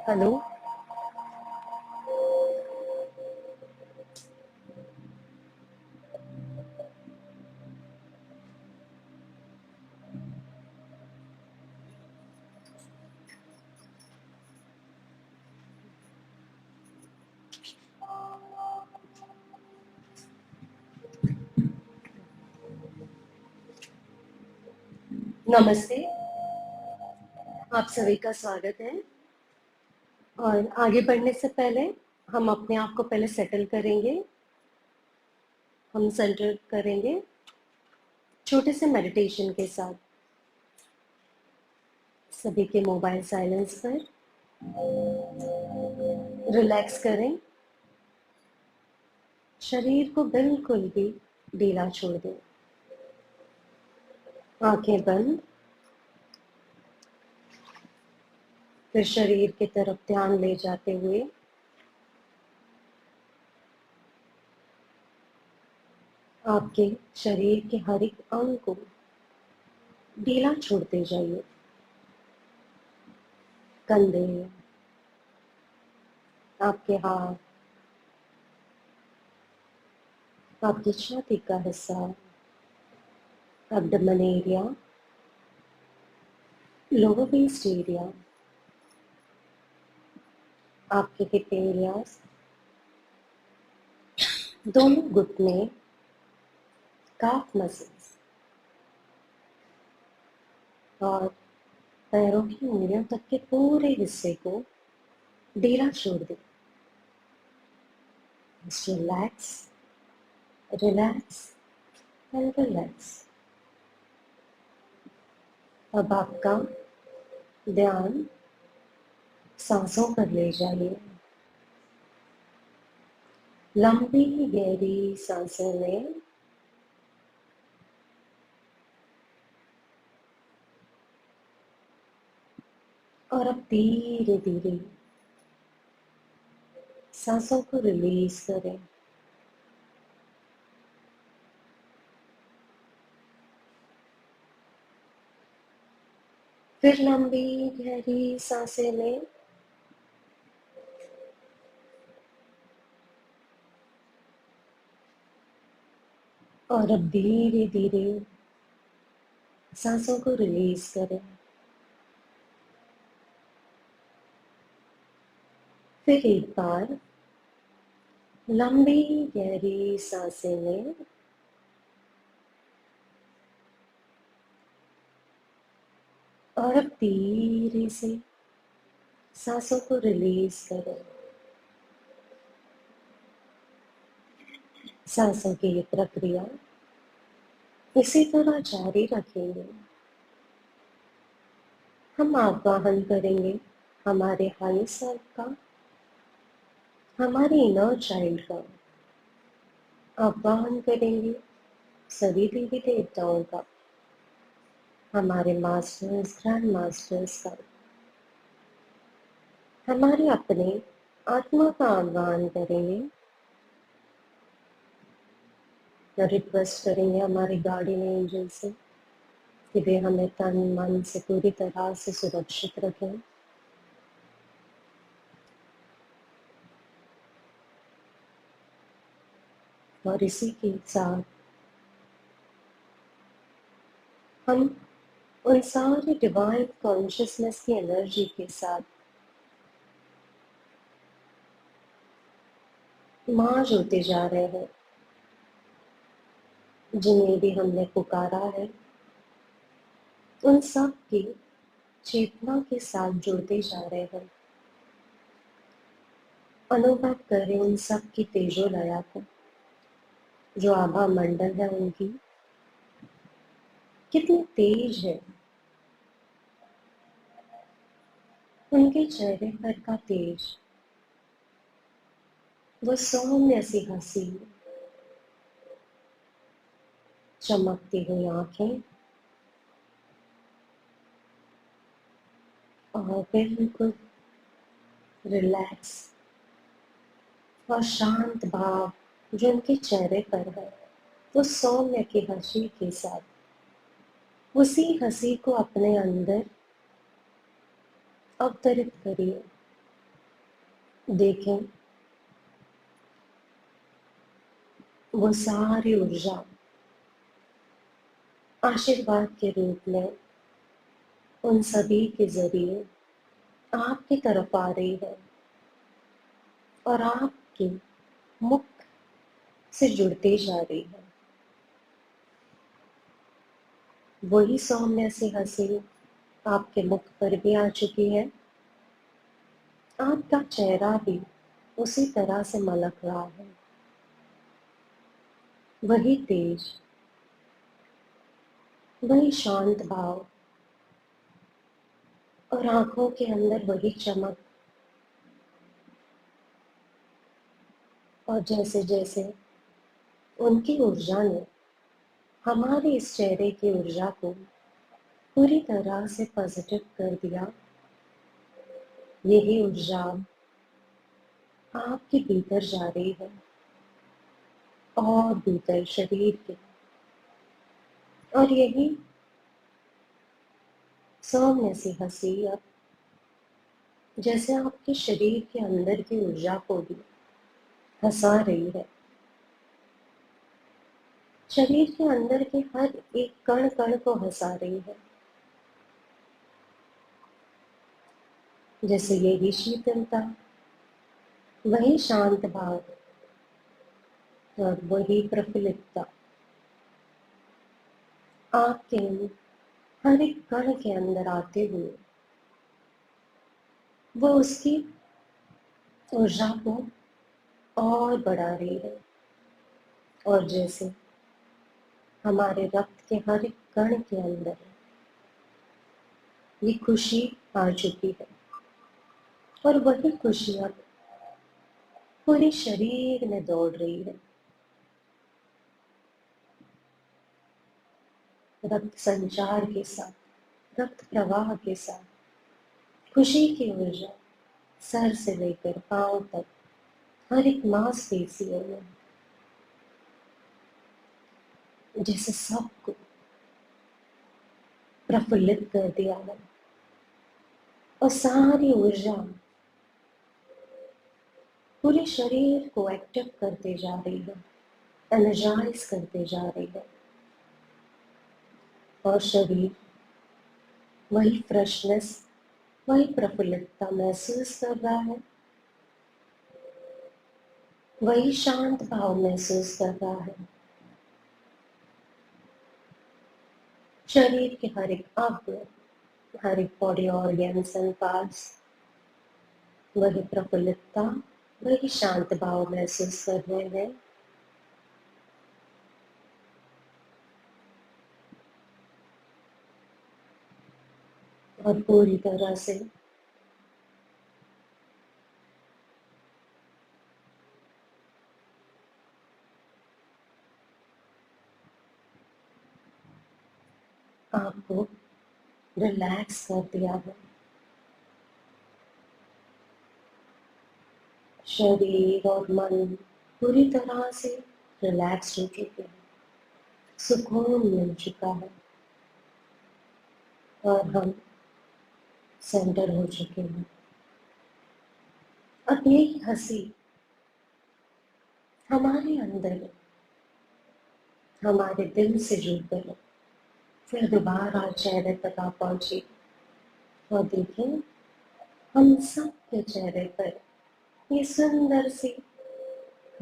Hello. नमस्ते। आप सभी का स्वागत है। और आगे बढ़ने से पहले हम अपने आप को पहले सेटल करेंगे। हम सेंटर करेंगे छोटे से मेडिटेशन के साथ। सभी के मोबाइल साइलेंस पर रिलैक्स करें। शरीर को बिल्कुल भी ढीला छोड़ दें। आंखें बंद। फिर शरीर की तरफ ध्यान ले जाते हुए आपके शरीर के हर एक अंग को ढीला छोड़ते जाइए। कंधे, आपके हाथ, आपकी छाती का हिस्सा, abdomen area, lower waist area, आपके हिप एरियाज, दोनों घुटने, काफ मसल्स और पैरों की उंगलियों तक के पूरे हिस्से को ढीला छोड़ दें। Relax, relax and relax. अब आपका ध्यान सांसों पर ले जाइए। लंबी गहरी सांसें लें और अब धीरे धीरे सांसों को रिलीज करें। फिर लंबी गहरी सांसें लें और अब धीरे धीरे सांसों को रिलीज करें। फिर एक बार लंबी गहरी सांसें लें और अब धीरे से सांसों को रिलीज करें। सांसों की ये प्रक्रिया इसी तरह जारी रखेंगे। हम आवाहन करेंगे हमारे हाई सेल्फ का, हमारे इनर चाइल्ड का। आवाहन करेंगे सभी देवी देवताओं का, हमारे मास्टर्स, ग्रैंड मास्टर्स का। हमारे अपने आत्मा का आह्वान करेंगे या रिक्वेस्ट करेंगे हमारे गार्डियन एंजल से कि वे हमें तन मन से पूरी तरह से सुरक्षित रखें। और इसी के साथ हम उन सारे डिवाइन कॉन्शियसनेस की एनर्जी के साथ मर्ज होते जा रहे हैं, जिन्हें भी हमने पुकारा है। उन सब की चेतना के साथ जुड़ते जा रहे हैं। अनुभव करें उन सब की तेजो लया को, जो आभा मंडल है उनकी कितनी तेज है। उनके चेहरे पर का तेज, वो सौम्य सी हंसी, चमकती हुई आंखें और बिल्कुल रिलैक्स और शांत भाव जो उनके चेहरे पर है, वो सौम्य की हंसी के साथ उसी हंसी को अपने अंदर अवतरित करिए। देखें वो सारी ऊर्जा आशीर्वाद के रूप में उन सभी के जरिए आपकी तरफ आ रही है और आपके मुख से जुड़ती जा रही है। वही सौम्य सी हंसी आपके मुख पर भी आ चुकी है। आपका चेहरा भी उसी तरह से मलक रहा है। वही तेज, वही शांत भाव और आंखों के अंदर वही चमक। और जैसे जैसे उनकी ऊर्जा ने हमारे इस चेहरे की ऊर्जा को पूरी तरह से पॉजिटिव कर दिया, यही ऊर्जा आपके भीतर जा रही है और भीतर शरीर के, और यही सौम्य सी हंसी अब जैसे आपके शरीर के अंदर की ऊर्जा को भी हंसा रही है। शरीर के अंदर के हर एक कण कण को हंसा रही है। जैसे यही शीतलता, वही शांत भाव और वही प्रफुल्लता आपके हर एक कण के अंदर आते हुए वो उसकी ऊर्जा को और बढ़ा रही है। और जैसे हमारे रक्त के हर एक कण के अंदर ये खुशी आ चुकी है और वही खुशी अब पूरे शरीर में दौड़ रही है। रक्त संचार के साथ, रक्त प्रवाह के साथ खुशी की ऊर्जा सर से लेकर पांव तक हर एक मांसपेशियों में जैसे सबको प्रफुल्लित कर दिया है और सारी ऊर्जा पूरे शरीर को एक्टिव करते जा रही है, एनर्जाइज करते जा रही है। और शरीर वही फ्रेशनेस, वही प्रफुल्लता महसूस कर रहा है, वही शांत भाव महसूस कर रहा है। शरीर के हर एक अंग, हर एक बॉडी ऑर्गन्स एंड पार्ट्स वही प्रफुल्लता, वही शांत भाव महसूस कर रहे हैं। और पूरी तरह से आपको रिलैक्स कर दिया है। शरीर और मन पूरी तरह से रिलैक्स हो चुके हैं, सुकून मिल चुका है और हम सेंटर हो चुके हैं। अब यही हंसी हमारे अंदर, हमारे दिल से जुड़कर फिर दोबारा चेहरे तक आ पहुंची। और देखें हम सब के चेहरे पर ये सुंदर सी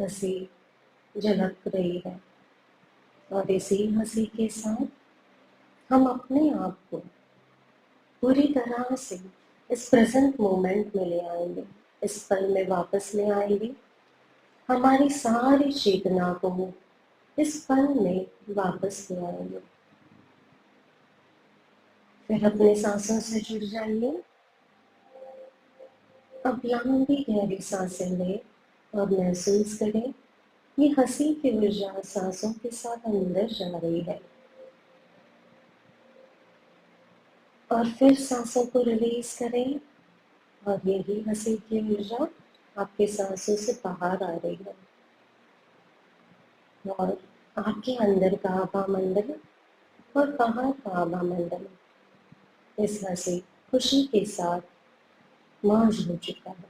हंसी झलक रही है। और इसी हंसी के साथ हम अपने आप को पूरी तरह से इस प्रेजेंट मोमेंट में ले आएंगे, इस पल में वापस ले आएंगे। हमारी सारी चेतना को इस पल में वापस ले आएंगे। फिर अपने सांसों से जुड़ जाइए। अब लंबी गहरी सांसें लें और महसूस करें ये हंसी की ऊर्जा सांसों के साथ अंदर जा रही है और फिर सांसों को रिलीज करें और यही हंसी की ऊर्जा आपके सांसों से बाहर आ रही है और आपके अंदर का आभा मंडल और बाहर का आभा मंडल इस हंसी खुशी के साथ मर्ज हो चुका है।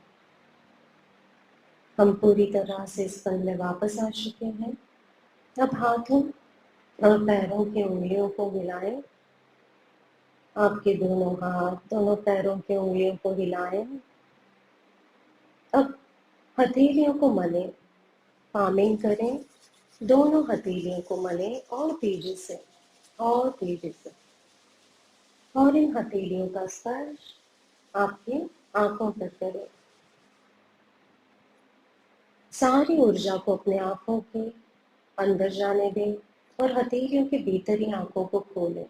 हम पूरी तरह से स्पंद में वापस आ चुके हैं। अब हाथों और पैरों की उंगलियों को मिलाएं। आपके दोनों हाथ दोनों पैरों की उंगलियों को हिलाएं। अब हथेलियों को मलें, पामिंग करें। दोनों हथेलियों को मलें और तेजी से, और तेजी से। और इन हथेलियों का स्पर्श आपकी आंखों पर करें। सारी ऊर्जा को अपने आंखों के अंदर जाने दें और हथेलियों के भीतरी आंखों को खोलें।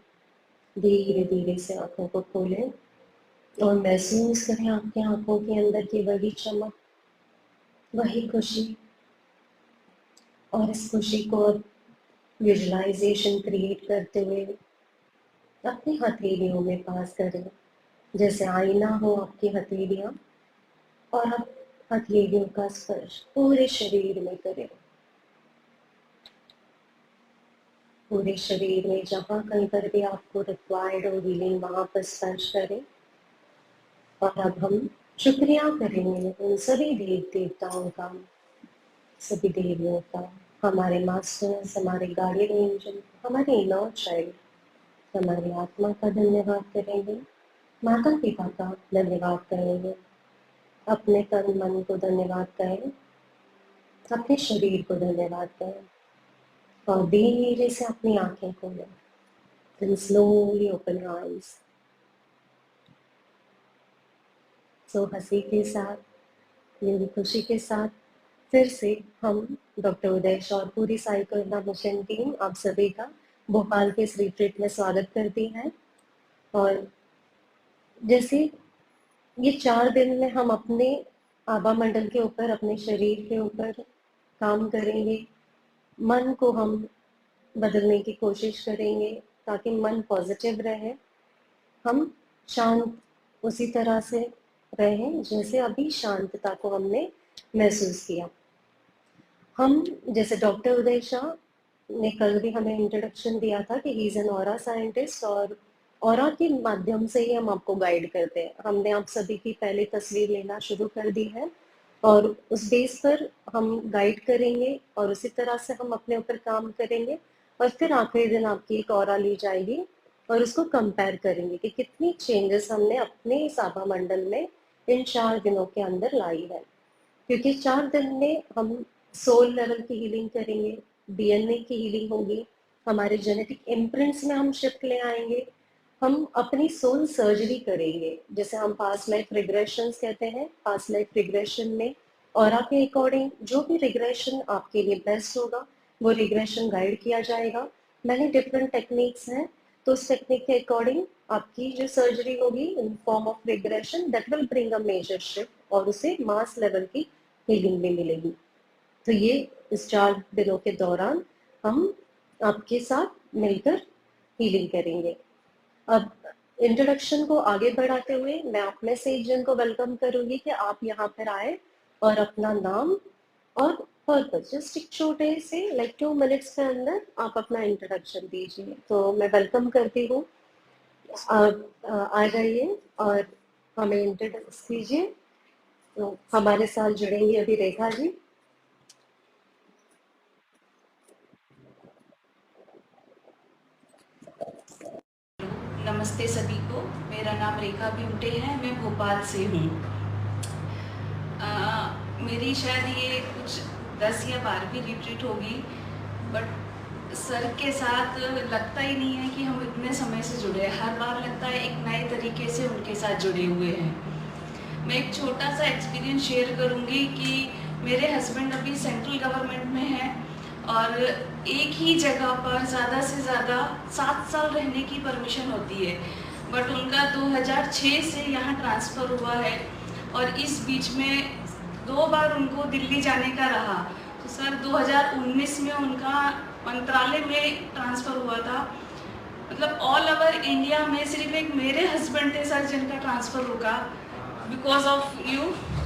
धीरे धीरे से आंखों को खोलें और महसूस करें आपकी आंखों के अंदर की वही चमक, वही खुशी। और इस खुशी को विजुलाइजेशन क्रिएट करते हुए अपनी हथेलियों में पास करें, जैसे आईना हो आपकी हथेलियां। और अब हथेलियों का स्पर्श पूरे शरीर में करें। पूरे शरीर में जहां कहीं पर भी आपको रिक्वायर्ड हो हीलिंग, वहां पर स्पर्श करें। और अब हम शुक्रिया करेंगे उन सभी देव देवताओं का, सभी देवियों का, हमारे मास्टर्स, हमारे गार्डियन एंजल, हमारे इनर चाइल्ड, हमारी आत्मा का धन्यवाद करेंगे। माता पिता का धन्यवाद करेंगे। अपने तन मन को धन्यवाद करें, अपने शरीर को धन्यवाद करें। और धीरे से अपनी आंखें खोलें। Then slowly open your eyes. So हंसी के साथ, मेरी खुशी के साथ फिर से हम डॉक्टर उदय और पूरी साई करुणा मिशन टीम आप सभी का भोपाल के इस रिट्रीट में स्वागत करती है। और जैसे ये 4 दिन में हम अपने आभा मंडल के ऊपर, अपने शरीर के ऊपर काम करेंगे। मन को हम बदलने की कोशिश करेंगे ताकि मन पॉजिटिव रहे, हम शांत उसी तरह से रहें जैसे अभी शांतता को हमने महसूस किया। हम जैसे डॉक्टर उदय शाह ने कल भी हमें इंट्रोडक्शन दिया था कि he is an aura scientist, और ऑरा के माध्यम से ही हम आपको गाइड करते हैं। हमने आप सभी की पहले तस्वीर लेना शुरू कर दी है और उस बेस पर हम गाइड करेंगे और उसी तरह से हम अपने ऊपर काम करेंगे। और फिर आखिरी दिन आपकी एक ऑरा ली जाएगी और उसको कंपेयर करेंगे कि कितनी चेंजेस हमने अपने इस आभा मंडल में इन 4 दिनों के अंदर लाई है। क्योंकि 4 दिन में हम सोल लेवल की हीलिंग करेंगे, डीएनए की हीलिंग होगी, हमारे जेनेटिक इम्प्रिंट्स में हम शिफ्ट ले आएंगे, हम अपनी सोल सर्जरी करेंगे, जैसे हम पास्ट लाइफ रिग्रेशन कहते हैं। पास्ट लाइफ रिग्रेशन में ऑरा के अकॉर्डिंग जो भी रिग्रेशन आपके लिए बेस्ट होगा वो रिग्रेशन गाइड किया जाएगा। मैंने डिफरेंट टेक्निक्स हैं, तो उस टेक्निक के अकॉर्डिंग आपकी जो सर्जरी होगी in form of regression that will bring a major shift और उसे मास लेवल की हीलिंग भी मिलेगी। तो ये इस 4 दिनों के दौरान हम आपके साथ मिलकर हीलिंग करेंगे। अब इंट्रोडक्शन को आगे बढ़ाते हुए मैं आप में से एक जन को वेलकम करूंगी कि आप यहाँ पर आए और अपना नाम और पर्पस जस्ट एक छोटे से 2 मिनट्स के अंदर आप अपना इंट्रोडक्शन दीजिए। तो मैं वेलकम करती हूँ, आप आ जाइए और हमें इंट्रोड्यूस कीजिए। तो हमारे साथ जुड़ेंगी अभी रेखा जी। नमस्ते सभी को, मेरा नाम रेखा भिमटे है, मैं भोपाल से हूँ। मेरी शायद ये कुछ 10 या 12वीं रिट्रीट होगी, बट सर के साथ लगता ही नहीं है कि हम इतने समय से जुड़े हैं। हर बार लगता है एक नए तरीके से उनके साथ जुड़े हुए हैं। मैं एक छोटा सा एक्सपीरियंस शेयर करूँगी कि मेरे हस्बैंड अभी सेंट्रल गवर्नमेंट में हैं और एक ही जगह पर ज़्यादा से ज़्यादा 7 साल रहने की परमिशन होती है, बट उनका 2006 से यहाँ ट्रांसफ़र हुआ है और इस बीच में 2 बार उनको दिल्ली जाने का रहा। तो सर 2019 में उनका मंत्रालय में ट्रांसफ़र हुआ था। मतलब ऑल ओवर इंडिया में सिर्फ एक मेरे हस्बैंड थे सर जिनका ट्रांसफ़र होगा बिकॉज ऑफ यू,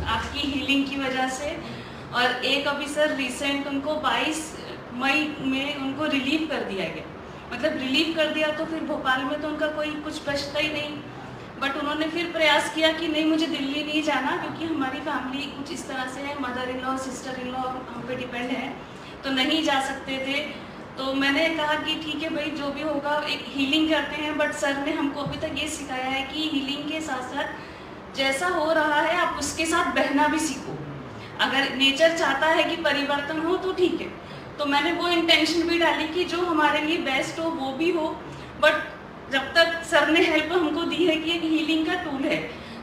आपकी हीलिंग की वजह से। और एक अभी सर रिसेंट उनको 22 मई में उनको रिलीव कर दिया गया। मतलब रिलीव कर दिया तो फिर भोपाल में तो उनका कोई कुछ बचता ही नहीं। बट उन्होंने फिर प्रयास किया कि नहीं, मुझे दिल्ली नहीं जाना, क्योंकि हमारी फैमिली कुछ इस तरह से है, mother in law sister in law हम पे डिपेंड है, तो नहीं जा सकते थे। तो मैंने कहा कि ठीक है भाई, जो भी होगा एक हीलिंग करते हैं। बट सर ने हमको अभी तक ये सिखाया है कि हीलिंग के साथ साथ जैसा हो रहा है आप उसके साथ बहना भी सीखो। अगर नेचर चाहता है कि परिवर्तन हो तो ठीक है। तो मैंने वो इंटेंशन भी डाली कि जो हमारे लिए बेस्ट हो वो भी हो। बट जब तक सर ने हेल्प हमको दी है कि एक हीलिंग का टूल है,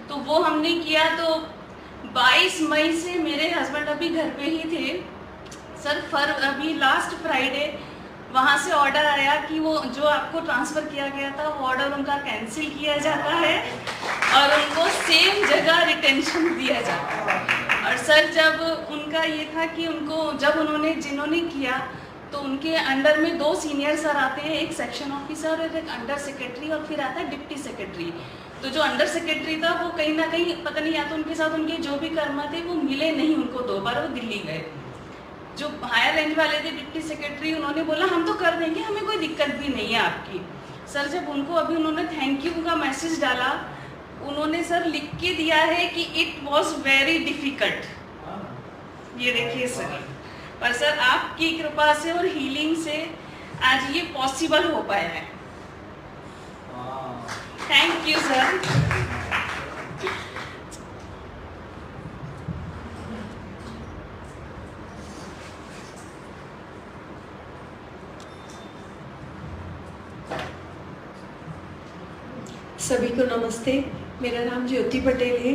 तो वो हमने किया। तो 22 मई से मेरे हस्बैंड अभी घर पे ही थे सर। अभी लास्ट फ्राइडे वहाँ से ऑर्डर आया कि वो जो आपको ट्रांसफ़र किया गया था वो ऑर्डर उनका कैंसिल किया जाता है और उनको सेम जगह रिटेंशन दिया जाता है। और सर जब उनका ये था कि उनको जब जिन्होंने किया तो उनके अंडर में 2 सीनियर सर आते हैं, एक सेक्शन ऑफिसर और एक अंडर सेक्रेटरी, और फिर आता है डिप्टी सेक्रेटरी। तो जो अंडर सेक्रेटरी था वो कहीं ना कहीं पता नहीं, या तो उनके साथ उनके जो भी कर्मा थे वो मिले नहीं उनको, 2 बार वो दिल्ली गए। जो हायर रेंज वाले थे डिप्टी सेक्रेटरी, उन्होंने बोला हम तो कर देंगे, हमें कोई दिक्कत भी नहीं है आपकी। सर जब उनको अभी उन्होंने थैंक यू का मैसेज डाला, उन्होंने सर लिख के दिया है कि इट वॉज वेरी डिफिकल्ट। ये देखिए सर, पर सर आपकी कृपा से और हीलिंग से आज ये पॉसिबल हो पाया है। Thank you sir. सभी को नमस्ते। मेरा नाम ज्योति पटेल है,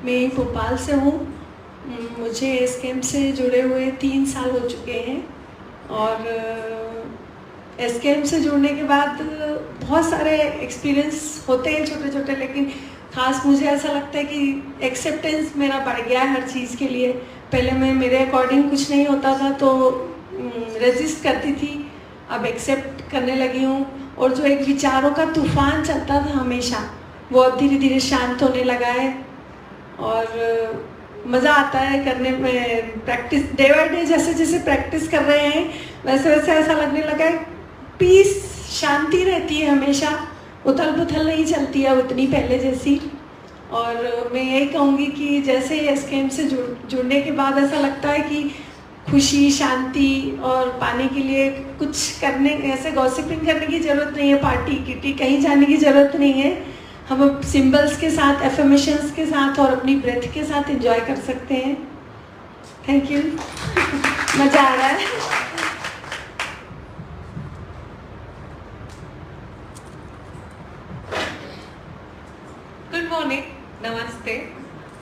मैं भोपाल से हूँ। मुझे इस कैंप से जुड़े हुए 3 साल हो चुके हैं और इस कैंप से जुड़ने के बाद बहुत सारे एक्सपीरियंस होते हैं छोटे छोटे, लेकिन ख़ास मुझे ऐसा लगता है कि एक्सेप्टेंस मेरा बढ़ गया है हर चीज़ के लिए। पहले मैं मेरे अकॉर्डिंग कुछ नहीं होता था तो रेजिस्ट करती थी, अब एक्सेप्ट करने लगी हूँ। और जो एक विचारों का तूफान चलता था हमेशा, वो अब धीरे धीरे शांत होने लगा है और मज़ा आता है करने में। प्रैक्टिस डे बाय डे जैसे जैसे प्रैक्टिस कर रहे हैं वैसे वैसे ऐसा लगने लगा है पीस, शांति रहती है हमेशा, उथल पुथल नहीं चलती है उतनी पहले जैसी। और मैं यही कहूँगी कि जैसे इस कैंप से जुड़ने के बाद ऐसा लगता है कि खुशी, शांति और पाने के लिए कुछ करने, ऐसे गॉसिपिंग करने की ज़रूरत नहीं है, पार्टी किटी कहीं जाने की ज़रूरत नहीं है। हम सिंबल्स के साथ, एफर्मेशंस के साथ और अपनी ब्रेथ के साथ एंजॉय कर सकते हैं। Thank you. मज़ा आ रहा है। गुड मॉर्निंग, नमस्ते।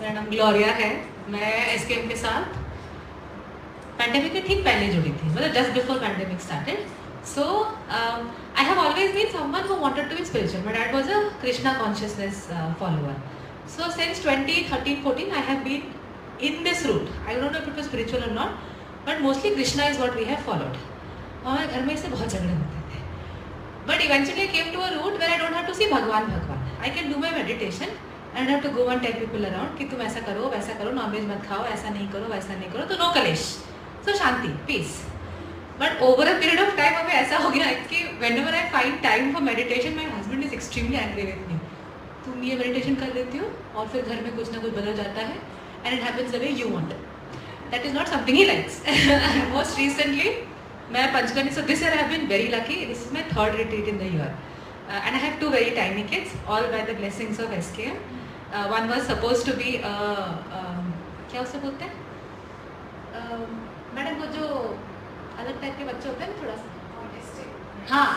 मेरा नाम ग्लोरिया है। मैं एसकेएम के साथ पैंडेमिक के ठीक पहले जुड़ी थी, मतलब just before pandemic started. So I have always been someone who wanted to be spiritual. My dad was a Krishna consciousness follower. So since 2013-14 I have been in this route. I don't know if it was spiritual or not, but mostly Krishna is what we have followed. हमारे घर में इससे बहुत झगड़े होते थे, but eventually I came to a route where I don't have to see भगवान भगवान. I can do my meditation and I don't have to go and tell people around कि तुम ऐसा करो, वैसा करो, नॉनवेज मत खाओ, ऐसा नहीं करो, वैसा नहीं करो, तो नो कलेश, so शांति, peace. But over a period of time अभी ऐसा हो गया है कि whenever I find time for meditation, my husband is extremely angry with me. तुम ये मेडिटेशन कर लेती हो और फिर घर में कुछ ना कुछ बदल जाता है and it happens the way you want it. That is not something he likes. Most recently, मैं Panchgani, so this year I have been very lucky. This is my 3rd retreat in the year. And I have 2 very tiny kids, all by the blessings of SKM. One was supposed to be क्या उसे बोलते हैं madam, वो जो अलग type के बच्चे होते हैं ना, थोड़ा सा, हाँ,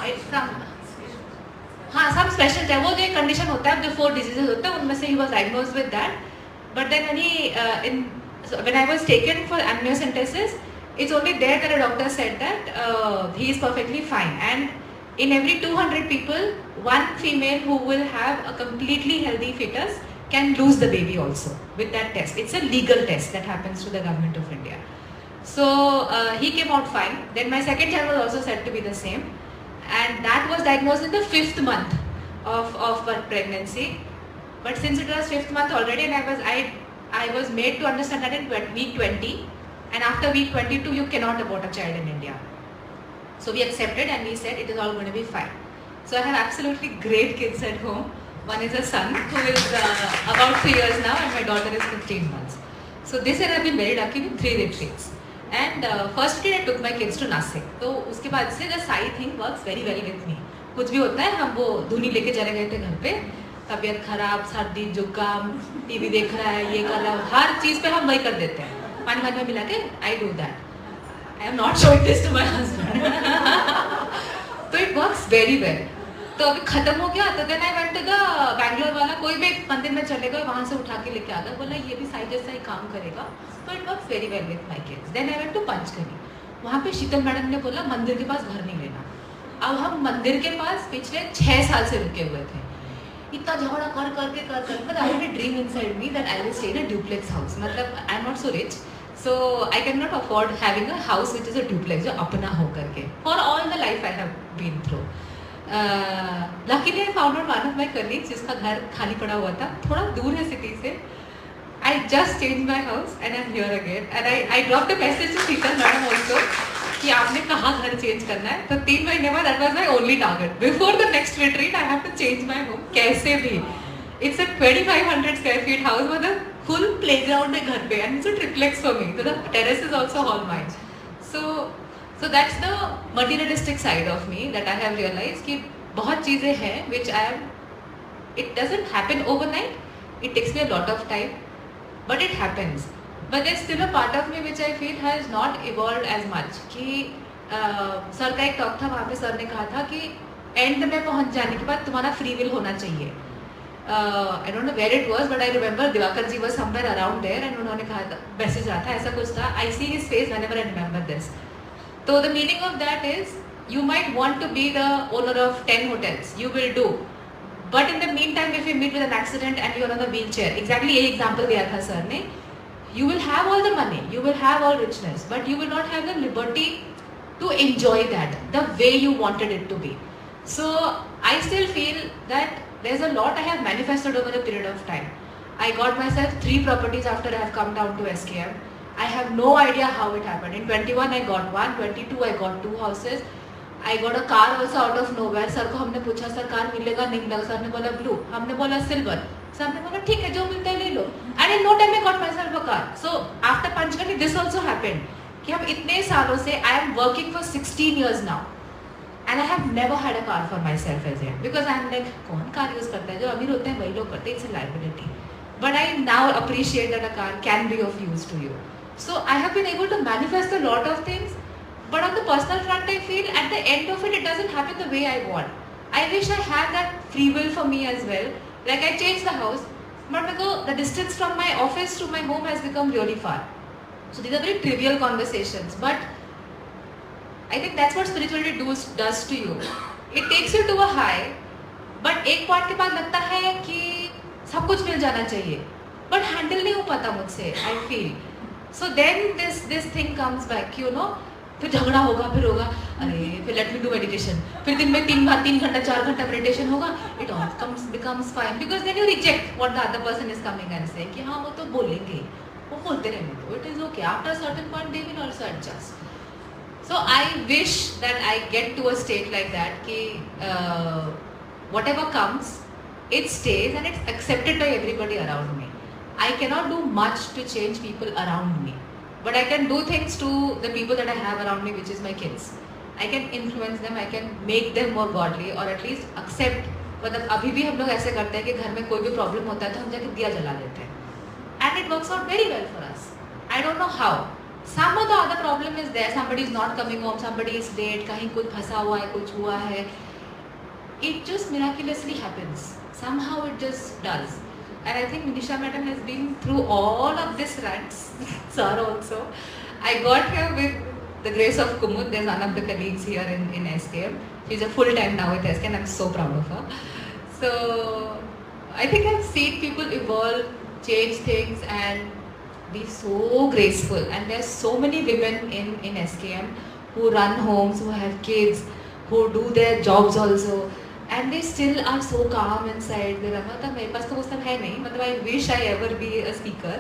हाँ, सब स्पेशल है, वो जो एक कंडीशन होता है, जो 4 डिजीजेज होते हैं, उनमें से ही was diagnosed with that. But then when I was taken for amniocentesis, it's only there that a doctor said that he is perfectly fine, and in every 200 people, one female who will have a completely healthy fetus can lose the baby also with that test. It's a legal test that happens to the government of India. So he came out fine. Then my second child was also said to be the same, and that was diagnosed in the 5th month of pregnancy. But since it was 5th month already, and I was made to understand that in week 20, and after week 22 you cannot abort a child in India. So we accepted and we said it is all going to be fine. So I have absolutely great kids at home One is a son who is about 3 years now, and my daughter is 15 months. So this year I've been very lucky with 3 retreats. And first retreat I took my kids to Nasik. तो उसके बाद से the Sai thing works very well with me. कुछ भी होता है हम वो धुनी लेके चले गए थे घर पे, तबीयत खराब, सर्दी, जुकाम, टीवी देख रहा है, ये कर रहा है, हर चीज़ पे हम वही कर देते हैं, पानी में मिला के I do that. I am not showing this to my husband. तो it works very well. तो अभी खत्म हो गया तो then I went to the Bangalore वाला, कोई भी एक मंदिर में चले गए, वहाँ से उठा के लेके आ गए, बोला ये भी साई जैसा ही काम करेगा, तो it works very well with my kids. Then I went to Panchgani, वहाँ पे शीतल मैडम ने बोला मंदिर के पास घर नहीं लेना. अब हम मंदिर के पास पिछले 6 साल से रुके हुए थे, इतना झगड़ा कर करके मतलब I had a dream inside me that I will stay in a duplex house. मतलब I am not so rich, so I can not afford having a house which is a duplex, जो अपना हो करके, for all the life I have been through. Luckily I found out one of my colleagues जिसका घर खाली पड़ा हुआ था, थोड़ा दूर है सिटी से. I just changed my house and I'm here again. And I dropped a message to Sheetal madam also कि आपने कहाँ घर चेंज करना है. तो 3 महीने बाद that was my only target. Before the next retreat I have to change my home कैसे भी. It's a 2500 square feet house with a full playground है घर पे, and it's a triplex for me. So the terrace is also all mine. So that's the materialistic side of me that I have realized कि बहुत चीज़ें हैं which I am, it doesn't happen overnight, it takes me a lot of time, but it happens. But there's still a part of me which I feel has not evolved as much. कि sir का एक talk था, वहाँ पे sir ने कहा था कि एंड में पहुँच जाने के बाद तुम्हारा फ्री विल होना चाहिए. I don't know where it was, but I remember Diwakar ji was somewhere around there and उन्होंने कहा था, मैसेज आया था, ऐसा कुछ था. I see his face whenever I remember this. So the meaning of that is, you might want to be the owner of 10 hotels, you will do. But in the meantime, if you meet with an accident and you're on a wheelchair, exactly ये example दिया था sir ने, you will have all the money, you will have all richness, but you will not have the liberty to enjoy that the way you wanted it to be. So I still feel that there's a lot I have manifested over a period of time. I got myself 3 properties after I have come down to SKM. I have no idea how it happened. In 21 I got 1, 22 I got 2 houses. I got a car also out of nowhere. Sir को हमने पूछा sir car मिलेगा नहीं मिलेगा, sir ने बोला blue, हमने बोला सिल्वर, सर ने बोला ठीक है जो मिलता है ले लो. And in no time I got myself a car. So after Panchgani this also happened कि हम इतने सालों से I am working for 16 years now and I have never had a car for myself as yet, because I am like कौन car use करता है, जो अमीर होते हैं वही लोग करते हैं, it's a liability. But I now appreciate that a car can be of use to you. So I have been able to manifest a lot of things, but on the personal front I feel at the end of it, it doesn't happen the way I want. I wish I had that free will for me as well. Like I changed the house, but the distance from my office to my home has become really far. So these are very trivial conversations, but I think that's what spirituality does to you. It takes you to a high, but एक point के बाद लगता है कि सब कुछ मिल जाना चाहिए, but handle नहीं हो पाता मुझसे, I feel. So then this thing comes back, you know, फिर झगड़ा होगा, फिर होगा, अरे फिर let me do meditation, फिर दिन में 3 घंटा 4 घंटा meditation होगा, it all becomes fine, because then you reject what the other person is coming and saying कि हाँ वो तो बोलेंगे, वो बोलते रहने दो, it is okay, after a certain point they will also adjust. So I wish that I get to a state like that कि whatever comes, it stays and it's accepted by everybody around me. I cannot do much to change people around me, but I can do things to the people that I have around me, which is my kids. I can influence them, I can make them more godly, or at least accept. मतलब अभी भी हम लोग ऐसे करते हैं कि घर में कोई भी प्रॉब्लम होता है तो हम जाके दिया जला लेते हैं, and it works out very well for us. I don't know how. Some of the other problem is there. Somebody is not coming home, somebody is late, कहीं कुछ फंसा हुआ है, कुछ हुआ है. It just miraculously happens. Somehow it just does. And I think Nisha madam has been through all of this runs, sir also. I got here with the grace of Kumud. There's one of the colleagues here in SKM. She's a full-time now with SKM, and I'm so proud of her. So I think I've seen people evolve, change things, and be so graceful. And there's so many women in SKM who run homes, who have kids, who do their jobs also. And they still are so calm inside. मतलब मेरे पास तो वो सब है नहीं. मतलब I wish I ever be a speaker,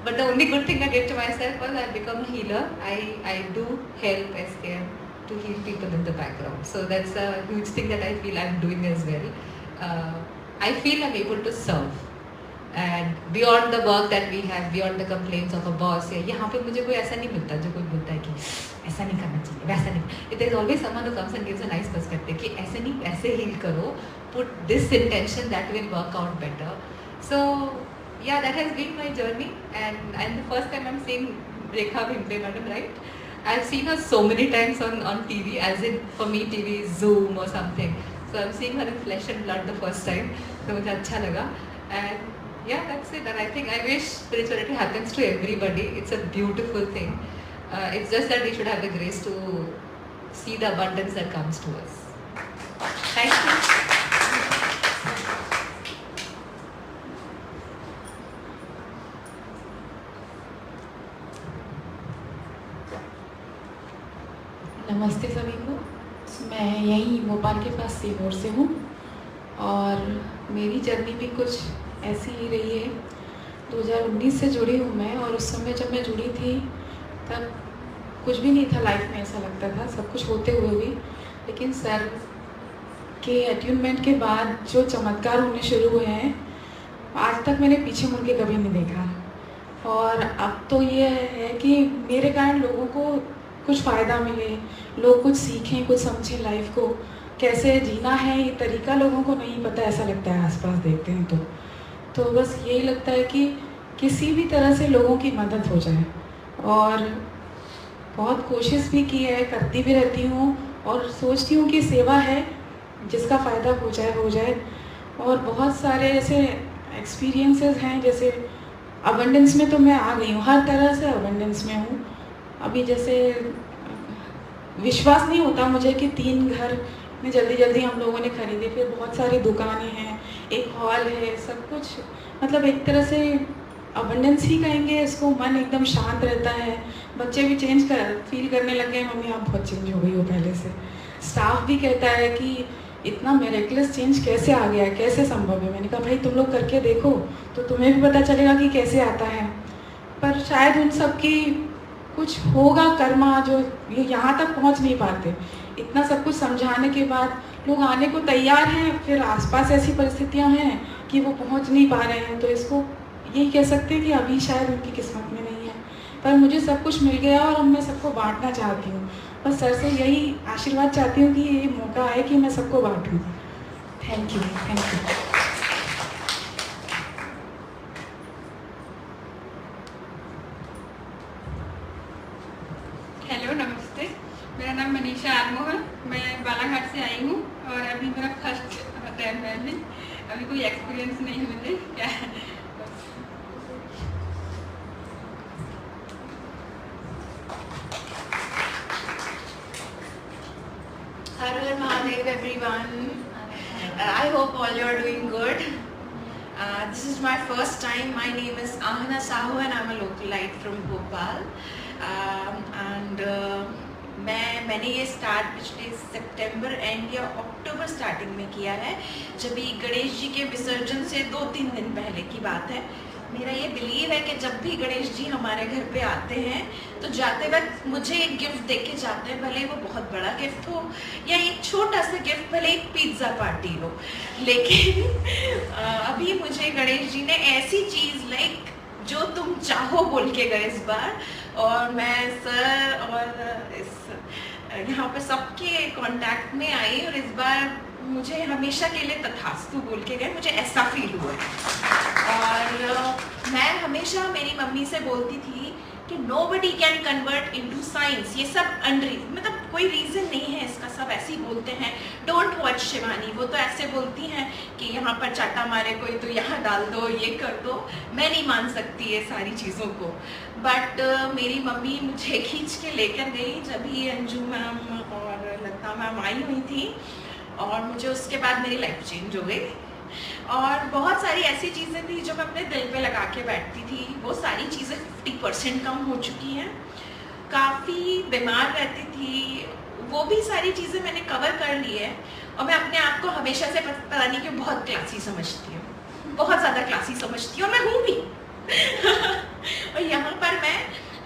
but the only good thing I did to myself was I become a healer. I do help SKM to heal people in the background. So that's a huge thing that I feel I'm doing as well. I feel I'm able to serve. And beyond the work that we have, beyond the complaints of a boss, यहाँ पे मुझे कोई ऐसा नहीं मिलता जो कोई बोलता है कि ऐसा नहीं करना चाहिए, वैसा नहीं. There is always someone who comes and gives a nice perspective कि ऐसे नहीं, ऐसे heal करो, put this intention, that will work out better. So yeah, that has been my journey, and the first time I'm seeing Rekha Bhimpe madam, right? I've seen her so many times on TV, as in for me TV is Zoom or something. So I'm seeing her in flesh and blood the first time. So मुझे अच्छा लगा. And yeah, that's it. And I think I wish spirituality happens to everybody. It's a beautiful thing. It's just that we should have the grace to see the abundance that comes to us. Thank you. नमस्ते सभी को. मैं यहीं भोपाल के पास सीहोर से हूँ और मेरी जर्नी भी कुछ ऐसी ही रही है. 2019 से जुड़ी हूँ मैं, और उस समय जब मैं जुड़ी थी तब कुछ भी नहीं था लाइफ में, ऐसा लगता था सब कुछ होते हुए भी. लेकिन सर के अट्यूनमेंट के बाद जो चमत्कार होने शुरू हुए हैं, आज तक मैंने पीछे मुड़ के कभी नहीं देखा. और अब तो ये है कि मेरे कारण लोगों को कुछ फ़ायदा मिले, लोग कुछ सीखें, कुछ समझें लाइफ को, कैसे जीना है. ये तरीका लोगों को नहीं पता, ऐसा लगता है आसपास देखते हैं तो बस यही लगता है कि किसी भी तरह से लोगों की मदद हो जाए. और बहुत कोशिश भी की है, करती भी रहती हूँ, और सोचती हूँ कि सेवा है, जिसका फ़ायदा हो जाए. और बहुत सारे ऐसे एक्सपीरियंसेस हैं, जैसे अबंडेंस में तो मैं आ गई हूँ, हर तरह से अबंडेंस में हूँ. अभी जैसे विश्वास नहीं होता मुझे कि 3 घर में जल्दी हम लोगों ने खरीदे, फिर बहुत सारी दुकानें हैं, एक हॉल है, सब कुछ मतलब एक तरह से अबंडेंस ही कहेंगे इसको. मन एकदम शांत रहता है. बच्चे भी फील करने लग गए, मम्मी आप बहुत चेंज हो गई हो पहले से. स्टाफ भी कहता है कि इतना मेरेक्युलस चेंज कैसे आ गया है, कैसे संभव है. मैंने कहा भाई तुम लोग करके देखो तो तुम्हें भी पता चलेगा कि कैसे आता है. पर शायद उन सब की कुछ होगा कर्मा, जो ये यहाँ तक पहुँच नहीं पाते. इतना सब कुछ समझाने के बाद लोग आने को तैयार हैं, फिर आसपास ऐसी परिस्थितियाँ हैं कि वो पहुँच नहीं पा रहे हैं. तो इसको यही कह सकते हैं कि अभी शायद उनकी किस्मत में नहीं है. पर मुझे सब कुछ मिल गया और अब मैं सबको बांटना चाहती हूँ. बस सर से यही आशीर्वाद चाहती हूँ कि ये मौका आए कि मैं सबको बांटूँ. Thank you. हेलो, नमस्ते. मेरा नाम मनीषा आर्मो है. मैं बालाघाट से आई हूँ और अभी मेरा फर्स्ट टाइम है. अभी कोई एक्सपीरियंस नहीं है मुझे. क्या Har Har Mahadev everyone. I hope all you are doing good. This is my first time. My name is Ahana Sahu and I'm a localite from Bhopal. मैंने ये स्टार्ट पिछले सितंबर एंड या अक्टूबर स्टार्टिंग में किया है, जब भी गणेश जी के विसर्जन से 2-3 दिन पहले की बात है. मेरा ये बिलीव है कि जब भी गणेश जी हमारे घर पे आते हैं तो जाते वक्त मुझे एक गिफ्ट दे के जाते हैं, भले वो बहुत बड़ा गिफ्ट हो या एक छोटा सा गिफ्ट, भले एक पिज्ज़ा पार्टी हो. लेकिन अभी मुझे गणेश जी ने ऐसी चीज़ लाइक जो तुम चाहो बोल के गए इस बार. और मैं सर और इस यहाँ पे सबके कांटेक्ट में आई और इस बार मुझे हमेशा के लिए तथास्तु बोल के गए. मुझे ऐसा फील हुआ. और मैं हमेशा मेरी मम्मी से बोलती थी कि nobody can convert into science. ये सब मतलब कोई रीज़न नहीं है इसका, सब ऐसे ही बोलते हैं. डोंट वॉच शिवानी, वो तो ऐसे बोलती हैं कि यहाँ पर चाटा मारे कोई तो यहाँ डाल दो, ये कर दो. मैं नहीं मान सकती ये सारी चीज़ों को. बट मेरी मम्मी मुझे खींच के लेकर गई जब ही अंजू मैम और लता मैम आई हुई थी, और मुझे उसके बाद मेरी लाइफ चेंज हो गई. और बहुत सारी ऐसी चीज़ें थी जो मैं अपने दिल पे लगा के बैठती थी, वो सारी चीज़ें 50% कम हो चुकी हैं. काफ़ी बीमार रहती थी, वो भी सारी चीज़ें मैंने कवर कर ली है. और मैं अपने आप को हमेशा से पता नहीं क्यों बहुत क्लासी समझती हूँ, बहुत ज़्यादा क्लासी समझती हूँ, और मैं हूँ भी. और यहाँ पर मैं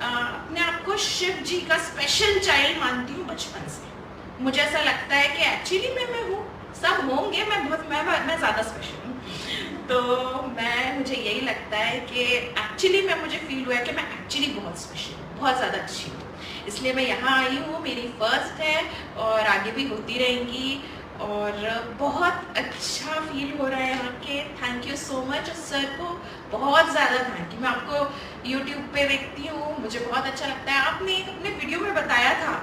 अपने आप को शिव जी का स्पेशल चाइल्ड मानती हूँ बचपन से. मुझे ऐसा लगता है कि एक्चुअली मैं हूँ, सब होंगे, मैं ज़्यादा स्पेशल हूँ. तो मुझे यही लगता है कि एक्चुअली मुझे फील हुआ है कि मैं एक्चुअली बहुत स्पेशल हूँ, बहुत ज़्यादा अच्छी हूँ, इसलिए मैं यहाँ आई हूँ। मेरी फर्स्ट है और आगे भी होती रहेंगी और बहुत अच्छा फील हो रहा है यहाँ के। Thank you so much. Sir को बहुत ज़्यादा थैंक यू। मैं आपको यूट्यूब पे देखती हूँ, मुझे बहुत अच्छा लगता है। आपने अपने वीडियो में बताया था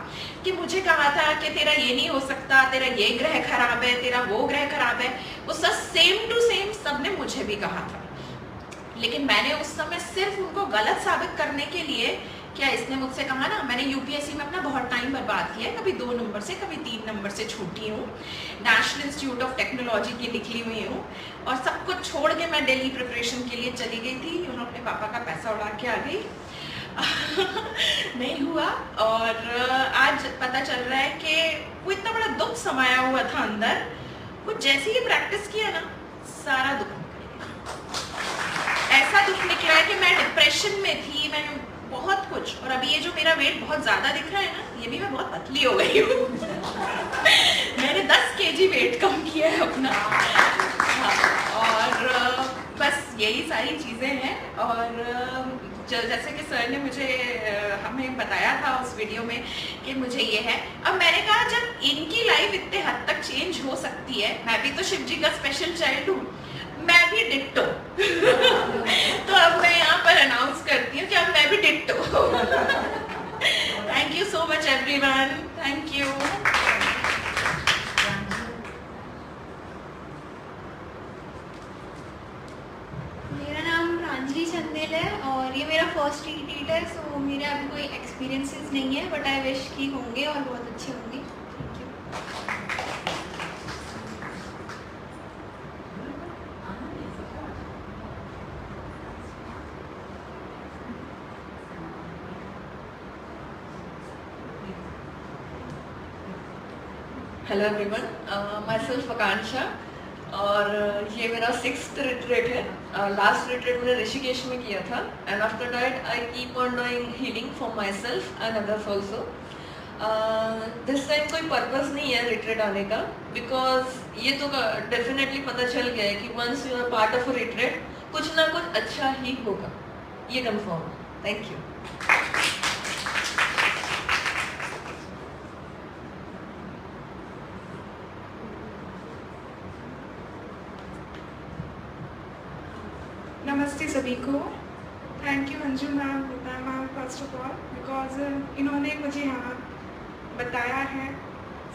कि मुझे कहा था कि तेरा ये नहीं हो सकता, तेरा ये ग्रह खराब है, तेरा वो ग्रह खराब है। वो सर सेम टू सेम सबने मुझे भी कहा था, लेकिन मैंने उस समय सिर्फ उनको गलत साबित करने के लिए, क्या इसने मुझसे कहा ना, मैंने यूपीएससी में अपना बहुत टाइम बर्बाद किया है, कभी 2 नंबर से कभी 3 नंबर से छूटी हूँ, नेशनल इंस्टीट्यूट ऑफ टेक्नोलॉजी की निकली हुई हूँ और सब कुछ छोड़ के मैं दिल्ली प्रिपरेशन के लिए चली गई थी। उन्होंने अपने पापा का पैसा उड़ा के आ गई नहीं हुआ। और आज पता चल रहा है कि वो इतना बड़ा दुख समाया हुआ था अंदर, वो जैसे ही प्रैक्टिस किया ना, सारा दुख निकल गया। ऐसा दुख निकला है कि मैं डिप्रेशन में थी, मैं बहुत कुछ। और अभी ये जो मेरा वेट बहुत ज़्यादा दिख रहा है ना, ये भी मैं बहुत पतली हो गई हूँ मैंने 10 kg वेट कम किया है अपना। और बस यही सारी चीज़ें हैं। और जैसे कि सर ने मुझे हमें बताया था उस वीडियो में कि मुझे ये है, अब मैंने कहा जब इनकी लाइफ इतने हद तक चेंज हो सकती है, मैं भी तो शिव जी का स्पेशल चाइल्ड हूँ, मैं भी डिट्टो तो अब मैं यहाँ पर अनाउंस करती हूँ कि अब मैं भी ditto thank you so much everyone, thank you. मेरा नाम प्रांजलि चंदेल है और ये मेरा फर्स्ट रिट्रीट है। सो मेरे अभी कोई एक्सपीरियंसेस नहीं है, बट आई विश कि होंगे और बहुत अच्छे होंगे। Thank you. Hello everyone, myself Akanksha और ये मेरा 6th रिट्रीट है। लास्ट रिट्रीट मैंने ऋषिकेश में किया था and after that I keep on doing healing for my self and others also. This time कोई पर्पस नहीं है रिट्रीट आने का, बिकॉज ये तो डेफिनेटली पता चल गया है कि once you are part of a retreat कुछ ना कुछ अच्छा ही होगा, ये कंफर्म। Thank you. नमस्ते सभी को। Thank you Anju ma'am, Geeta ma'am first of all, because इन्होंने मुझे यहाँ बताया है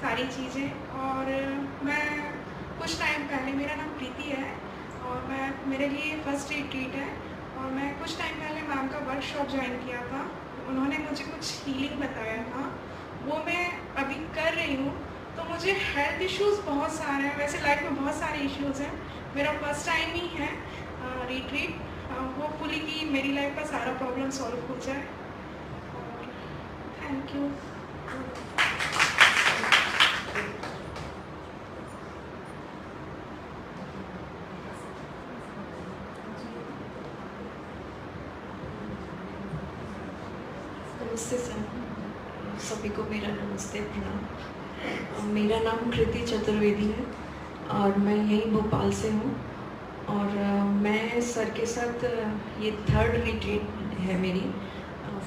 सारी चीज़ें। और मैं कुछ टाइम पहले, मेरा नाम प्रीति है और मेरे लिए फर्स्ट रिट्रीट है और मैं कुछ टाइम पहले मैम का वर्कशॉप ज्वाइन किया था। उन्होंने मुझे कुछ हीलिंग बताया था, वो मैं अभी कर रही हूँ। तो मुझे हेल्थ इश्यूज़ बहुत सारे हैं, वैसे लाइफ में बहुत सारे इश्यूज़ हैं, मेरा फर्स्ट टाइम ही है रिट्रीट। होपफुली कि मेरी लाइफ का सारा प्रॉब्लम सॉल्व हो जाए। और थैंक यू। नमस्ते सर, सभी को मेरा नमस्ते, प्रणाम। मेरा नाम कृति चतुर्वेदी है और मैं यहीं भोपाल से हूँ और मैं सर के साथ ये 3rd रिट्रीट है मेरी।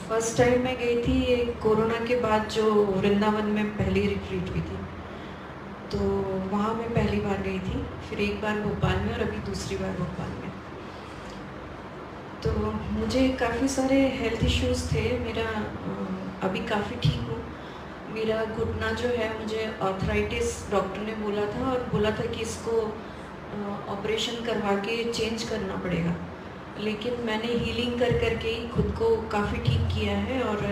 फर्स्ट टाइम मैं गई थी ये कोरोना के बाद, जो वृंदावन में पहली रिट्रीट हुई थी, तो वहाँ मैं पहली बार गई थी, फिर एक बार भोपाल में और अभी दूसरी बार भोपाल में। तो मुझे काफ़ी सारे हेल्थ इश्यूज़ थे, मेरा अभी काफ़ी ठीक हूँ। मेरा घुटना जो है, मुझे आर्थराइटिस डॉक्टर ने बोला था और बोला था कि इसको ऑपरेशन करवा के चेंज करना पड़ेगा, लेकिन मैंने हीलिंग कर करके ही खुद को काफ़ी ठीक किया है। और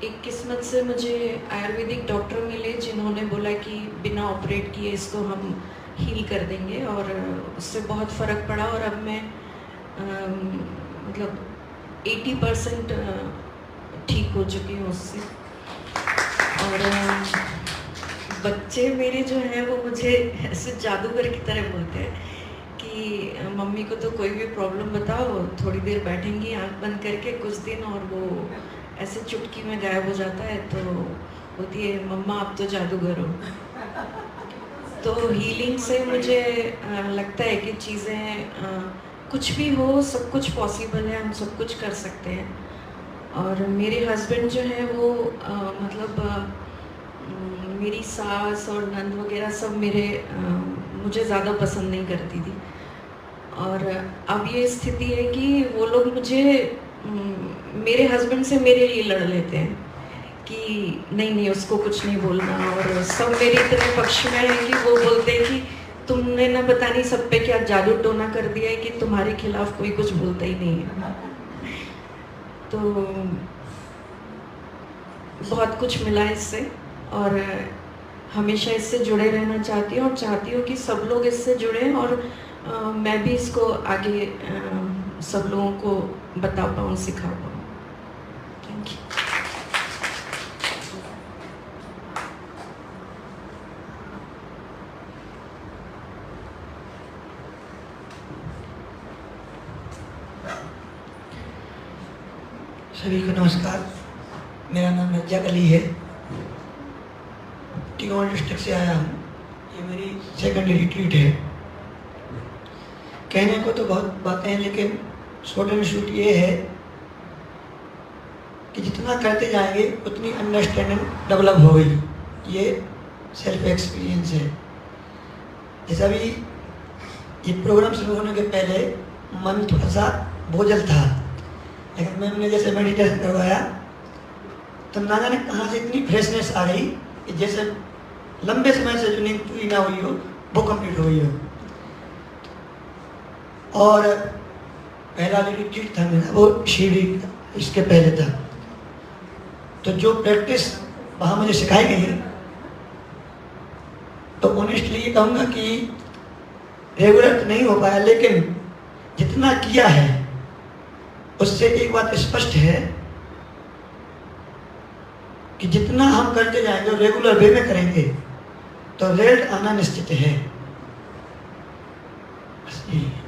एक किस्मत से मुझे आयुर्वेदिक डॉक्टर मिले जिन्होंने बोला कि बिना ऑपरेट किए इसको हम हील कर देंगे और उससे बहुत फ़र्क पड़ा। और अब मैं मतलब 80% ठीक हो चुकी हूँ उससे। और बच्चे मेरे जो हैं वो मुझे ऐसे जादूगर की तरह बोलते हैं कि मम्मी को तो कोई भी प्रॉब्लम बताओ, थोड़ी देर बैठेंगी आंख बंद करके कुछ दिन और वो ऐसे चुटकी में गायब हो जाता है। तो बोलती है मम्मा आप तो जादूगर हो। तो हीलिंग से मुझे लगता है कि चीज़ें कुछ भी हो, सब कुछ पॉसिबल है, हम सब कुछ कर सकते हैं। और मेरे हस्बैंड जो है वो मेरी सास और नंद वगैरह सब मुझे ज़्यादा पसंद नहीं करती थी। और अब ये स्थिति है कि वो लोग मेरे हस्बैंड से मेरे लिए लड़ लेते हैं कि नहीं उसको कुछ नहीं बोलना, और सब मेरे इतने पक्ष में है कि वो बोलते हैं कि तुमने ना पता नहीं सब पे क्या जादू टोना कर दिया है कि तुम्हारे खिलाफ कोई कुछ बोलता ही नहीं है। तो बहुत कुछ मिला इससे, और हमेशा इससे जुड़े रहना चाहती हूँ, और चाहती हूँ कि सब लोग इससे जुड़ें, और मैं भी इसको आगे सब लोगों को बता पाऊँ, सिखा पाऊँ। Thank you. सभी को नमस्कार। मेरा नाम रज्जाक अली है, टिगोन डिस्ट्रिक्ट से आया हूँ। ये मेरी सेकंड रिट्रीट है। कहने को तो बहुत बातें हैं, लेकिन शॉर्ट एंड शूट ये है कि जितना करते जाएंगे उतनी अंडरस्टैंडिंग डेवलप हो गई। ये सेल्फ एक्सपीरियंस है। जैसा भी ये प्रोग्राम शुरू होने के पहले मन थोड़ा सा बोझल था, लेकिन मैम ने जैसे मेडिटेशन करवाया तो ना जाने कहाँ से इतनी फ्रेशनेस आ गई कि जैसे लंबे समय से जो नींद पूरी ना हुई हो वो कंप्लीट हो गई हो। और पहला जो रिट्रीट था मेरा वो शिरडी, इसके पहले था। तो जो प्रैक्टिस वहाँ मुझे सिखाई गई, तो ऑनेस्टली ये कहूँगा कि रेगुलर तो नहीं हो पाया, लेकिन जितना किया है उससे एक बात स्पष्ट है कि जितना हम करते जाएंगे और रेगुलर वे में करेंगे तो रिजल्ट आना निश्चित है। बस यही है।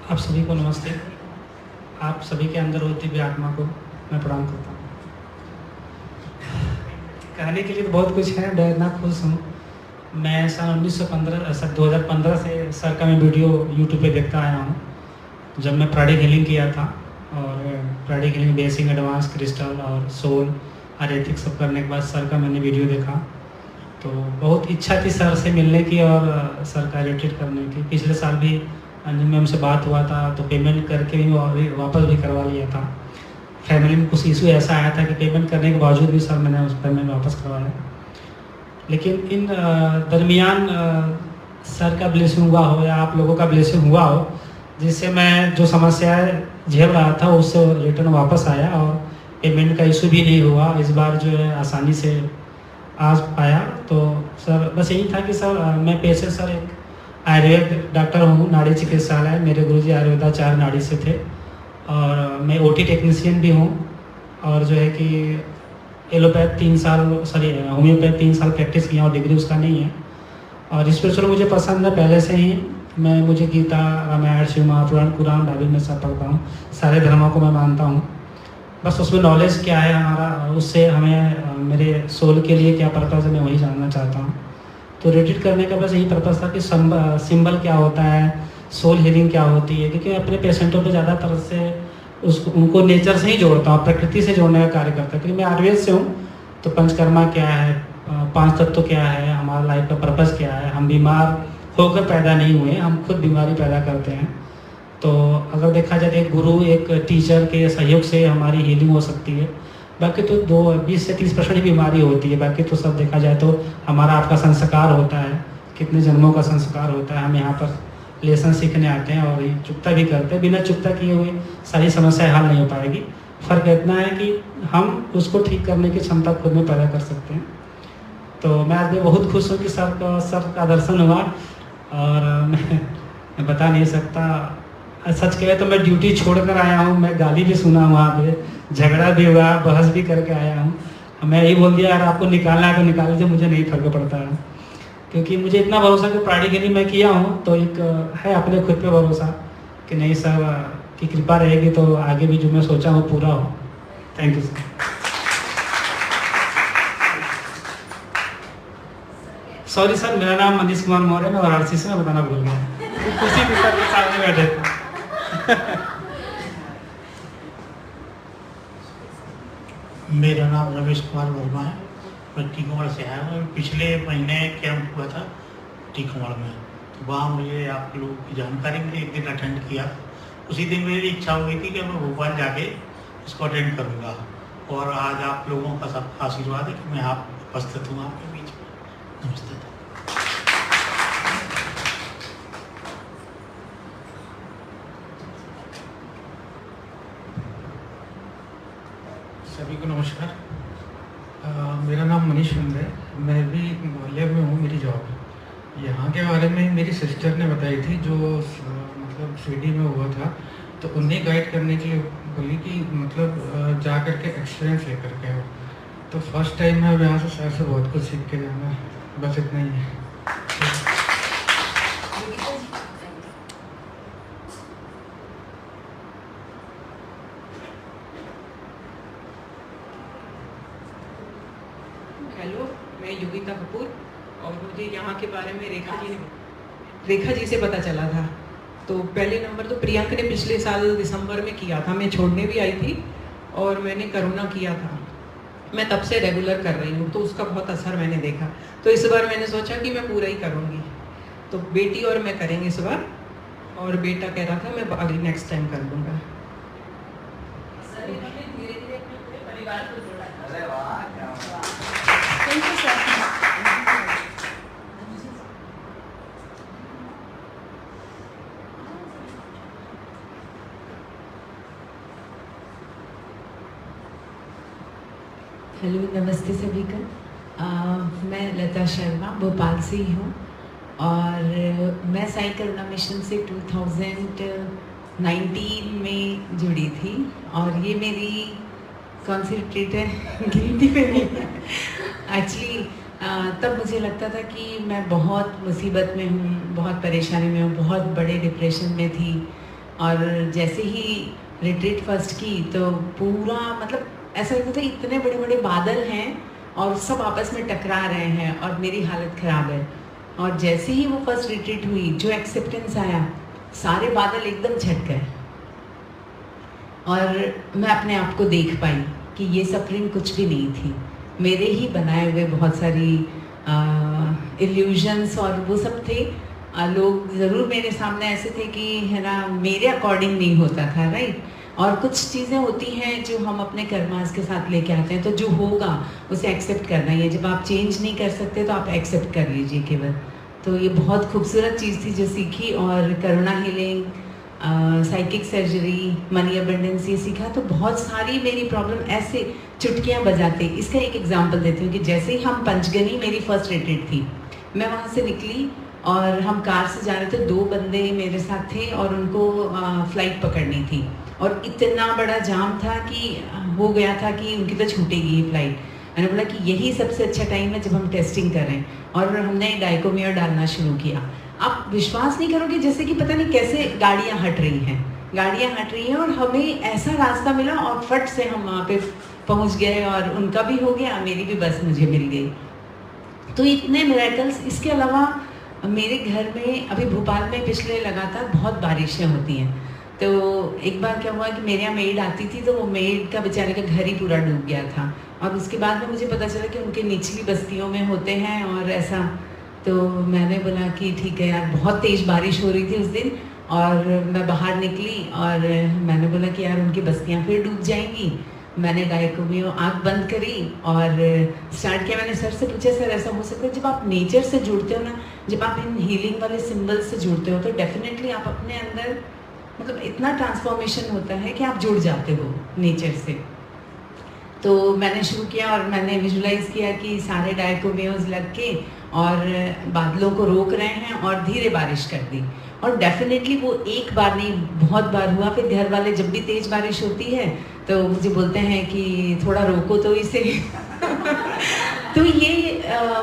आप सभी को नमस्ते। आप सभी के अंदर होती हुई आत्मा को मैं प्रणाम करता हूँ। कहने के लिए तो बहुत कुछ है, मैं इतना खुश हूँ। मैं सन 2015 से सर का मैं वीडियो यूट्यूब पे देखता आया हूँ, जब मैं प्राणिक हीलिंग किया था। और pranic healing basic, advance, crystal और सोल आयुर्वेदिक सब करने के बाद सर का मैंने वीडियो देखा, तो बहुत इच्छा थी सर से मिलने की और सर का रिट्रीट करने की। पिछले साल भी अंजू मैम से बात हुआ था, तो पेमेंट करके भी वापस भी करवा लिया था। फैमिली में कुछ इशू ऐसा आया था कि पेमेंट करने के बावजूद भी सर मैंने उस पेमेंट वापस करवाया। लेकिन इन दरमियान सर का ब्लेसिंग हुआ हो या आप लोगों का ब्लेसिंग हुआ हो, जिससे मैं जो समस्याएं झेल रहा था उससे रिटर्न वापस आया और पेमेंट का इशू भी नहीं हुआ। इस बार जो है आसानी से आ पाया। तो सर बस यही था कि सर मैं पेशे सर एक आयुर्वेद डॉक्टर हूँ, नाड़ी चिकित्सालय। मेरे गुरुजी आयुर्वेदाचार्य नाड़ी से थे, और मैं ओटी टेक्नीशियन भी हूँ। और जो है कि एलोपैथ 3 साल होम्योपैथ 3 साल प्रैक्टिस किया और डिग्री उसका नहीं है। और स्पिरिचुअल मुझे पसंद है पहले से ही। मुझे गीता, रामायण, शिव महापुराण, कुरान, बाइबल में सब पढ़ता हूँ। सारे धर्मों को मैं मानता हूँ। बस उसमें नॉलेज क्या है हमारा, उससे हमें मेरे सोल के लिए क्या पर्पज़ है मैं वही जानना चाहता हूँ। तो रिट्रीट करने का बस यही पर्पज़ था कि सिंबल क्या होता है, सोल हीलिंग क्या होती है, क्योंकि अपने पेशेंटों पे ज़्यादातर से उनको नेचर से ही जोड़ता हूँ, प्रकृति से जोड़ने का कार्य करता हूँ। क्योंकि मैं आयुर्वेद से हूँ, तो पंचकर्मा क्या है, 5 तत्व क्या है, हमारा लाइफ का पर्पज़ क्या है। हम बीमार होकर पैदा नहीं हुए, हम खुद बीमारी पैदा करते हैं। तो अगर देखा जाए एक गुरु, एक टीचर के सहयोग से हमारी हीलिंग हो सकती है। बाकी तो 20 से 30% ही बीमारी होती है। बाकी तो सब देखा जाए तो हमारा आपका संस्कार होता है, कितने जन्मों का संस्कार होता है। हम यहाँ पर लेसन सीखने आते हैं और चुकता भी करते हैं। बिना चुकता किए हुए सारी समस्याएं हल नहीं हो पाएगी। फ़र्क इतना है कि हम उसको ठीक करने की क्षमता खुद में पैदा कर सकते हैं। तो मैं आज भी बहुत खुश हूँ कि सर का दर्शन हुआ, और मैं बता नहीं सकता। सच कहे तो मैं ड्यूटी छोड़कर आया हूँ, मैं गाली भी सुना वहाँ पे, झगड़ा भी हुआ, बहस भी करके आया हूँ। मैं यही बोल दिया यार आपको निकालना है तो निकाल दीजिए, मुझे नहीं फर्क पड़ता है। क्योंकि मुझे इतना भरोसा कि प्रैक्टिकली मैं किया हूँ, तो एक है अपने खुद पे भरोसा कि नहीं सर की कृपा रहेगी तो आगे भी जो मैं सोचा हूँ पूरा हो। Thank you sir. Sorry sir, मेरा नाम मनीष कुमार मौर्य, मैं वाराणसी से, मैं बताना भूल गया। खुशी भी सर के सामने बैठे। मेरा नाम रमेश कुमार वर्मा है, मैं टीकमगढ़ से आया हूँ। पिछले महीने कैंप हुआ था टीकमगढ़ में, तो वहाँ मुझे आप लोगों की जानकारी मिली, एक दिन अटेंड किया। उसी दिन मेरी इच्छा हुई थी कि मैं भोपाल जाके इसको अटेंड करूँगा, और आज आप लोगों का सब आशीर्वाद है कि मैं आप उपस्थित हूँ आपके बीच में। नमस्ते। सभी को नमस्कार। मेरा नाम मनीष चंद्र है, मैं भी ग्वालियर में हूँ, मेरी जॉब है। यहाँ के बारे में मेरी सिस्टर ने बताई थी, जो मतलब सीडी में हुआ था, तो उन्हें गाइड करने के लिए बोली कि मतलब जा कर के एक्सपीरियंस लेकर के आओ। तो फर्स्ट टाइम मैं यहाँ से सर से बहुत कुछ सीख के जाना, बस इतना ही है। हेलो, मैं योगिता कपूर, और मुझे यहाँ के बारे में रेखा जी से पता चला था। तो पहले नंबर तो प्रियंक ने पिछले साल दिसंबर में किया था, मैं छोड़ने भी आई थी, और मैंने करुणा किया था। मैं तब से रेगुलर कर रही हूँ, तो उसका बहुत असर मैंने देखा। तो इस बार मैंने सोचा कि मैं पूरा ही करूँगी। तो बेटी और मैं करेंगे इस बार, और बेटा कह रहा था मैं अगली नेक्स्ट टाइम कर लूँगा। हेलो, नमस्ते सभी का। मैं लता शर्मा भोपाल से ही हूँ, और मैं साई करुणा मिशन से 2019 में जुड़ी थी, और ये मेरी कौन सी रिट्रीट है, गिनती पे नहीं है एक्चुअली। तब मुझे लगता था कि मैं बहुत मुसीबत में हूँ, बहुत परेशानी में हूँ, बहुत बड़े डिप्रेशन में थी, और जैसे ही रिट्रीट फर्स्ट की तो पूरा मतलब ऐसा लगता था इतने बड़े बड़े बादल हैं और सब आपस में टकरा रहे हैं और मेरी हालत ख़राब है। और जैसे ही वो फर्स्ट रिट्रीट हुई, जो एक्सेप्टेंस आया, सारे बादल एकदम छट गए, और मैं अपने आप को देख पाई कि ये सफरिंग कुछ भी नहीं थी, मेरे ही बनाए हुए बहुत सारी इल्यूजन्स और वो सब थे। लोग ज़रूर मेरे सामने ऐसे थे कि है ना, मेरे अकॉर्डिंग नहीं होता था, राइट। और कुछ चीज़ें होती हैं जो हम अपने कर्मास के साथ लेके आते हैं, तो जो होगा उसे एक्सेप्ट करना ही है। जब आप चेंज नहीं कर सकते तो आप एक्सेप्ट कर लीजिए केवल। तो ये बहुत खूबसूरत चीज़ थी जो सीखी, और Karuna healing, psychic surgery, money abundance, ये सीखा। तो बहुत सारी मेरी प्रॉब्लम ऐसे चुटकियाँ बजाते। इसका एक एग्जांपल देती हूँ कि जैसे ही हम पंचगनी, मेरी फर्स्ट रिट्रीट थी, मैं वहाँ से निकली और हम कार से जा रहे थे, 2 बंदे मेरे साथ थे और उनको फ़्लाइट पकड़नी थी, और इतना बड़ा जाम था कि हो गया था कि उनकी तो छूटेगी ये फ़्लाइट। मैंने बोला कि यही सबसे अच्छा टाइम है जब हम टेस्टिंग करें, और हमने डाइकोमियर डालना शुरू किया। आप विश्वास नहीं करोगे, जैसे कि पता नहीं कैसे गाड़ियाँ हट रही हैं, और हमें ऐसा रास्ता मिला और फट से हम वहाँ पे पहुँच गए, और उनका भी हो गया, मेरी भी बस मुझे मिल गई। तो इतने मिरेकल्स। इसके अलावा मेरे घर में अभी भोपाल में पिछले लगातार बहुत बारिशें होती हैं। तो एक बार क्या हुआ कि मेरे यहाँ मेड आती थी, तो वो मेड का बेचारे का घर ही पूरा डूब गया था, और उसके बाद में मुझे पता चला कि उनके निचली बस्तियों में होते हैं और ऐसा। तो मैंने बोला कि ठीक है यार, बहुत तेज़ बारिश हो रही थी उस दिन, और मैं बाहर निकली और मैंने बोला कि यार उनकी बस्तियाँ फिर डूब जाएंगी। मैंने डाइकोमियो आँख बंद करी और स्टार्ट किया। मैंने सर से पूछा, सर ऐसा हो सकता है जब आप नेचर से जुड़ते हो ना, जब आप इन हीलिंग वाले सिंबल्स से जुड़ते हो, तो डेफिनेटली आप अपने अंदर मतलब इतना ट्रांसफॉर्मेशन होता है कि आप जुड़ जाते हो नेचर से। तो मैंने शुरू किया और मैंने विजुलाइज किया कि सारे डाइकोमियोज लग के और बादलों को रोक रहे हैं और धीरे बारिश कर दी। और डेफिनेटली वो एक बार नहीं, बहुत बार हुआ। फिर घर वाले जब भी तेज़ बारिश होती है तो मुझे बोलते हैं कि थोड़ा रोको तो इसे तो ये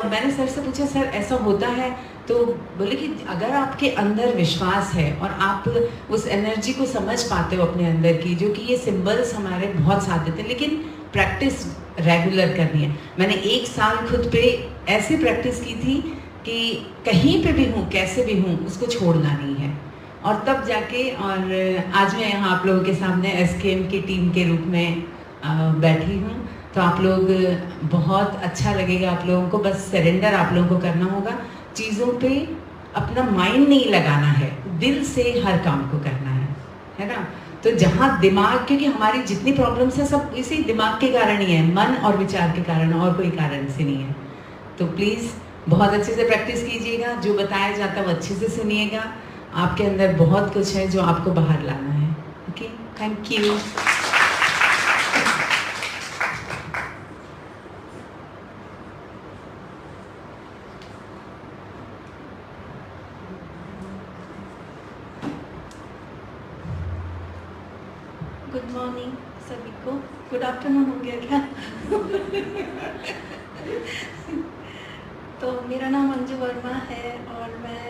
मैंने सर से पूछा, सर ऐसा होता है? तो बोले कि अगर आपके अंदर विश्वास है और आप उस एनर्जी को समझ पाते हो अपने अंदर की, जो कि ये सिंबल्स हमारे बहुत साथ देते हैं, लेकिन प्रैक्टिस रेगुलर करनी है। मैंने 1 साल खुद पे ऐसे प्रैक्टिस की थी कि कहीं पे भी हूँ, कैसे भी हूँ, उसको छोड़ना नहीं है। और तब जाके, और आज मैं यहाँ आप लोगों के सामने SKM की टीम के रूप में बैठी हूँ। तो आप लोग, बहुत अच्छा लगेगा आप लोगों को, बस सरेंडर आप लोगों को करना होगा। चीज़ों पे अपना माइंड नहीं लगाना है, दिल से हर काम को करना है ना। तो जहाँ दिमाग, क्योंकि हमारी जितनी प्रॉब्लम्स है सब इसी दिमाग के कारण ही है, मन और विचार के कारण, और कोई कारण से नहीं है। तो प्लीज़ बहुत अच्छे से प्रैक्टिस कीजिएगा, जो बताया जाता है वो अच्छे से सुनिएगा। आपके अंदर बहुत कुछ है जो आपको बाहर लाना है। Okay, thank you. Good morning सभी को। गुड आफ्टरनून हो गया क्या? तो मेरा नाम अंजू वर्मा है और मैं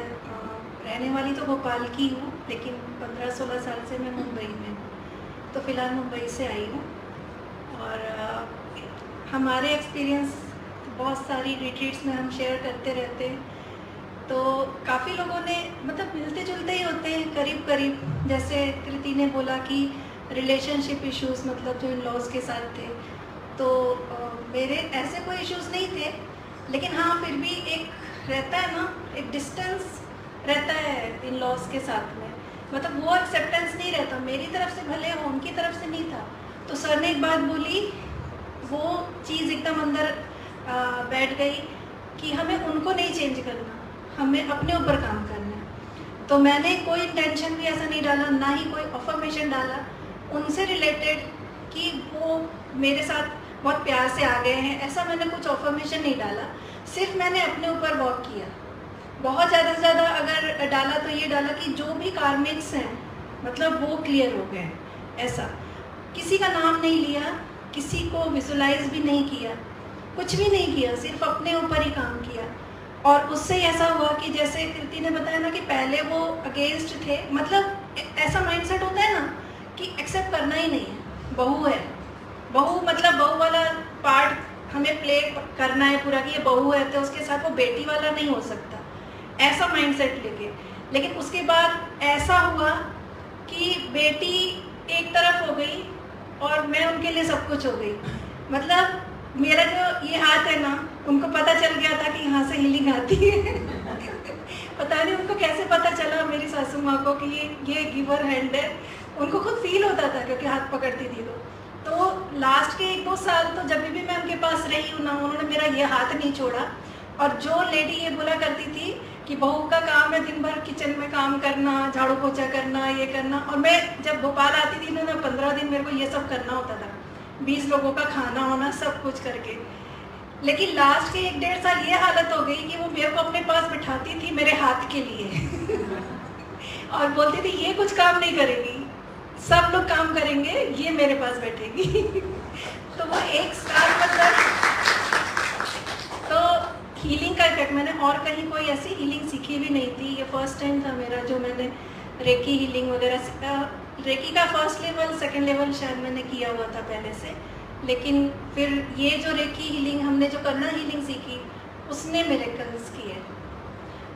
रहने वाली तो भोपाल की हूँ, लेकिन 15-16 साल से मैं मुंबई में हूँ। तो फ़िलहाल मुंबई से आई हूँ और हमारे एक्सपीरियंस बहुत सारी रिट्रीट्स में हम शेयर करते रहते हैं। तो काफ़ी लोगों ने, मतलब मिलते जुलते ही होते हैं करीब करीब। जैसे कृति ने बोला कि रिलेशनशिप इश्यूज़, मतलब जो इन लॉज के साथ थे, तो मेरे ऐसे कोई इश्यूज़ नहीं थे, लेकिन हाँ फिर भी एक रहता है ना, एक डिस्टेंस रहता है इन लॉज के साथ में। मतलब वो एक्सेप्टेंस नहीं रहता, मेरी तरफ से भले हो, उनकी तरफ से नहीं था। तो सर ने एक बात बोली, वो चीज़ एकदम अंदर बैठ गई कि हमें उनको नहीं चेंज करना, हमें अपने ऊपर काम करना है। तो मैंने कोई इंटेंशन भी ऐसा नहीं डाला, ना ही कोई अफर्मेशन डाला उनसे रिलेटेड कि वो मेरे साथ बहुत प्यार से आ गए हैं, ऐसा मैंने कुछ अफर्मेशन नहीं डाला। सिर्फ मैंने अपने ऊपर वर्क किया। बहुत ज़्यादा से ज़्यादा अगर डाला तो ये डाला कि जो भी कार्मिक्स हैं, मतलब वो क्लियर हो गए। ऐसा किसी का नाम नहीं लिया, किसी को विजुलाइज भी नहीं किया, कुछ भी नहीं किया, सिर्फ अपने ऊपर ही काम किया। और उससे ऐसा हुआ कि जैसे कृति ने बताया ना कि पहले वो अगेंस्ट थे, मतलब ऐसा माइंडसेट होता है ना कि एक्सेप्ट करना ही नहीं है, बहू है, बहू मतलब बहू वाला पार्ट हमें प्ले करना है पूरा, कि ये बहू है तो उसके साथ वो बेटी वाला नहीं हो सकता, ऐसा माइंडसेट लेके। लेकिन उसके बाद ऐसा हुआ कि बेटी एक तरफ हो गई और मैं उनके लिए सब कुछ हो गई। मतलब मेरा जो ये हाथ है ना, उनको पता चल गया था कि यहाँ से हीलिंग आती है। पता नहीं उनको कैसे पता चला, मेरी सासू माँ को, कि ये गिवर हैंड है। उनको खुद फील होता था क्योंकि हाथ पकड़ती थी। तो लास्ट के 1-2 साल तो जब भी मैं उनके पास रही हूँ ना, उन्होंने मेरा ये हाथ नहीं छोड़ा। और जो लेडी ये बोला करती थी कि बहू का काम है दिन भर किचन में काम करना, झाड़ू पोछा करना, ये करना, और मैं जब भोपाल आती थी ना 15 दिन मेरे को ये सब करना होता था, 20 लोगों का खाना होना, सब कुछ करके। लेकिन लास्ट के 1-1.5 साल ये हालत हो गई कि वो मेरे को अपने पास बिठाती थी मेरे हाथ के लिए और बोलती थी ये कुछ काम नहीं करेगी, सब लोग काम करेंगे, ये मेरे पास बैठेगी। तो वो 1 साल मतलब, तो हीलिंग का इफेक्ट मैंने और कहीं कोई ऐसी हीलिंग सीखी भी नहीं थी। ये फर्स्ट टाइम था मेरा जो मैंने रेकी हीलिंग वगैरह। रेकी का फर्स्ट लेवल, सेकंड लेवल शायद मैंने किया हुआ था पहले से, लेकिन फिर ये जो रेकी हीलिंग, हमने जो करना हीलिंग सीखी, उसने मिरेकल्स किए।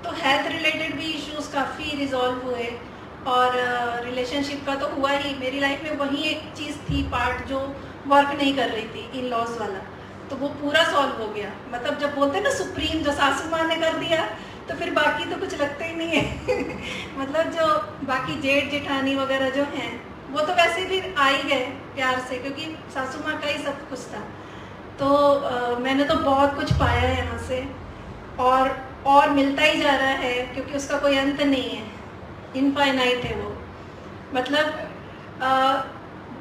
तो हेल्थ रिलेटेड भी इश्यूज काफ़ी रिजॉल्व हुए और रिलेशनशिप का तो हुआ ही। मेरी लाइफ में वही एक चीज़ थी पार्ट जो वर्क नहीं कर रही थी, इन लॉज वाला, तो वो पूरा सॉल्व हो गया। मतलब जब बोलते हैं ना सुप्रीम, जो सासू माँ ने कर दिया तो फिर बाकी तो कुछ लगता ही नहीं है। मतलब जो बाकी जेठ जेठानी वगैरह जो हैं वो तो वैसे भी आ ही गए प्यार से, क्योंकि सासू माँ का ही सब कुछ था। तो मैंने तो बहुत कुछ पाया है यहाँ से, और मिलता ही जा रहा है, क्योंकि उसका कोई अंत नहीं है, इनफाइनाइट है वो। मतलब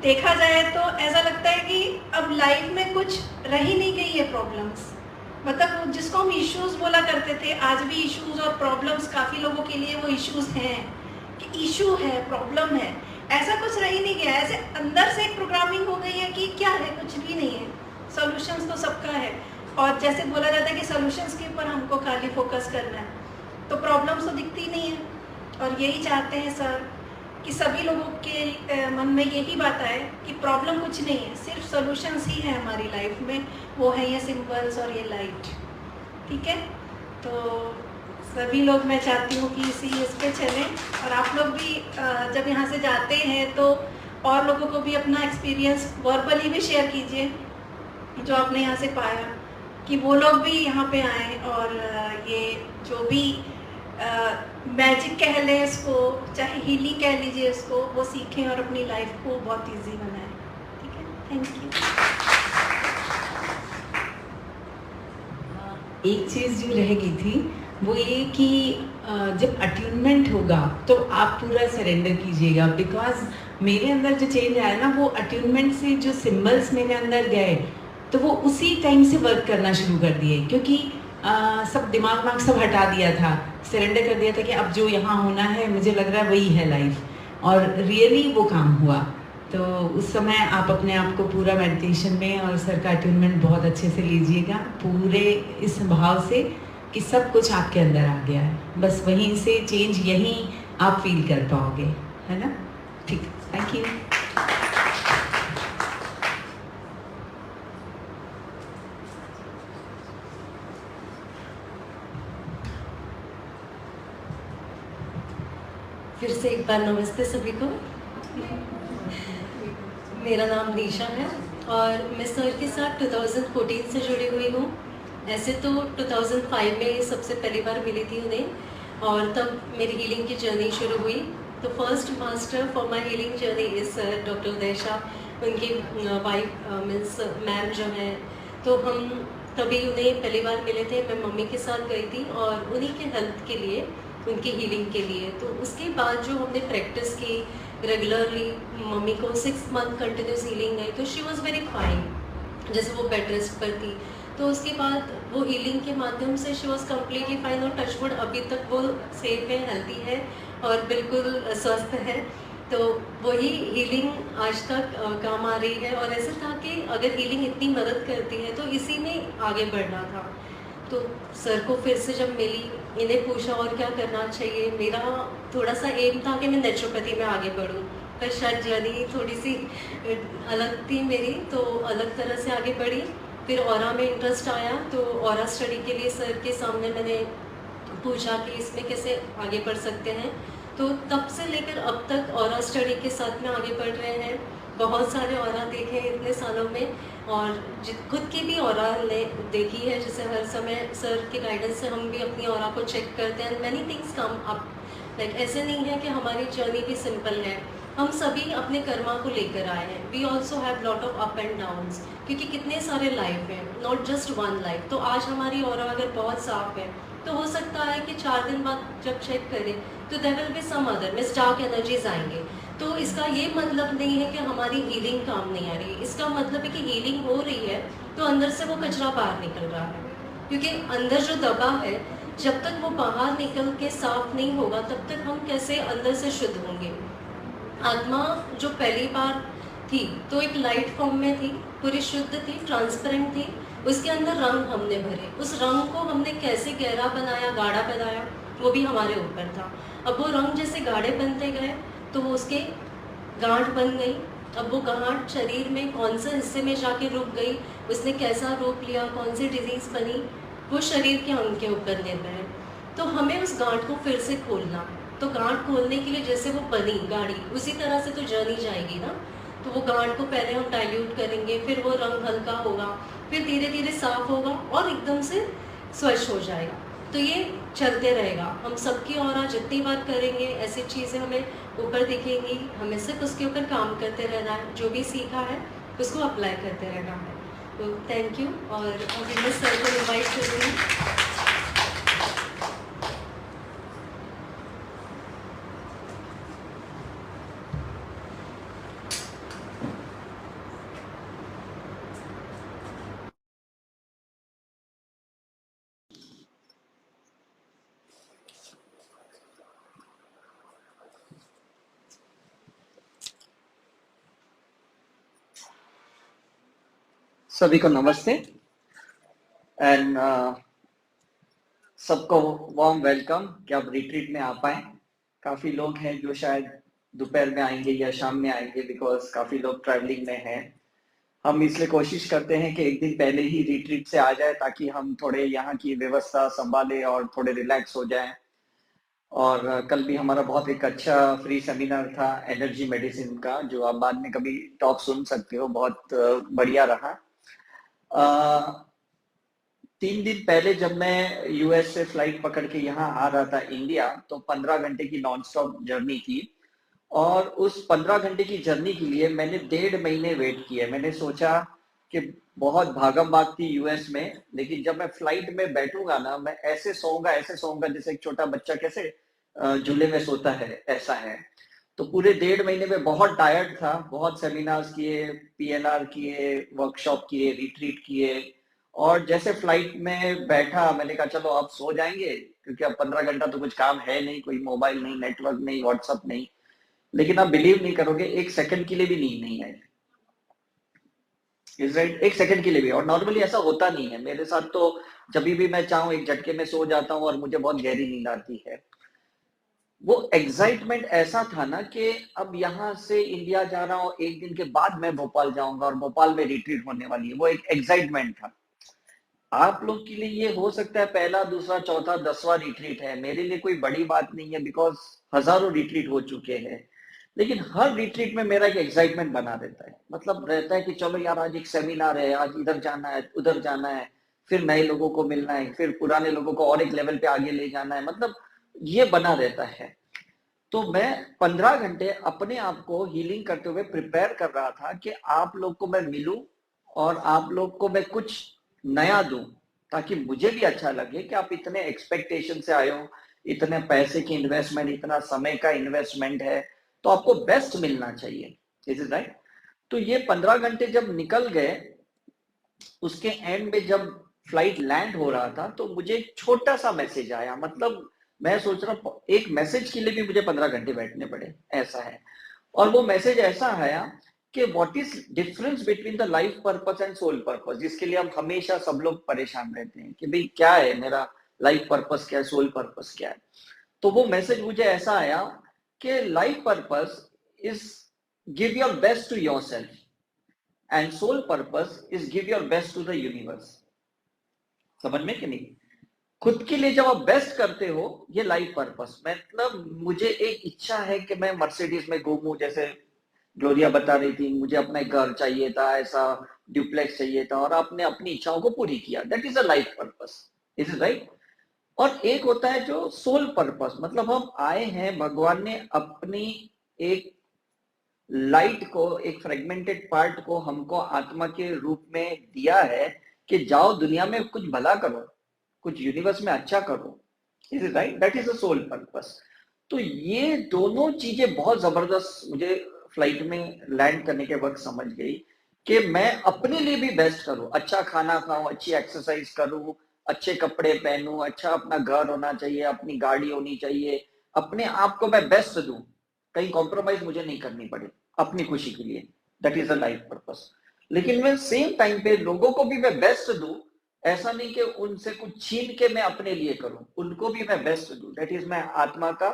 देखा जाए तो ऐसा लगता है कि अब लाइफ में कुछ रह ही नहीं गई है प्रॉब्लम्स। मतलब जिसको हम इश्यूज बोला करते थे, आज भी इश्यूज और प्रॉब्लम्स काफ़ी लोगों के लिए वो इश्यूज हैं, कि इशू है, प्रॉब्लम है, ऐसा कुछ रह ही नहीं गया। ऐसे अंदर से एक प्रोग्रामिंग हो गई है कि क्या है, कुछ भी नहीं है, सॉल्यूशंस तो सबका है। और जैसे बोला जाता है कि सॉल्यूशंस के ऊपर हमको खाली फोकस करना है, तो प्रॉब्लम्स तो दिखती नहीं है। और यही चाहते हैं सर कि सभी लोगों के मन में यही बात आए कि प्रॉब्लम कुछ नहीं है, सिर्फ सॉल्यूशंस ही है हमारी लाइफ में, वो है ये सिंबल्स और ये लाइट। ठीक है, तो सभी लोग, मैं चाहती हूँ कि इस पे चलें, और आप लोग भी जब यहाँ से जाते हैं तो और लोगों को भी अपना एक्सपीरियंस वर्बली भी शेयर कीजिए जो आपने यहाँ से पाया, कि वो लोग भी यहाँ पे आएँ और ये जो भी मैजिक कह लें इसको, चाहे हीलिंग कह लीजिए इसको, वो सीखें और अपनी लाइफ को बहुत इजी बनाएं। ठीक है, थैंक यू। एक चीज़ जो रह गई थी वो ये कि जब अट्यूनमेंट होगा तो आप पूरा सरेंडर कीजिएगा, बिकॉज मेरे अंदर जो चेंज आया ना, वो अट्यूनमेंट से जो सिंबल्स मेरे अंदर गए तो वो उसी टाइम से वर्क करना शुरू कर दिए, क्योंकि सब दिमाग सब हटा दिया था, सरेंडर कर दिया था कि अब जो यहाँ होना है मुझे लग रहा है वही है लाइफ, और रियली वो काम हुआ। तो उस समय आप अपने आप को पूरा मेडिटेशन में और सर का अट्यूनमेंट बहुत अच्छे से लीजिएगा, पूरे इस भाव से कि सब कुछ आपके अंदर आ गया है, बस वहीं से चेंज यहीं आप फील कर पाओगे, है ना? ठीक, थैंक यू। फिर से एक बार नमस्ते सभी को। मेरा नाम निशा है और मैं सर के साथ 2014 से जुड़ी हुई हूँ। ऐसे तो 2005 में सबसे पहली बार मिली थी उन्हें, और तब मेरी हीलिंग की जर्नी शुरू हुई। तो first master for my healing journey is sir doctor Uday Shah, उनकी वाइफ मीन्स मैम जो हैं। तो हम तभी उन्हें पहली बार मिले थे, मैं मम्मी के साथ गई थी और उन्हीं के हेल्थ के लिए, उनकी हीलिंग के लिए। तो उसके बाद जो हमने प्रैक्टिस की रेगुलरली, मम्मी को 6 मंथ कंटिन्यूस हीलिंग गई, तो शी वॉज़ वेरी फाइन, जैसे वो बेड रेस्ट पर थी। तो उसके बाद वो हीलिंग के माध्यम से शी वॉज़ कम्प्लीटली फाइन, और टचवुड अभी तक वो सेफ है, हेल्दी है और बिल्कुल स्वस्थ है। तो वही हीलिंग आज तक काम आ रही है। और ऐसा था कि अगर हीलिंग इतनी मदद करती है तो इसी में आगे बढ़ना था। तो सर को फिर से जब मिली, इन्हें पूछा और क्या करना चाहिए। मेरा थोड़ा सा एम था कि मैं नेचुरोपैथी में आगे बढ़ूं, पर शायद जर्नी थोड़ी सी अलग थी मेरी, तो अलग तरह से आगे बढ़ी। फिर ऑरा में इंटरेस्ट आया, तो ऑरा स्टडी के लिए सर के सामने मैंने पूछा कि इसमें कैसे आगे बढ़ सकते हैं। तो तब से लेकर अब तक ऑरा स्टडी के साथ में आगे बढ़ रहे हैं। बहुत सारे ऑरा देखे हैं इतने सालों में, और खुद की भी ऑरा देखी है, जैसे हर समय सर के गाइडेंस से हम भी अपनी ऑरा को चेक करते हैं। Many things come up, like ऐसे नहीं है कि हमारी जर्नी भी सिंपल है, हम सभी अपने कर्मा को लेकर आए हैं। We also have lot of up and downs, क्योंकि कितने सारे लाइफ हैं, नॉट जस्ट वन लाइफ। तो आज हमारी ऑरा अगर बहुत साफ है तो हो सकता है कि 4 दिन बाद जब चेक करें तो there will be some other miss dark energies आएंगे। तो इसका ये मतलब नहीं है कि हमारी हीलिंग काम नहीं आ रही है, इसका मतलब है कि हीलिंग हो रही है तो अंदर से वो कचरा बाहर निकल रहा है। क्योंकि अंदर जो दबा है, जब तक वो बाहर निकल के साफ नहीं होगा तब तक हम कैसे अंदर से शुद्ध होंगे। आत्मा जो पहली बार थी तो एक लाइट फॉर्म में थी, पूरी शुद्ध थी, ट्रांसपेरेंट थी, उसके अंदर रंग हमने भरे। उस रंग को हमने कैसे गहरा बनाया, गाढ़ा बनाया, वो भी हमारे ऊपर था। अब वो रंग जैसे गाढ़े बनते गए तो वो उसके गांठ बन गई। अब वो गांठ शरीर में कौन से हिस्से में जाके रुक गई, उसने कैसा रूप लिया, कौन सी डिजीज़ बनी, वो शरीर के अंग के ऊपर निर्भर है। तो हमें उस गांठ को फिर से खोलना। तो गांठ खोलने के लिए जैसे वो बनी गाढ़ी, उसी तरह से तो जर्नी जाएगी ना। तो वो गांठ को पहले हम डाइल्यूट करेंगे, फिर वो रंग हल्का होगा, फिर धीरे धीरे साफ होगा और एकदम से स्वच्छ हो जाएगा। तो ये चलते रहेगा। हम सबकी और जितनी बार करेंगे ऐसी चीज़ें हमें ऊपर दिखेंगी। हमें सिर्फ उसके ऊपर काम करते रहना है, जो भी सीखा है उसको अप्लाई करते रहना है। तो थैंक यू। और अभी मैं सर को इन्वाइट कर रही हूँ। सभी को नमस्ते। एंड सबको वार्म वेलकम कि आप रिट्रीट में आ पाए। काफी लोग हैं जो शायद दोपहर में आएंगे या शाम में आएंगे, बिकॉज काफी लोग ट्रैवलिंग में हैं। हम इसलिए कोशिश करते हैं कि एक दिन पहले ही रिट्रीट से आ जाए ताकि हम थोड़े यहाँ की व्यवस्था संभालें और थोड़े रिलैक्स हो जाएं। और कल भी हमारा बहुत एक अच्छा फ्री सेमिनार था एनर्जी मेडिसिन का, जो आप बाद में कभी टॉक सुन सकते हो, बहुत बढ़िया रहा। 3 दिन पहले जब मैं यूएस से फ्लाइट पकड़ के यहाँ आ रहा था इंडिया, तो 15 घंटे की नॉन स्टॉप जर्नी थी। और उस 15 घंटे की जर्नी के लिए मैंने 1.5 महीने वेट किया। मैंने सोचा कि बहुत भागम भाग थी यूएस में, लेकिन जब मैं फ्लाइट में बैठूंगा ना, मैं ऐसे सोऊंगा जैसे एक छोटा बच्चा कैसे झूले में सोता है, ऐसा है। तो पूरे 1.5 महीने में बहुत टायर्ड था। बहुत सेमिनार्स किए, पीएनआर किए, वर्कशॉप किए, रिट्रीट किए। और जैसे फ्लाइट में बैठा, मैंने कहा चलो अब सो जाएंगे, क्योंकि अब 15 घंटा तो कुछ काम है नहीं, कोई मोबाइल नहीं, नेटवर्क नहीं, व्हाट्सएप नहीं। लेकिन आप बिलीव नहीं करोगे, 1 सेकंड के लिए भी नींद नहीं आई। इज राइट, 1 सेकंड के लिए भी। और नॉर्मली ऐसा होता नहीं है मेरे साथ, तो जब भी मैं चाहूँ एक झटके में सो जाता हूँ और मुझे बहुत गहरी नींद आती है। वो एक्साइटमेंट ऐसा था ना कि अब यहाँ से इंडिया जा रहा हूँ, 1 दिन के बाद मैं भोपाल जाऊंगा और भोपाल में रिट्रीट होने वाली है। वो एक एक्साइटमेंट था। आप लोग के लिए ये हो सकता है पहला, दूसरा, चौथा, 10वां रिट्रीट है। मेरे लिए कोई बड़ी बात नहीं है, बिकॉज हजारों रिट्रीट हो चुके हैं। लेकिन हर रिट्रीट में मेरा एक एक्साइटमेंट बना रहता है। मतलब रहता है कि चलो यार, आज एक सेमिनार है, आज इधर जाना है, उधर जाना है, फिर नए लोगों को मिलना है, फिर पुराने लोगों को और एक लेवल पे आगे ले जाना है। मतलब ये बना रहता है। तो मैं 15 घंटे अपने आप को हीलिंग करते हुए प्रिपेयर कर रहा था कि आप लोग को मैं मिलूं और आप लोग को मैं कुछ नया दूं, ताकि मुझे भी अच्छा लगे कि आप इतने एक्सपेक्टेशन से आए हो, इतने पैसे की इन्वेस्टमेंट, इतना समय का इन्वेस्टमेंट है, तो आपको बेस्ट मिलना चाहिए। Is it right? तो ये 15 घंटे जब निकल गए, उसके एंड में जब फ्लाइट लैंड हो रहा था, तो मुझे एक छोटा सा मैसेज आया। मतलब मैं सोच रहा हूँ एक मैसेज के लिए भी मुझे 15 घंटे बैठने पड़े, ऐसा है। और वो मैसेज ऐसा आया कि what is difference between the life purpose and soul purpose, जिसके लिए हम हमेशा सब लोग परेशान रहते हैं कि भाई क्या है मेरा लाइफ पर्पस, क्या है सोल पर्पस, क्या है। तो वो मैसेज मुझे ऐसा आया कि life purpose is give your best to yourself and soul purpose is give your best to the universe. समझ में कि नहीं? खुद के लिए जब आप बेस्ट करते हो, ये लाइफ पर्पस। मतलब मुझे एक इच्छा है कि मैं मर्सिडीज में घूमूं, जैसे ग्लोरिया बता रही थी, मुझे अपना एक घर चाहिए था, ऐसा ड्यूप्लेक्स चाहिए था, और आपने अपनी इच्छाओं को पूरी किया। That is a life purpose. Is it right? और एक होता है जो सोल पर्पस, मतलब हम आए हैं, भगवान ने अपनी एक लाइट को, एक फ्रेगमेंटेड पार्ट को हमको आत्मा के रूप में दिया है कि जाओ दुनिया में कुछ भला करो, कुछ यूनिवर्स में अच्छा करो। Is it right? That is a soul purpose. तो ये दोनों चीजें बहुत जबरदस्त मुझे फ्लाइट में लैंड करने के वक्त समझ गई कि मैं अपने लिए भी बेस्ट करूं, अच्छा खाना खाऊं, अच्छी एक्सरसाइज करूं, अच्छे कपड़े पहनूं, अच्छा अपना घर होना चाहिए, अपनी गाड़ी होनी चाहिए, अपने आप को मैं बेस्ट दूं, कहीं कॉम्प्रोमाइज मुझे नहीं करनी पड़े अपनी खुशी के लिए। That is a life purpose. लेकिन मैं सेम टाइम पे लोगों को भी मैं बेस्ट दूं, ऐसा नहीं कि उनसे कुछ छीन के मैं अपने लिए करूं, उनको भी मैं बेस्ट दूं। दैट इज मैं आत्मा का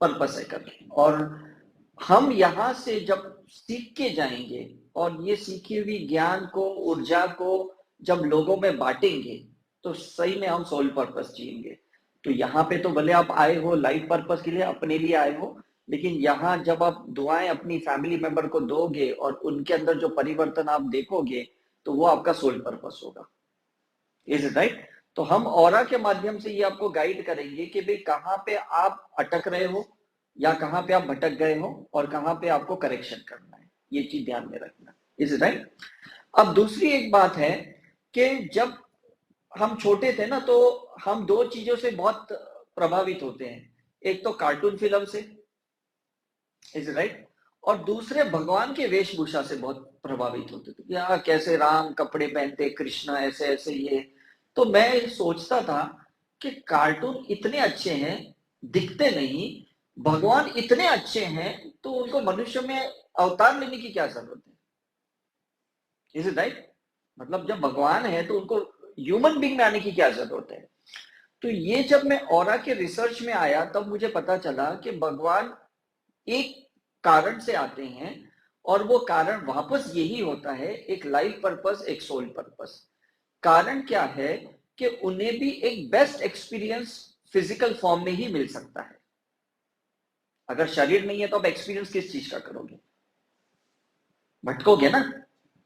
पर्पस है करके। और हम यहाँ से जब सीख के जाएंगे और ये सीखी हुई ज्ञान को, ऊर्जा को जब लोगों में बांटेंगे, तो सही में हम सोल पर्पस जिएंगे। तो यहाँ पे तो भले आप आए हो लाइफ पर्पस के लिए, अपने लिए आए हो, लेकिन यहाँ जब आप दुआएं अपनी फैमिली मेंबर को दोगे और उनके अंदर जो परिवर्तन आप देखोगे, तो वो आपका सोल पर्पस होगा। Is it right? तो हम ऑरा के माध्यम से ये आपको गाइड करेंगे कि भाई कहाँ पे आप अटक रहे हो या कहाँ पे आप भटक गए हो और कहाँ पे आपको करेक्शन करना है। ये चीज ध्यान में रखना। Is it right? अब दूसरी एक बात है कि जब हम छोटे थे ना, तो हम 2 चीजों से बहुत प्रभावित होते हैं। एक तो कार्टून फिल्म से, इज इट राइट? और दूसरे भगवान के वेशभूषा से बहुत प्रभावित होते थे। या कैसे राम कपड़े पहनते, कृष्णा ऐसे ऐसे ये। तो मैं सोचता था कि कार्टून इतने अच्छे हैं, दिखते नहीं, भगवान इतने अच्छे हैं, तो उनको मनुष्य में अवतार लेने की क्या जरूरत है? Is it right? मतलब जब भगवान है तो उनको ह्यूमन बीइंग में आने की क्या जरूरत है? तो ये जब मैं ऑरा के रिसर्च में आया तब मुझे पता चला कि भगवान एक कारण से आते हैं और वो कारण वापस यही होता है, एक लाइफ पर्पस, एक सोल पर्पस। कारण क्या है कि उन्हें भी एक बेस्ट एक्सपीरियंस फिजिकल फॉर्म में ही मिल सकता है। अगर शरीर नहीं है तो आप एक्सपीरियंस किस चीज का करोगे? भटकोगे ना,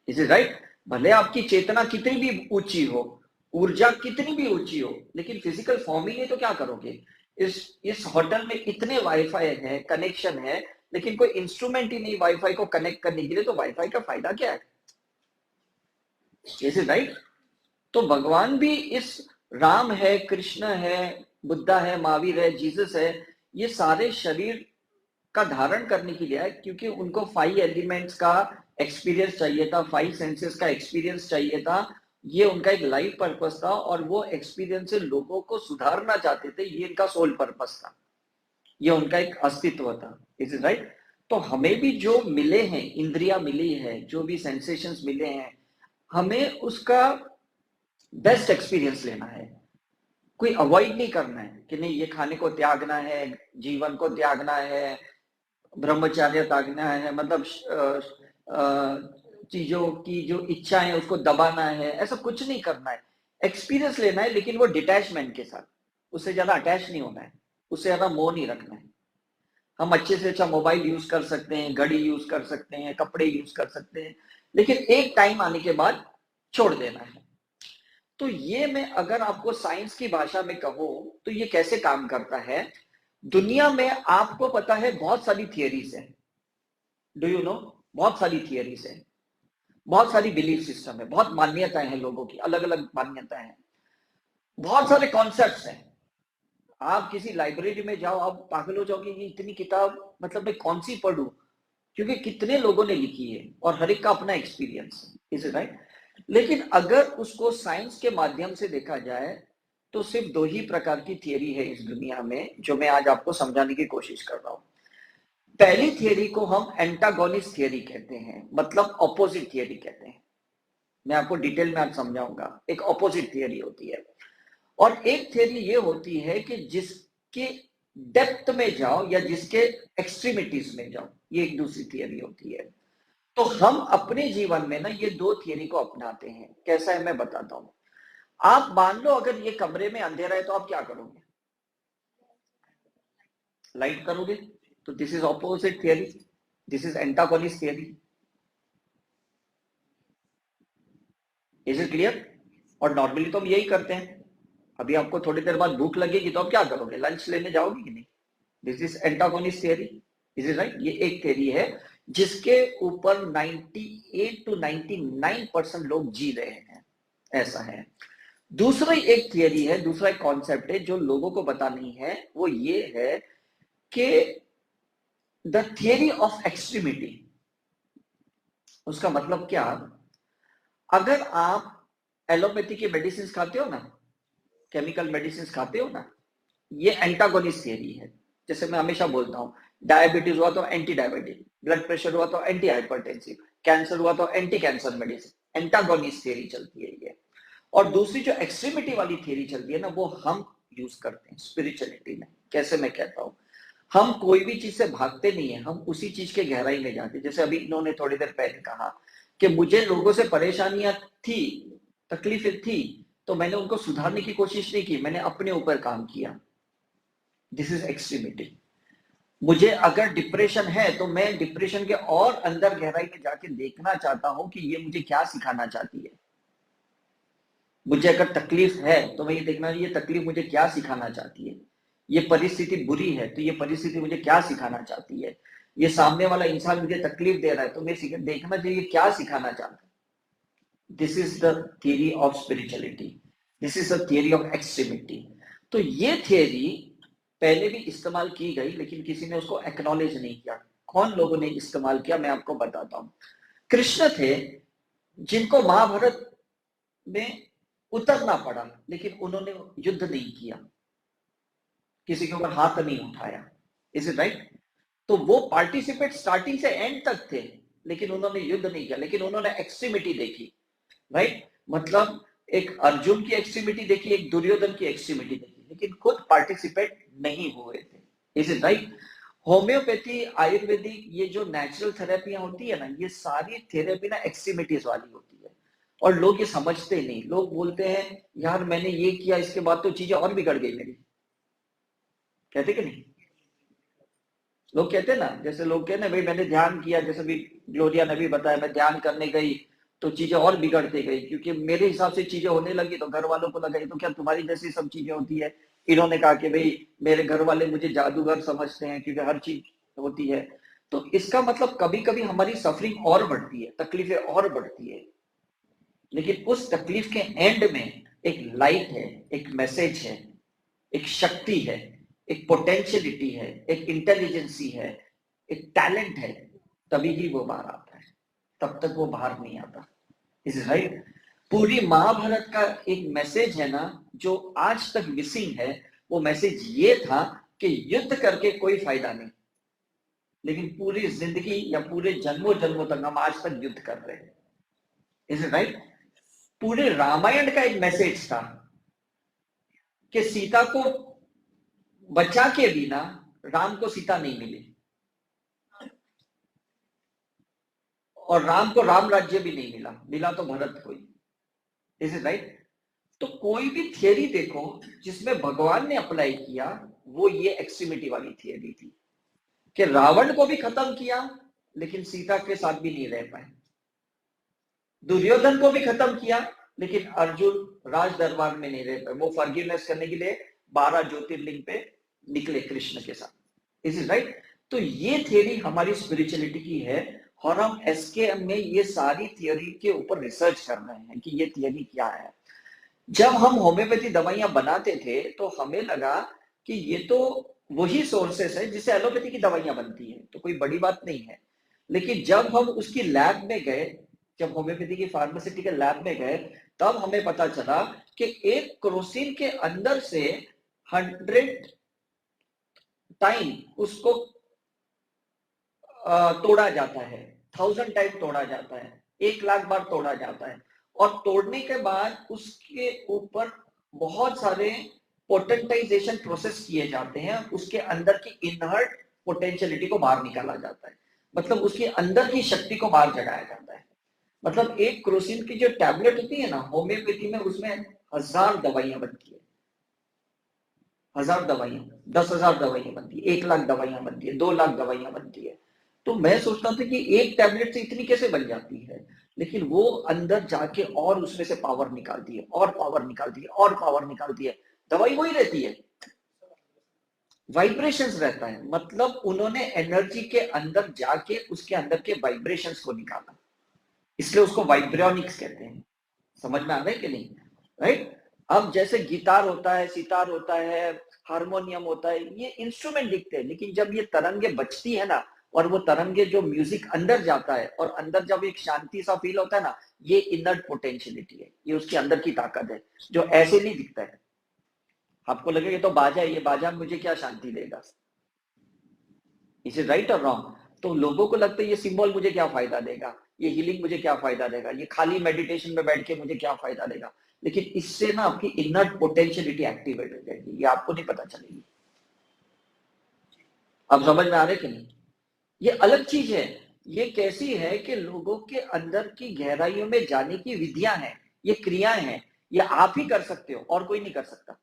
इज इट राइट? भले आपकी चेतना कितनी भी ऊंची हो, ऊर्जा कितनी भी ऊंची हो, लेकिन फिजिकल फॉर्म ही नहीं तो क्या करोगे? इस होटल में इतने वाईफाई है, कनेक्शन है, लेकिन कोई इंस्ट्रूमेंट ही नहीं वाईफाई को कनेक्ट करने के लिए, तो वाईफाई का फायदा क्या है? Is it right? तो भगवान भी इस राम है, कृष्ण है, बुद्धा है, महावीर है, जीसस है, ये सारे शरीर का धारण करने के लिए है, क्योंकि उनको 5 एलिमेंट्स का एक्सपीरियंस चाहिए था, 5 सेंसेस का एक्सपीरियंस चाहिए था। ये उनका एक लाइफ पर्पस था और वो एक्सपीरियंस से लोगों को सुधारना चाहते थे। ये इनका सोल पर्पस था, ये उनका एक अस्तित्व था। Is it right? तो हमें भी जो मिले हैं, इंद्रियां मिली है, जो भी सेंसेशंस मिले हैं, हमें उसका बेस्ट एक्सपीरियंस लेना है। कोई अवॉइड नहीं करना है कि नहीं ये खाने को त्यागना है, जीवन को त्यागना है, ब्रह्मचर्य त्यागना है, मतलब चीजों की जो इच्छा है उसको दबाना है, ऐसा कुछ नहीं करना है। एक्सपीरियंस लेना है, लेकिन वो डिटैचमेंट के साथ, उससे ज्यादा अटैच नहीं होना है, उससे ज्यादा मोह नहीं रखना है। हम अच्छे से अच्छा मोबाइल यूज कर सकते हैं, घड़ी यूज कर सकते हैं, कपड़े यूज कर सकते हैं, लेकिन एक टाइम आने के बाद छोड़ देना है। तो ये मैं अगर आपको साइंस की भाषा में कहूं तो ये कैसे काम करता है? दुनिया में आपको पता है बहुत सारी थियरीज है, डू यू नो? बहुत सारी थियरीज है, बहुत सारी बिलीफ सिस्टम है, बहुत मान्यताएं हैं, लोगों की अलग अलग मान्यताएं हैं, बहुत सारे कॉन्सेप्ट्स हैं। आप किसी लाइब्रेरी में जाओ, आप पागल हो जाओगे, ये इतनी किताब मतलब मैं कौन सी पढ़ूं, क्योंकि कितने लोगों ने लिखी है और हर एक का अपना एक्सपीरियंस। Is it right? लेकिन अगर उसको साइंस के माध्यम से देखा जाए तो सिर्फ 2 ही प्रकार की थियरी है इस दुनिया में, जो मैं आज आपको समझाने की कोशिश कर रहा हूं। पहली थियरी को हम एंटागोनिस्ट थियरी कहते हैं, मतलब ऑपोजिट थियरी कहते हैं। मैं आपको डिटेल में आज समझाऊंगा। एक ऑपोजिट थियरी होती है और एक थियरी ये होती है कि जिसके डेप्थ में जाओ या जिसके एक्सट्रीमिटीज में जाओ, ये एक दूसरी थियरी होती है। तो हम अपने जीवन में ना ये 2 थियरी को अपनाते हैं। कैसा है मैं बताता हूं। आप मान लो अगर ये कमरे में अंधेरा है तो आप क्या करोगे? लाइट करोगे। तो this is opposite theory, this is antagonist theory. Is it clear? और नॉर्मली तो हम यही करते हैं। अभी आपको थोड़ी देर बाद भूख लगेगी तो आप क्या करोगे? लंच लेने जाओगे कि नहीं? This is antagonist theory. Is it right? ये एक थियरी है जिसके ऊपर 98 to 99% लोग जी रहे हैं, ऐसा है। दूसरा एक थियरी है, दूसरा एक कॉन्सेप्ट है जो लोगों को पता नहीं है, वो ये है कि द थियरी ऑफ एक्सट्रीमिटी। उसका मतलब क्या? अगर आप एलोपैथी के मेडिसिन खाते हो ना, केमिकल मेडिसिन खाते हो ना, ये एंटागोनिस्ट थियरी है। जैसे मैं हमेशा बोलता हूं, डायबिटीज हुआ तो एंटी डायबिटिक, ब्लड प्रेशर हुआ तो एंटी हाइपरटेंसिव, कैंसर हुआ तो anti cancer medicine. Antagonist theory चलती है ये। और दूसरी जो एक्सट्रीमिटी वाली थियरी चलती है ना, वो हम यूज करते हैं स्पिरिचुअलिटी में। कैसे मैं कहता हूं, हम कोई भी चीज से भागते नहीं है, हम उसी चीज के गहराई में जाते हैं। जैसे अभी इन्होंने थोड़ी देर पहले कहा कि मुझे लोगों से परेशानियां थी, तकलीफें थी, तो मैंने उनको सुधारने की कोशिश नहीं की, मैंने अपने ऊपर काम किया। This is extremity. मुझे अगर डिप्रेशन है तो मैं डिप्रेशन के और अंदर गहराई में जाके देखना चाहता हूं कि ये मुझे क्या सिखाना चाहती है। मुझे अगर तकलीफ है तो मैं ये देखना, ये तकलीफ मुझे क्या सिखाना चाहती है। ये परिस्थिति बुरी है तो ये परिस्थिति मुझे क्या सिखाना चाहती है। ये सामने वाला इंसान मुझे तकलीफ दे रहा है तो मैं देखना चाहिए क्या सिखाना चाहता है। This is the theory of spirituality, this is the theory of extremity. तो ये थियरी पहले भी इस्तेमाल की गई, लेकिन किसी ने उसको एक्नॉलेज नहीं किया। कौन लोगों ने इस्तेमाल किया मैं आपको बताता हूं। कृष्ण थे जिनको महाभारत में उतरना पड़ा, लेकिन उन्होंने युद्ध नहीं किया, किसी के ऊपर हाथ नहीं उठाया। Is it right? तो वो पार्टिसिपेट स्टार्टिंग से एंड तक थे, लेकिन उन्होंने युद्ध नहीं किया, लेकिन उन्होंने एक्सट्रीमिटी देखी। राइट? मतलब एक अर्जुन की एक्सट्रीमिटी देखी, एक दुर्योधन की एक्सट्रीमिटी देखी, लेकिन खुद पार्टिसिपेट नहीं हुए थे। Is it right? Homeopathy, Ayurvedic, ये जो नेचुरल थेरेपियां होती है ना, ये सारी थेरेपी ना एक्सट्रीमिटीज वाली होती है, और लोग ये समझते नहीं। लोग बोलते हैं यार मैंने ये किया, इसके बाद तो चीजें और बिगड़ गई मेरी। कहते कि नहीं? लोग कहते हैं ना, जैसे लोग कहते हैं भाई मैंने ध्यान किया, जैसे भी ग्लोरिया ने भी बताया, मैं ध्यान करने गई तो चीजें और बिगड़ती गई, क्योंकि मेरे हिसाब से चीजें होने लगी तो घर वालों को लगा तो क्या तुम्हारी जैसी सब चीजें होती है। इन्होंने कहा कि भाई मेरे घर वाले मुझे जादूगर समझते हैं क्योंकि हर चीज होती है। तो इसका मतलब कभी कभी हमारी सफरिंग और बढ़ती है, तकलीफें और बढ़ती है, लेकिन उस तकलीफ के एंड में एक लाइट है, एक मैसेज है, एक शक्ति है, एक पोटेंशियलिटी है, एक इंटेलिजेंसी है, एक टैलेंट है, तभी ही वो बाहर आता है, तब तक वो बाहर नहीं आता। Is right? पूरी महाभारत का एक मैसेज है ना जो आज तक मिसिंग है, वो मैसेज ये था कि युद्ध करके कोई फायदा नहीं, लेकिन पूरी जिंदगी या पूरे जन्मों जन्मों तक हम आज तक युद्ध कर रहे हैं। Is right? पूरे रामायण का एक मैसेज था कि सीता को बचा के बिना राम को सीता नहीं मिली, और राम को राम राज्य भी नहीं मिला, मिला तो भरत को ही। Is it right? तो कोई भी थियरी देखो जिसमें भगवान ने अप्लाई किया, वो ये एक्सट्रीमिटी वाली थियरी थी कि रावण को भी खत्म किया लेकिन सीता के साथ भी नहीं रह पाए, दुर्योधन को भी खत्म किया लेकिन अर्जुन राज दरबार में नहीं रह पाए, वो फॉरगिवनेस करने के लिए 12 ज्योतिर्लिंग पे निकले कृष्ण के साथ। Is it right? तो ये थियरी हमारी स्पिरिचुअलिटी की है, और हम एसकेएम में ये सारी थियरी के ऊपर रिसर्च कर रहे हैं कि ये थियरी क्या है। जब हम होम्योपैथी दवाइयां बनाते थे तो हमें लगा कि ये तो वही सोर्सेस है जिससे एलोपैथी की दवाइयां बनती हैं, तो कोई बड़ी बात नहीं है। लेकिन जब हम उसकी लैब में गए, जब होम्योपैथी की फार्मास्यूटिकल लैब में गए, तब हमें पता चला कि एक क्रोसिन के अंदर से 100 टाइम उसको तोड़ा जाता है, 1000 टाइम तोड़ा जाता है, 1,00,000 बार तोड़ा जाता है, और तोड़ने के बाद उसके ऊपर बहुत सारे पोटेंटाइजेशन प्रोसेस किए जाते हैं, उसके अंदर की इनहर्ट पोटेंशियलिटी को बाहर निकाला जाता है, मतलब उसके अंदर की शक्ति को बाहर जगाया जाता है। मतलब एक क्रोसिन की जो टैबलेट होती है ना होम्योपैथी में, उसमें 1000 दवाइयां बनती है, 1000 दवाइयां, 10,000 दवाइयां बनती है, 1,00,000 दवाइयां बनती है, 2,00,000 दवाइयां बनती है। तो मैं सोचता था कि एक टैबलेट से इतनी कैसे बन जाती है, लेकिन वो अंदर जाके और उसमें से पावर निकालती है, और पावर निकालती है, और पावर निकालती है। दवाई वही रहती है, वाइब्रेशंस रहता है, मतलब उन्होंने एनर्जी के अंदर जाके उसके अंदर के वाइब्रेशंस को निकाला, इसलिए उसको वाइब्रोनिक्स कहते हैं। समझ में आ रहा है कि नहीं? राइट? अब जैसे गिटार होता है, सितार होता है, हारमोनियम होता है, ये इंस्ट्रूमेंट दिखते हैं, लेकिन जब ये तरंगे बजती है ना, और वो तरंगे जो म्यूजिक अंदर जाता है, और अंदर जब एक शांति सा फील होता है ना, ये इनर पोटेंशियलिटी है, ये उसके अंदर की ताकत है, जो ऐसे नहीं दिखता है। आपको लगेगा ये तो बाजा है, ये बाजा मुझे क्या शांति देगा। इज इट राइट और रॉन्ग? तो लोगों को लगता है ये सिंबल मुझे क्या फायदा देगा, ये हीलिंग मुझे क्या फायदा देगा, ये खाली मेडिटेशन में बैठ के मुझे क्या फायदा देगा, लेकिन इससे ना आपकी इनर पोटेंशियलिटी एक्टिवेट हो जाएगी, ये आपको नहीं पता चलेगी। अब समझ में आ रहे कि नहीं? ये अलग चीज है। ये कैसी है कि लोगों के अंदर की गहराइयों में जाने की विधियां हैं, ये क्रियाएं हैं, ये आप ही कर सकते हो और कोई नहीं कर सकता।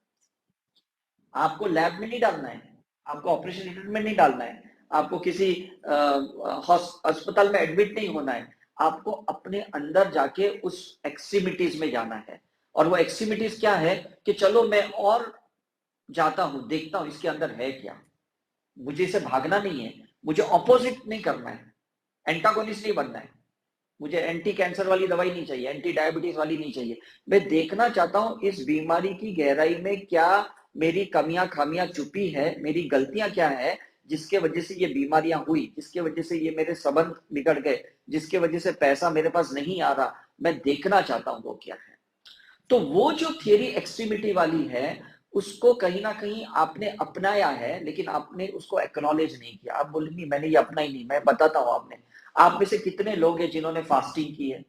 आपको लैब में नहीं डालना है, आपको ऑपरेशन थिएटर में नहीं डालना है, आपको किसी अस्पताल में एडमिट नहीं होना है, आपको अपने अंदर जाके उस एक्सट्रीमिटीज में जाना है। और वो एक्सट्रीमिटीज क्या है कि चलो मैं और जाता हूं, देखता हूं इसके अंदर है क्या, मुझे इसे भागना नहीं है, मुझे ऑपोजिट नहीं करना है, एंटागोनिस्ट नहीं बनना है, मुझे एंटी कैंसर वाली दवाई नहीं चाहिए, एंटी डायबिटीज वाली नहीं चाहिए। मैं देखना चाहता हूं इस बीमारी की गहराई में क्या मेरी कमियां खामियां छुपी है, मेरी गलतियां क्या है जिसके वजह से ये बीमारियां हुई, जिसके वजह से ये मेरे संबंध बिगड़ गए, जिसके वजह से पैसा मेरे पास नहीं आ रहा, मैं देखना चाहता हूं वो क्या है। तो वो जो थियरी एक्सट्रीमिटी वाली है, उसको कहीं ना कहीं आपने अपनाया है, लेकिन आपने उसको एक्नॉलेज नहीं किया। आप बोले नहीं मैंने ये अपनाई नहीं। मैं बताता हूं, आप में से कितने लोग हैं जिन्होंने फास्टिंग की है?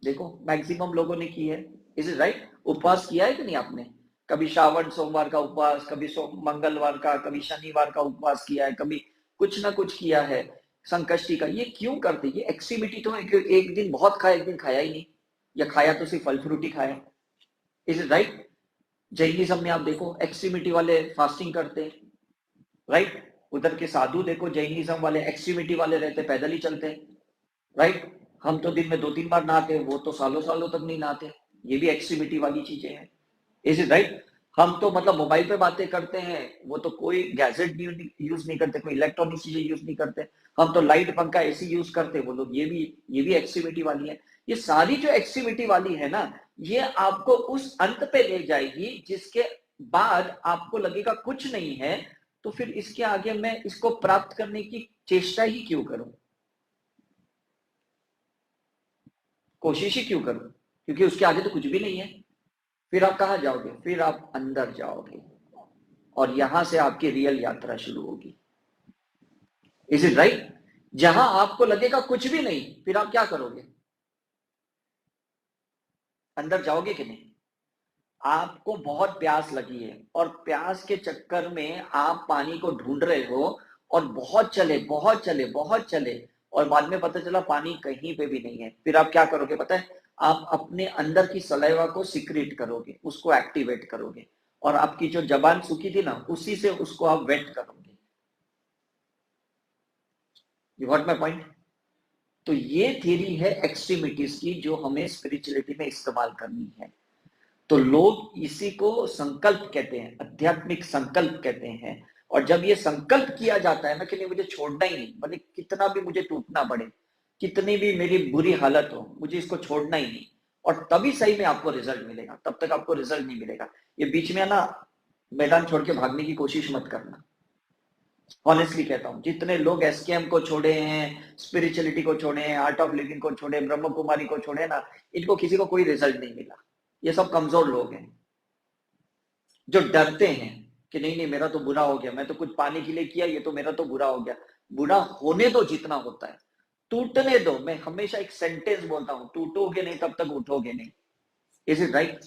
देखो मैक्सिमम लोगों ने की है, इज इट राइट? उपवास किया है कि नहीं आपने? कभी श्रावण सोमवार का उपवास, कभी मंगलवार का, कभी शनिवार का उपवास किया है, कभी कुछ ना कुछ किया है, संकष्टी का। ये क्यों करते? ये एक्टिविटी तो है कि एक दिन बहुत खाया, एक दिन खाया ही नहीं, या खाया तो सिर्फ फल फ्रूट ही खाया। Is it right? जैनिज्म में आप देखो एक्सट्रीमिटी वाले फास्टिंग करते हैं, राइट? उधर के साधु देखो, जैनिज्म वाले एक्सट्रीमिटी वाले रहते, पैदल ही चलते हैं, राइट? हम तो दिन में 2-3 बार नहाते हैं, वो तो सालों सालों तक नहीं नहाते। ये भी एक्सट्रीमिटी वाली चीजें हैं। Is it right? हम तो मतलब मोबाइल पे बातें करते हैं, वो तो कोई गैजेट यूज नहीं करते, कोई इलेक्ट्रॉनिक चीजें यूज नहीं करते। हम तो लाइट, पंखा, एसी यूज करते हैं, वो लोग ये भी एक्टिविटी वाली है। ये सारी जो एक्टिविटी वाली है ना, ये आपको उस अंत पे ले जाएगी जिसके बाद आपको लगेगा कुछ नहीं है, तो फिर इसके आगे मैं इसको प्राप्त करने की चेष्टा ही क्यों करूं, कोशिश ही क्यों करूं? क्योंकि उसके आगे तो कुछ भी नहीं है। फिर आप कहां जाओगे? फिर आप अंदर जाओगे, और यहां से आपकी रियल यात्रा शुरू होगी। Is it right? जहां आपको लगेगा कुछ भी नहीं, फिर आप क्या करोगे? अंदर जाओगे कि नहीं? आपको बहुत प्यास लगी है, और प्यास के चक्कर में आप पानी को ढूंढ रहे हो, और बहुत चले, और बाद में पता चला पानी कहीं पे भी नहीं है। फिर आप क्या करोगे पता है? आप अपने अंदर की सलाइवा को सीक्रेट करोगे, उसको एक्टिवेट करोगे, और आपकी जो जबान सूखी थी ना, उसी से उसको आप वेट करोगे। You got my point? तो ये थ्योरी है एक्सट्रीमिटीज की, जो हमें स्पिरिचुअलिटी में इस्तेमाल करनी है। तो लोग इसी को संकल्प कहते हैं, आध्यात्मिक संकल्प कहते हैं। और जब ये संकल्प किया जाता है ना कि नहीं, मुझे छोड़ना ही नहीं, भले कितना भी मुझे टूटना पड़े, कितनी भी मेरी बुरी हालत हो, मुझे इसको छोड़ना ही नहीं, और तभी सही में आपको रिजल्ट मिलेगा, तब तक आपको रिजल्ट नहीं मिलेगा। ये बीच में ना मैदान छोड़ के भागने की कोशिश मत करना। ऑनेस्टली कहता हूं, जितने लोग एसकेएम को छोड़े हैं, स्पिरिचुअलिटी को छोड़े हैं, आर्ट ऑफ लिविंग को छोड़े, ब्रह्म कुमारी को छोड़े ना, इनको किसी को कोई रिजल्ट नहीं मिला। ये सब कमजोर लोग हैं जो डरते हैं कि नहीं मेरा तो बुरा हो गया, मैं तो कुछ पाने के लिए किया, ये तो मेरा तो बुरा हो गया। बुरा होने दो जितना होता है, टूटने दो। मैं हमेशा एक सेंटेंस बोलता हूं, टूटोगे नहीं तब तक उठोगे नहीं। Is it right?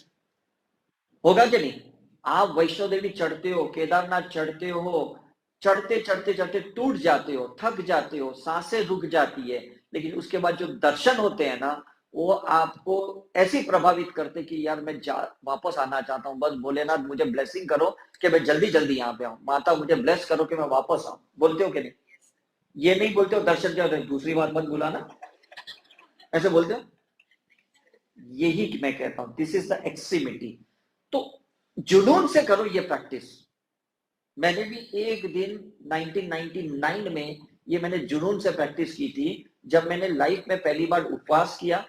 होगा कि नहीं? आप वैष्णो देवी चढ़ते हो, केदारनाथ चढ़ते हो, चढ़ते टूट जाते हो, थक जाते हो, सांसें रुक जाती है, लेकिन उसके बाद जो दर्शन होते हैं ना, वो आपको ऐसे प्रभावित करते कि यार मैं वापस आना चाहता हूं, बस भोलेनाथ मुझे ब्लेसिंग करो कि मैं जल्दी जल्दी यहाँ पे आऊं, माता मुझे ब्लेस करो कि मैं वापस आऊं। बोलते हो कि नहीं? ये नहीं बोलते हो दर्शन क्या होता है, दूसरी बार मत बुलाना, ऐसे बोलते हो? यही मैं कहता हूं, दिस इज द एक्सट्रीमिटी। तो जुनून से करो ये प्रैक्टिस। मैंने भी एक दिन 1999 में ये मैंने जुनून से प्रैक्टिस की थी, जब मैंने लाइफ में पहली बार उपवास किया,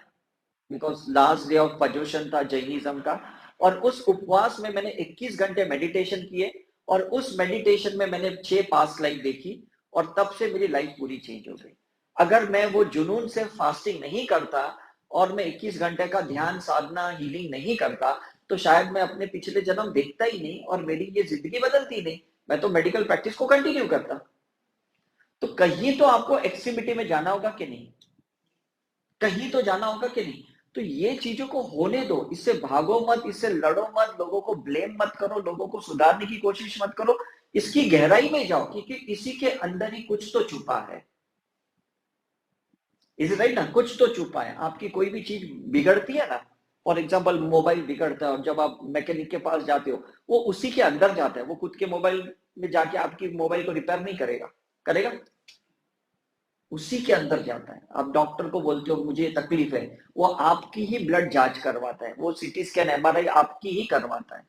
बिकॉज लास्ट डे ऑफ पजोशन था जैनिज्म का, और उस उपवास में मैंने 21 घंटे मेडिटेशन किए, और उस मेडिटेशन में मैंने 6 पास्ट लाइफ देखी, और तब से मेरी लाइफ पूरी चेंज हो गई। अगर मैं वो जुनून से फास्टिंग नहीं करता, और मैं 21 घंटे का ध्यान, साधना, हीलिंग नहीं करता, तो शायद मैं अपने पिछले जन्म देखता ही नहीं, और मेरी ये जिंदगी बदलती नहीं, मैं तो मेडिकल प्रैक्टिस को कंटिन्यू करता। तो कहीं तो आपको एक्सट्रीमिटी में जाना होगा कि नहीं? कहीं तो जाना होगा कि नहीं? तो ये चीजों को होने दो, इससे भागो मत, इससे लड़ो मत, लोगों को ब्लेम मत करो, लोगों को सुधारने की कोशिश मत करो, इसकी गहराई में जाओ, क्योंकि इसी के अंदर ही कुछ तो छुपा है। इज इट राइट ना? कुछ तो छुपा है। आपकी कोई भी चीज बिगड़ती है ना, फॉर एग्जाम्पल मोबाइल बिगड़ता है, और जब आप मैकेनिक के पास जाते हो, वो उसी के अंदर जाता है, वो खुद के मोबाइल में जाके आपकी मोबाइल को रिपेयर नहीं करेगा, करेगा? उसी के अंदर जाता है। आप डॉक्टर को बोलते हो मुझे तकलीफ है, वो आपकी ही ब्लड जांच करवाता है, वो सीटी स्कैन, एमआरआई आपकी ही करवाता है,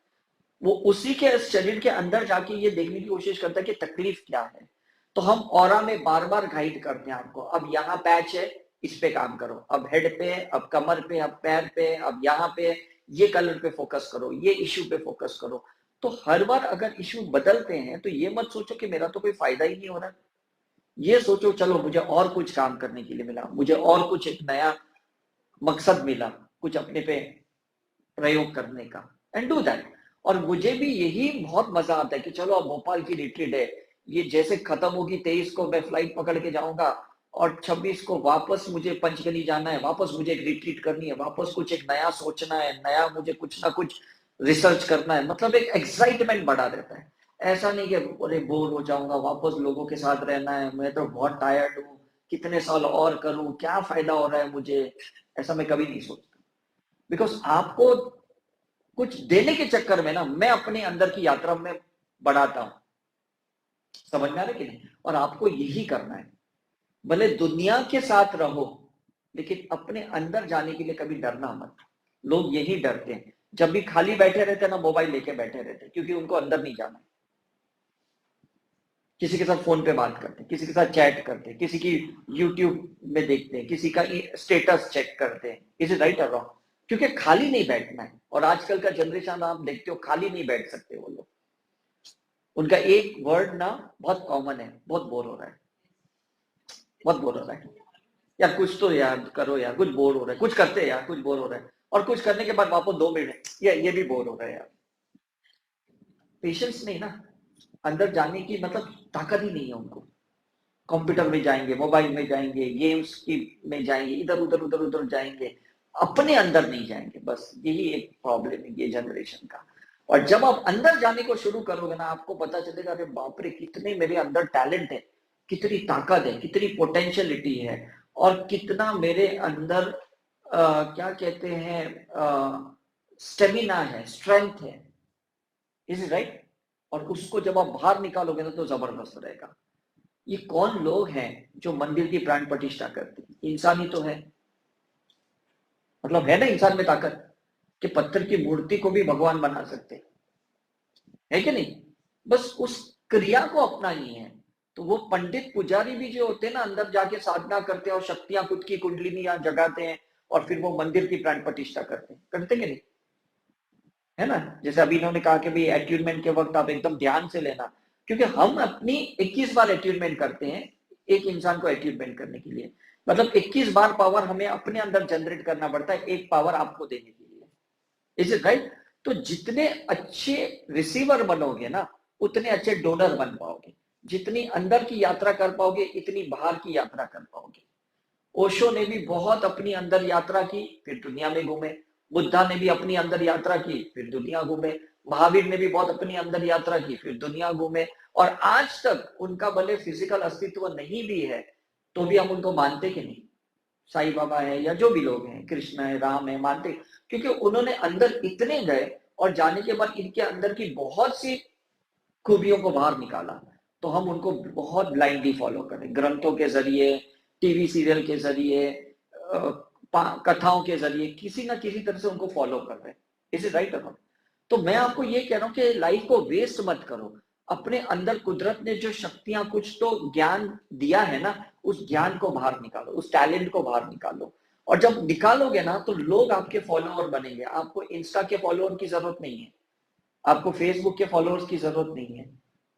वो उसी के शरीर के अंदर जाके ये देखने की कोशिश करता है कि तकलीफ क्या है। तो हम ऑरा में बार बार गाइड करते हैं आपको, अब यहाँ पैच है, इस पे काम करो, अब हेड पे, अब कमर पे, अब पैर पे, अब यहाँ पे, ये कलर पे फोकस करो, ये इश्यू पे फोकस करो। तो हर बार अगर इश्यू बदलते हैं, तो ये मत सोचो कि मेरा तो कोई फायदा ही नहीं हो रहा, ये सोचो चलो मुझे और कुछ काम करने के लिए मिला, मुझे और कुछ एक नया मकसद मिला, कुछ अपने पे प्रयोग करने का, एंड डू दैट। और मुझे भी यही बहुत मजा आता है कि चलो अब भोपाल की रिट्रीट है, ये जैसे खत्म होगी 23 को मैं फ्लाइट पकड़ के जाऊंगा, और 26 को वापस मुझे पंचगनी जाना है, वापस मुझे एक रिट्रीट करनी है, वापस कुछ एक नया सोचना है, नया मुझे कुछ ना कुछ रिसर्च करना है, मतलब एक एक्साइटमेंट बढ़ा रहता है। ऐसा नहीं कि अरे बोर हो जाऊंगा, वापस लोगों के साथ रहना है, मैं तो बहुत टायर्ड हूँ, कितने साल और करूं, क्या फायदा हो रहा है मुझे, ऐसा मैं कभी नहीं सोचता। बिकॉज आपको कुछ देने के चक्कर में ना मैं अपने अंदर की यात्रा में बढ़ाता हूं, समझ में आ रहा है कि नहीं? और आपको यही करना है, भले दुनिया के साथ रहो लेकिन अपने अंदर जाने के लिए कभी डरना मत। लोग यही डरते हैं, जब भी खाली बैठे रहते हैं ना मोबाइल लेके बैठे रहते हैं, क्योंकि उनको अंदर नहीं जाना। किसी के साथ फोन पे बात करते हैं, किसी के साथ चैट करते हैं, किसी की यूट्यूब में देखते हैं, किसी का स्टेटस चेक करते हैं। इज इट राइट और रॉन्ग? क्योंकि खाली नहीं बैठना है। और आजकल का जनरेशन आप देखते हो खाली नहीं बैठ सकते वो लोग। उनका एक वर्ड ना बहुत कॉमन है, बहुत बोर हो रहा है, बहुत बोर हो रहा है यार, कुछ तो यार करो यार, कुछ बोर हो रहा है, कुछ करते हैं यार, कुछ बोर हो रहा है। और कुछ करने के बाद वापस 2 मिनट ये भी बोर हो रहा है यार। पेशेंस नहीं ना, अंदर जाने की मतलब ताकत ही नहीं है उनको। कंप्यूटर में जाएंगे, मोबाइल में जाएंगे, गेम्स की में जाएंगे, इधर उधर जाएंगे, अपने अंदर नहीं जाएंगे। बस यही एक प्रॉब्लम है ये जनरेशन का। और जब आप अंदर जाने को शुरू करोगे ना, आपको पता चलेगा अरे बाप रे, कितने मेरे अंदर टैलेंट है, कितनी ताकत है, कितनी पोटेंशियलिटी है, और कितना मेरे अंदर क्या कहते हैं स्टेमिना है, स्ट्रेंथ है। Is it right? और उसको जब आप बाहर निकालोगे ना तो जबरदस्त रहेगा। ये कौन लोग हैं जो मंदिर की प्राण प्रतिष्ठा करते हैं? इंसान ही तो है, मतलब है ना इंसान में ताकत कि पत्थर की मूर्ति को भी भगवान बना सकते है कि नहीं? बस उस क्रिया को अपना ही है। तो वो पंडित पुजारी भी जो होते हैं ना, अंदर जाके साधना करते हैं और शक्तियां खुद की कुंडलिनियां जगाते हैं और फिर वो मंदिर की प्राण प्रतिष्ठा करते हैं, करते कि नहीं? है ना? जैसे अभी इन्होंने कहा कि भाई एट्यूनमेंट के वक्त आप एकदम ध्यान से लेना, क्योंकि हम अपनी 21 बार एट्यूनमेंट करते हैं एक इंसान को एट्यूनमेंट करने के लिए। मतलब 21 बार पावर हमें अपने अंदर जनरेट करना पड़ता है, एक पावर आपको देने के लिए। Is it right? तो जितने अच्छे रिसीवर बनोगे ना, उतने अच्छे डोनर बन पाओगे। जितनी अंदर की यात्रा कर पाओगे, इतनी बाहर की यात्रा कर पाओगे। ओशो ने भी बहुत अपनी अंदर यात्रा की, फिर दुनिया में घूमे। बुद्धा ने भी अपनी अंदर यात्रा की, फिर दुनिया घूमे। महावीर ने भी बहुत अपनी अंदर यात्रा की, फिर दुनिया घूमे। और आज तक उनका भले फिजिकल अस्तित्व नहीं भी है तो भी हम उनको मानते कि नहीं? साईं बाबा है या जो भी लोग हैं, कृष्ण है, राम है, मानते, क्योंकि उन्होंने अंदर इतने गए और जाने के बाद इनके अंदर की बहुत सी खूबियों को बाहर निकाला। तो हम उनको बहुत ब्लाइंडली फॉलो करें, ग्रंथों के जरिए, टीवी सीरियल के जरिए, कथाओं के जरिए, किसी ना किसी तरह से उनको फॉलो कर रहे हैं। Is it right? तो मैं आपको ये कह रहा हूं कि लाइफ को वेस्ट मत करो। अपने अंदर कुदरत ने जो शक्तियां, कुछ तो ज्ञान दिया है ना, उस ज्ञान को बाहर निकालो, उस टैलेंट को बाहर निकालो। और जब निकालोगे ना तो लोग आपके फॉलोअर बनेंगे। आपको इंस्टा के फॉलोअर की जरूरत नहीं है, आपको फेसबुक के फॉलोअर्स की जरूरत नहीं है,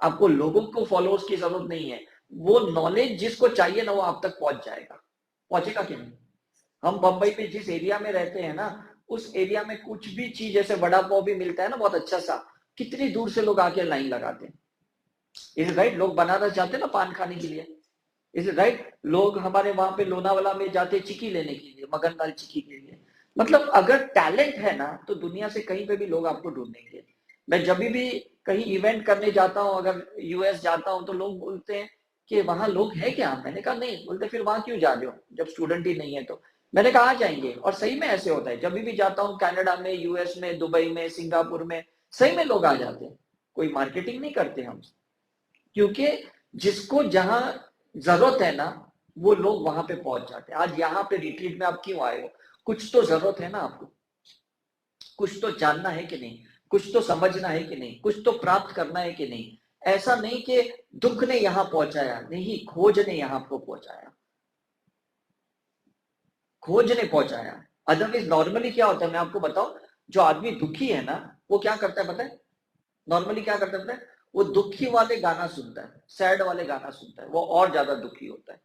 आपको लोगों को फॉलोअर्स की जरूरत नहीं है। वो नॉलेज जिसको चाहिए ना, वो आप तक पहुंच जाएगा। पहुंचेगा कि नहीं? हम बंबई में जिस एरिया में रहते हैं ना, उस एरिया में कुछ भी चीज, जैसे वड़ा पाव भी मिलता है ना बहुत अच्छा सा, कितनी दूर से लोग आके लाइन लगाते हैं। Is right? लोग बनारस जाते हैं ना पान खाने के लिए। Is right? लोग हमारे वहां पे लोनावाला में जाते चिक्की लेने के लिए, मगनलाल चिक्की के लिए। मतलब अगर टैलेंट है ना तो दुनिया से कहीं पे भी लोग आपको ढूंढेंगे। मैं जब भी कहीं इवेंट करने जाता हूँ, अगर यूएस जाता हूँ, तो लोग बोलते हैं कि वहां लोग है क्या? मैंने कहा नहीं। बोलते फिर वहां क्यों जा रहे हो जब स्टूडेंट ही नहीं है? तो मैंने कहा आ जाएंगे। और सही में ऐसे होता है, जब भी जाता हूँ कनाडा में, यूएस में, दुबई में, सिंगापुर में, सही में लोग आ जाते हैं। कोई मार्केटिंग नहीं करते हम, क्योंकि जिसको जहां जरूरत है ना, वो लोग वहां पे पहुंच जाते हैं। आज यहाँ पे रिट्रीट में आप क्यों आए हो? कुछ तो जरूरत है ना आपको, कुछ तो जानना है कि नहीं, कुछ तो समझना है कि नहीं, कुछ तो प्राप्त करना है कि नहीं। ऐसा नहीं कि दुख ने यहां पहुंचाया, नहीं, खोज ने यहां को पहुंचाया, खोज ने पहुंचाया। अदरवाइज नॉर्मली क्या होता है, मैं आपको बताऊं, जो आदमी दुखी है ना, वो क्या करता है पता है? नॉर्मली क्या करता है पता है? वो दुखी वाले गाना सुनता है, सैड वाले गाना सुनता है, वो और ज्यादा दुखी होता है।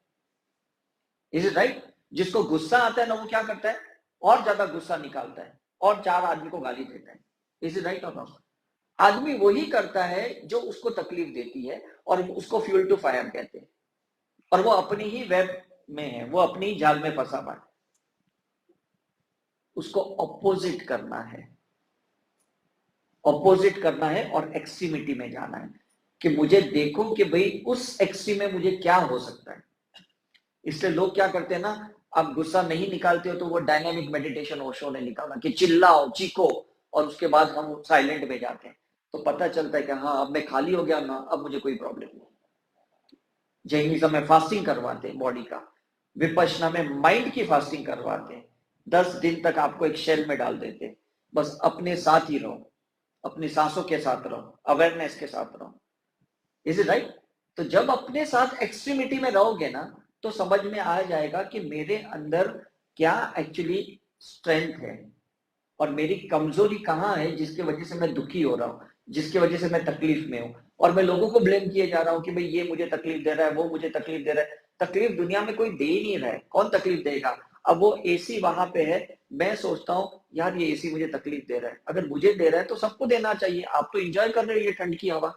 Is it right? जिसको गुस्सा आता है ना, वो क्या करता है? और ज्यादा गुस्सा निकालता है और 4 आदमी को गाली देता है। इज इट राइट और नॉट? आदमी वही करता है जो उसको तकलीफ देती है, और उसको फ्यूल टू फायर कहते हैं। और वो अपनी ही वेब में है, वो अपनी ही जाल में फंसा हुआ है, उसको ऑपोजिट करना है, ऑपोजिट करना है और एक्सट्रीमिटी में जाना है कि मुझे देखो कि भाई उस एक्सट्रीम में मुझे क्या हो सकता है। इसलिए लोग क्या करते हैं ना, आप गुस्सा नहीं निकालते हो तो वो डायनामिक मेडिटेशन ओशो ने निकाला कि चिल्लाओ चीखो और उसके बाद हम साइलेंट में जाते हैं, तो पता चलता है कि हाँ अब मैं खाली हो गया ना, अब मुझे कोई प्रॉब्लम नहीं। जैनिज्म में फास्टिंग करवाते हैं बॉडी का, विपश्यना में माइंड की फास्टिंग करवाते हैं, 10 दिन तक आपको एक शेल में डाल देते हैं, बस अपने साथ ही रहो, अपनी सांसों के साथ रहो, अवेयरनेस के साथ रहो। Is it right? तो जब अपने साथ एक्सट्रीमिटी में रहोगे ना तो समझ में आ जाएगा कि मेरे अंदर क्या एक्चुअली स्ट्रेंथ है और मेरी कमजोरी कहाँ है जिसकी वजह से मैं दुखी हो रहा हूँ, जिसकी वजह से मैं तकलीफ में हूँ, और मैं लोगों को ब्लेम किए जा रहा हूँ कि भाई ये मुझे तकलीफ दे रहा है, वो मुझे तकलीफ दे रहा है। तकलीफ दुनिया में कोई दे ही नहीं रहा है, कौन तकलीफ देगा? अब वो एसी वहां पे है, मैं सोचता हूँ यार ये एसी मुझे तकलीफ दे रहा है, अगर मुझे दे रहा है तो सबको देना चाहिए। आप तो एंजॉय कर रहे हो ये ठंड की हवा,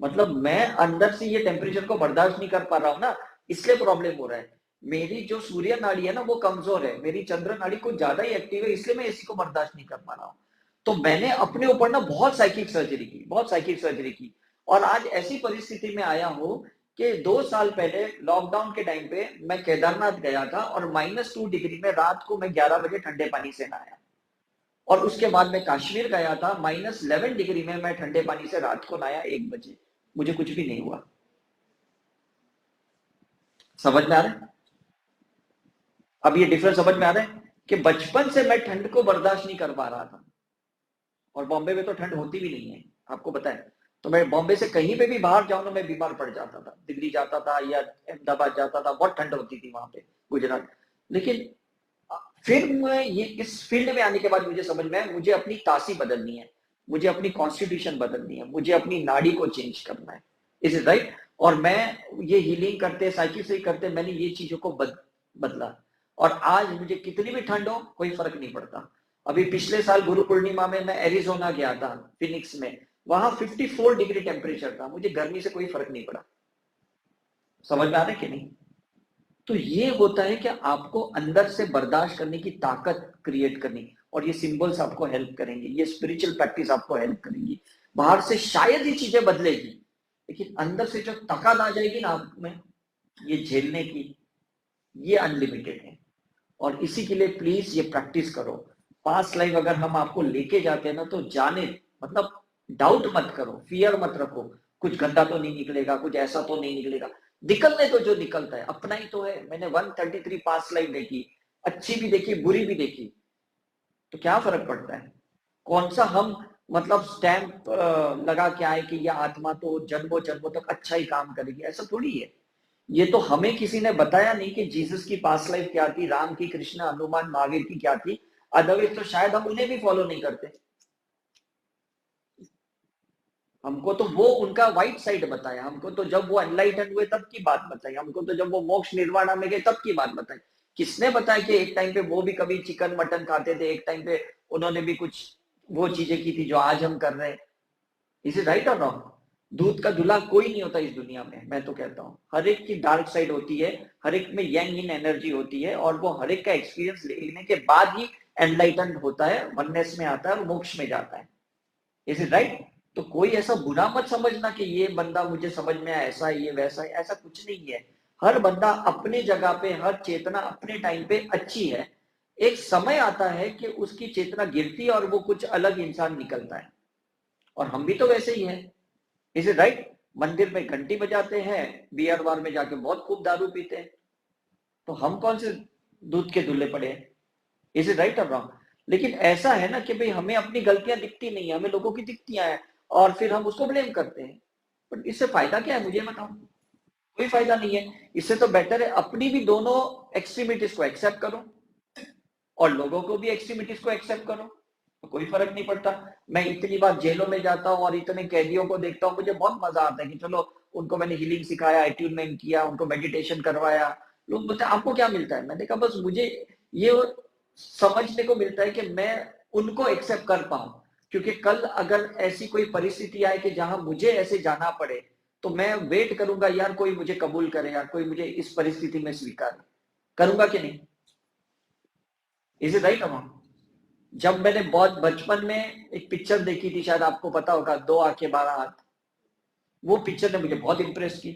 मतलब मैं अंदर से ये टेम्परेचर को बर्दाश्त नहीं कर पा रहा हूँ ना, इसलिए प्रॉब्लम हो रहा है। मेरी जो सूर्य नाड़ी है ना वो कमजोर है, मेरी चंद्र नाड़ी कुछ ज्यादा ही एक्टिव है, इसलिए मैं एसी को बर्दाश्त नहीं कर पा रहा हूँ। तो मैंने अपने ऊपर ना बहुत साइकिक सर्जरी की, बहुत साइकिक सर्जरी की, और आज ऐसी परिस्थिति में आया हूँ कि 2 साल पहले लॉकडाउन के टाइम पे मैं केदारनाथ गया था और -2 डिग्री में रात को मैं 11 बजे ठंडे पानी से नहाया, और उसके बाद मैं कश्मीर गया था, -11 डिग्री में मैं ठंडे पानी से रात को नहाया 1 बजे, मुझे कुछ भी नहीं हुआ। समझ में आ रहा है? अब ये डिफरेंस समझ में आ रहा है कि बचपन से मैं ठंड को बर्दाश्त नहीं कर पा रहा था, और बॉम्बे में तो ठंड होती भी नहीं है, आपको पता है। तो मैं बॉम्बे से कहीं पे भी बाहर जाऊं ना मैं बीमार पड़ जाता था, दिल्ली जाता था या अहमदाबाद जाता था, बहुत ठंड होती थी वहां पे, गुजरात। लेकिन फिर मैं ये इस फील्ड में आने के बाद मुझे समझ में आया मुझे अपनी तासी बदलनी है, मुझे अपनी कॉन्स्टिट्यूशन बदलनी है, मुझे अपनी नाड़ी को चेंज करना है। Is it right? और मैं ये हीलिंग करते, साइकिल करते, मैंने ये चीजों को बदला, और आज मुझे कितनी भी ठंड हो कोई फर्क नहीं पड़ता। अभी पिछले साल गुरु पूर्णिमा में मैं एरिजोना गया था, फिनिक्स में, वहां 54 डिग्री टेम्परेचर था, मुझे गर्मी से कोई फर्क नहीं पड़ा। समझ में आ रहा है कि नहीं? तो ये होता है कि आपको अंदर से बर्दाश्त करने की ताकत क्रिएट करनी, और ये सिंबल्स आपको हेल्प करेंगे, ये स्पिरिचुअल प्रैक्टिस आपको हेल्प करेंगी। बाहर से शायद ये चीजें बदलेगी, लेकिन अंदर से जो ताकत आ जाएगी ना आप में ये झेलने की, ये अनलिमिटेड है। और इसी के लिए प्लीज ये प्रैक्टिस करो। पास्ट लाइफ अगर हम आपको लेके जाते हैं ना तो जाने, मतलब डाउट मत करो, फियर मत रखो, कुछ गंदा तो नहीं निकलेगा, कुछ ऐसा तो नहीं निकलेगा, निकलने तो जो निकलता है अपना ही तो है। मैंने 133 पास्ट लाइफ देखी, अच्छी भी देखी, बुरी भी देखी, तो क्या फर्क पड़ता है? कौन सा हम मतलब स्टैंप लगा के आए कि यह आत्मा तो जन्मों जन्मों तक अच्छा ही काम करेगी, ऐसा थोड़ी है। ये तो हमें किसी ने बताया नहीं कि जीसस की पास्ट लाइफ क्या थी, राम की, कृष्ण, हनुमान, महावीर की क्या थी, अदरवाइज तो शायद हम उन्हें भी फॉलो नहीं करते। हमको तो वो उनका वाइट साइड बताया, हमको तो जब वो एनलाइटन हुए तब की बात बताई, हमको तो जब वो मोक्ष निर्वाणा में गए तब की बात बताई। किसने बताया कि एक टाइम पे वो भी कभी चिकन मटन खाते थे, एक टाइम पे उन्होंने भी कुछ वो चीजें की थी जो आज हम कर रहे हैं। इज इट राइट और रॉन्ग? दूध का धुला कोई नहीं होता इस दुनिया में, मैं तो कहता हूँ हर एक की डार्क साइड होती है, हर एक में यंग इन एनर्जी होती है, और वो हर एक का एक्सपीरियंस लेने के बाद ही एनलाइटन होता है, वननेस में आता है और मोक्ष में जाता है। Is it right? तो कोई ऐसा बुरा मत समझना कि ये बंदा मुझे समझ में आया, ऐसा है, ये वैसा है, ऐसा कुछ नहीं है। हर बंदा अपने जगह पे, हर चेतना अपने टाइम पे अच्छी है। एक समय आता है कि उसकी चेतना गिरती है और वो कुछ अलग इंसान निकलता है, और हम भी तो वैसे ही हैं। Is it right? मंदिर में घंटी बजाते हैं, बियर बार में जाके बहुत खूब दारू पीते हैं, तो हम कौन से दूध के धुले पड़े हैं? इज इट राइट और रॉन्ग? लेकिन ऐसा है ना कि भाई हमें अपनी गलतियां दिखती नहीं है, हमें लोगों की दिखती हैं, और फिर हम उसको ब्लेम करते हैं। बट इससे फायदा क्या है मुझे बताओ? कोई फायदा नहीं है। इससे तो बेटर है अपनी भी दोनों एक्सट्रीमिटीज को एक्सेप्ट करो और लोगों को भी एक्सट्रीमिटीज को एक्सेप्ट करो, तो कोई फर्क नहीं पड़ता। मैं इतनी बार जेलों में जाता हूँ और इतने कैदियों को देखता हूँ, मुझे बहुत मजा आता है कि चलो उनको मैंने हीलिंग सिखाया, अट्यूनमेंट किया, उनको मेडिटेशन करवाया। लोग बोलते हैं आपको क्या मिलता है? मैंने कहा बस मुझे ये समझने को मिलता है कि मैं उनको एक्सेप्ट कर पाऊं, क्योंकि कल अगर ऐसी कोई परिस्थिति आए कि जहां मुझे ऐसे जाना पड़े तो मैं वेट करूंगा यार कोई मुझे कबूल करे, यार कोई मुझे इस परिस्थिति में स्वीकार करूंगा कि नहीं? इज इट राइट अमन? जब मैंने बहुत बचपन में एक पिक्चर देखी थी, शायद आपको पता होगा, 2 आंखें 12 हाथ, वो पिक्चर ने मुझे बहुत इंप्रेस की,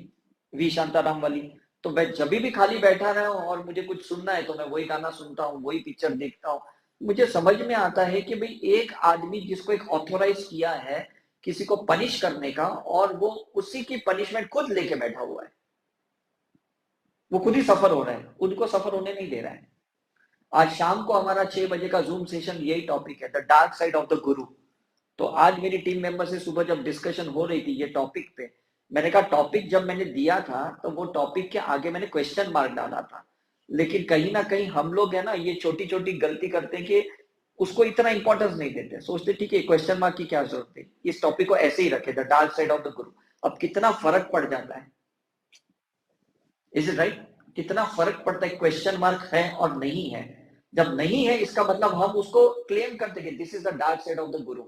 वी शांताराम वाली। तो मैं जब भी खाली बैठा रहा हूं और मुझे कुछ सुनना है तो मैं वही गाना सुनता हूँ, वही पिक्चर देखता हूँ। मुझे समझ में आता है कि भाई एक आदमी जिसको एक ऑथोराइज किया है किसी को पनिश करने का, और वो उसी की पनिशमेंट खुद लेके बैठा हुआ है, वो खुद ही सफर हो रहा है, उनको सफर होने नहीं दे रहा है। आज शाम को हमारा 6 बजे का जूम सेशन यही टॉपिक है, the dark side of the गुरु। तो आज मेरी टीम मेंबर से सुबह जब डिस्कशन हो रही थी ये टॉपिक पे, मैंने कहा टॉपिक जब मैंने दिया था तो वो टॉपिक के आगे मैंने क्वेश्चन मार्क डाला था, लेकिन कहीं ना कहीं हम लोग है ना ये छोटी छोटी गलती करते हैं कि उसको इतना इंपॉर्टेंस नहीं देते, सोचते ठीक है क्वेश्चन मार्क की क्या जरूरत है, इस टॉपिक को ऐसे ही रखे, the dark side of the गुरु। अब कितना फर्क पड़ जाता है, इज इट राइट? कितना फर्क पड़ता है क्वेश्चन मार्क है और नहीं है। जब नहीं है इसका मतलब हम उसको क्लेम करते कि this is the dark side of the गुरु,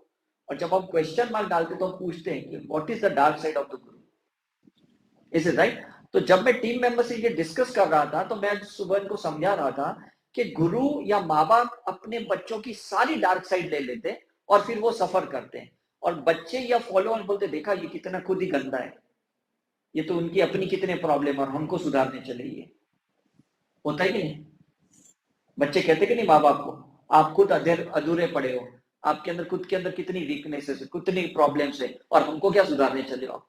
और जब हम क्वेश्चन मार्क डालते तो हम पूछते हैं कि what is the dark side of the Guru, is it right? तो जब मैं टीम मेंबर से ये डिस्कस कर रहा था तो मैं सुबह इनको समझा रहा था कि गुरु या माँ बाप अपने बच्चों की सारी डार्क साइड ले लेते और फिर वो सफर करते हैं, और बच्चे या फॉलोअर बोलते देखा ये कितना खुद ही गंदा है, ये तो उनकी अपनी कितने प्रॉब्लम और हमको सुधारने चाहिए। होता है कि नहीं? बच्चे कहते कि नहीं माँ बाप को, आप खुद अधूरे पड़े हो, आपके अंदर खुद के अंदर कितनी वीकनेसेस है, कितनी प्रॉब्लम्स है, और हमको क्या सुधारने चले हो।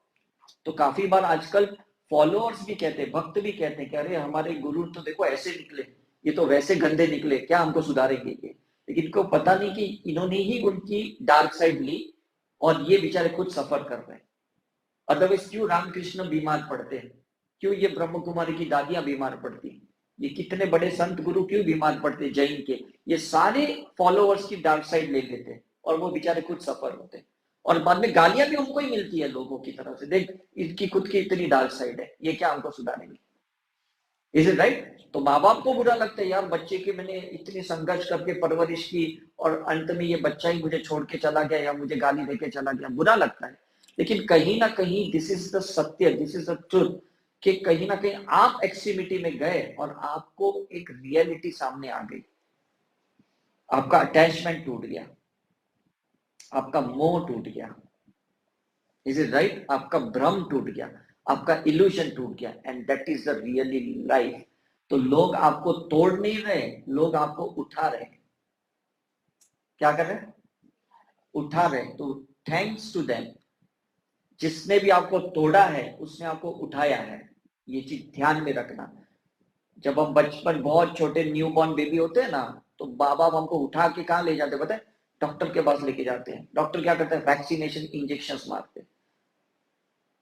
तो काफी बार आजकल फॉलोअर्स भी कहते हैं, भक्त भी कहते हैं कि अरे हमारे गुरु तो देखो ऐसे निकले, ये तो वैसे गंदे निकले, क्या हमको सुधारेंगे ये। लेकिन इनको पता नहीं कि इन्होंने ही उनकी डार्क साइड ली और ये बेचारे खुद सफर कर रहे हैं। अदरवाइज क्यों रामकृष्ण बीमार पड़ते हैं, क्यों ये ब्रह्म कुमारी की दादियां बीमार पड़ती, ये कितने बड़े संत गुरु क्यों बीमार पड़ते जैन के, ये सारे फॉलोअर्स की डार्क साइड ले लेते और वो बेचारे खुद सफर होते, और बाद में गालियां भी हमको ही मिलती है लोगों की तरफ से, देख इनकी खुद की इतनी डार्क साइड है, ये क्या हमको सुधारेंगे। Is it right? तो माँ बाप को बुरा लगता है यार बच्चे की मैंने इतनी संघर्ष करके परवरिश की और अंत में ये बच्चा ही मुझे छोड़ के चला गया या मुझे गाली देके चला गया, बुरा लगता है। लेकिन कहीं ना कहीं दिस इज द सत्य, दिस इज द ट्रुथ, कि कहीं ना कहीं आप एक्सट्रीमिटी में गए और आपको एक रियलिटी सामने आ गई, आपका अटैचमेंट टूट गया, आपका मोह टूट गया, इज इट राइट? आपका भ्रम टूट गया, आपका इल्यूजन टूट गया, and that is the really life. तो लोग आपको तोड़ नहीं रहे, लोग आपको उठा रहे। क्या कर रहे? उठा रहे। तो थैंक्स टू देम, जिसने भी आपको तोड़ा है उसने आपको उठाया है, ये चीज ध्यान में रखना। जब हम बचपन बहुत छोटे न्यूबॉर्न बेबी होते हैं ना, तो माँ बाप हमको उठा के कहाँ ले जाते पता है? डॉक्टर के पास लेके जाते हैं। डॉक्टर क्या करते हैं? वैक्सीनेशन इंजेक्शन मारते हैं।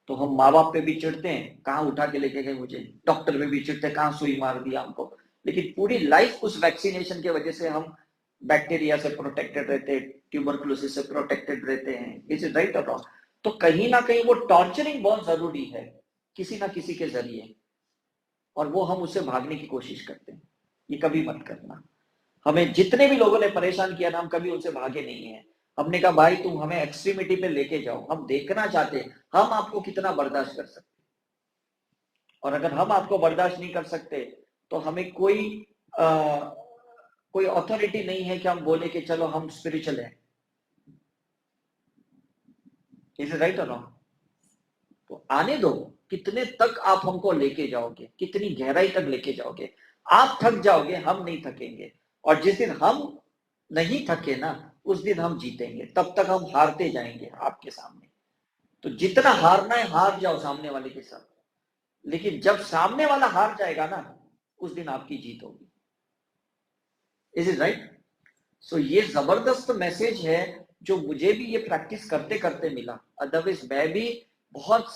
तो हम माँ बाप पे भी चिढ़ते हैं, कहाँ उठा के लेके गए मुझे, डॉक्टर पे भी चिढ़ते हैं, कहाँ सुई मार दिया हमको। लेकिन पूरी लाइफ उस वैक्सीनेशन की वजह से हम बैक्टीरिया से प्रोटेक्टेड रहते हैं, ट्यूबरकुलोसिस से प्रोटेक्टेड रहते हैं। इज इट राइट और रॉन्ग? तो कहीं ना कहीं वो टॉर्चरिंग बहुत जरूरी है किसी ना किसी के जरिए, और वो हम उससे भागने की कोशिश करते हैं। ये कभी मत करना। हमें जितने भी लोगों ने परेशान किया ना, हम कभी उनसे भागे नहीं है। हमने कहा भाई तुम हमें एक्सट्रीमिटी पे लेके जाओ, हम देखना चाहते हैं हम आपको कितना बर्दाश्त कर सकते, और अगर हम आपको बर्दाश्त नहीं कर सकते तो हमें कोई अथॉरिटी नहीं है कि हम बोले कि चलो हम स्पिरिचुअल हैं। इज इट राइट और रॉन्ग? तो आने दो, कितने तक आप हमको लेके जाओगे, कितनी गहराई तक लेके जाओगे। आप थक जाओगे, हम नहीं थकेंगे, और जिस दिन हम नहीं थके ना उस दिन हम जीतेंगे। तब तक हम हारते जाएंगे आपके सामने। तो जितना हारना है हार जाओ सामने वाले के साथ, लेकिन जब सामने वाला हार जाएगा ना उस दिन आपकी जीत होगी। Is it right? सो ये जबरदस्त मैसेज है जो मुझे भी ये प्रैक्टिस करते करते मिला। अदरवाइज मैं भी बहुत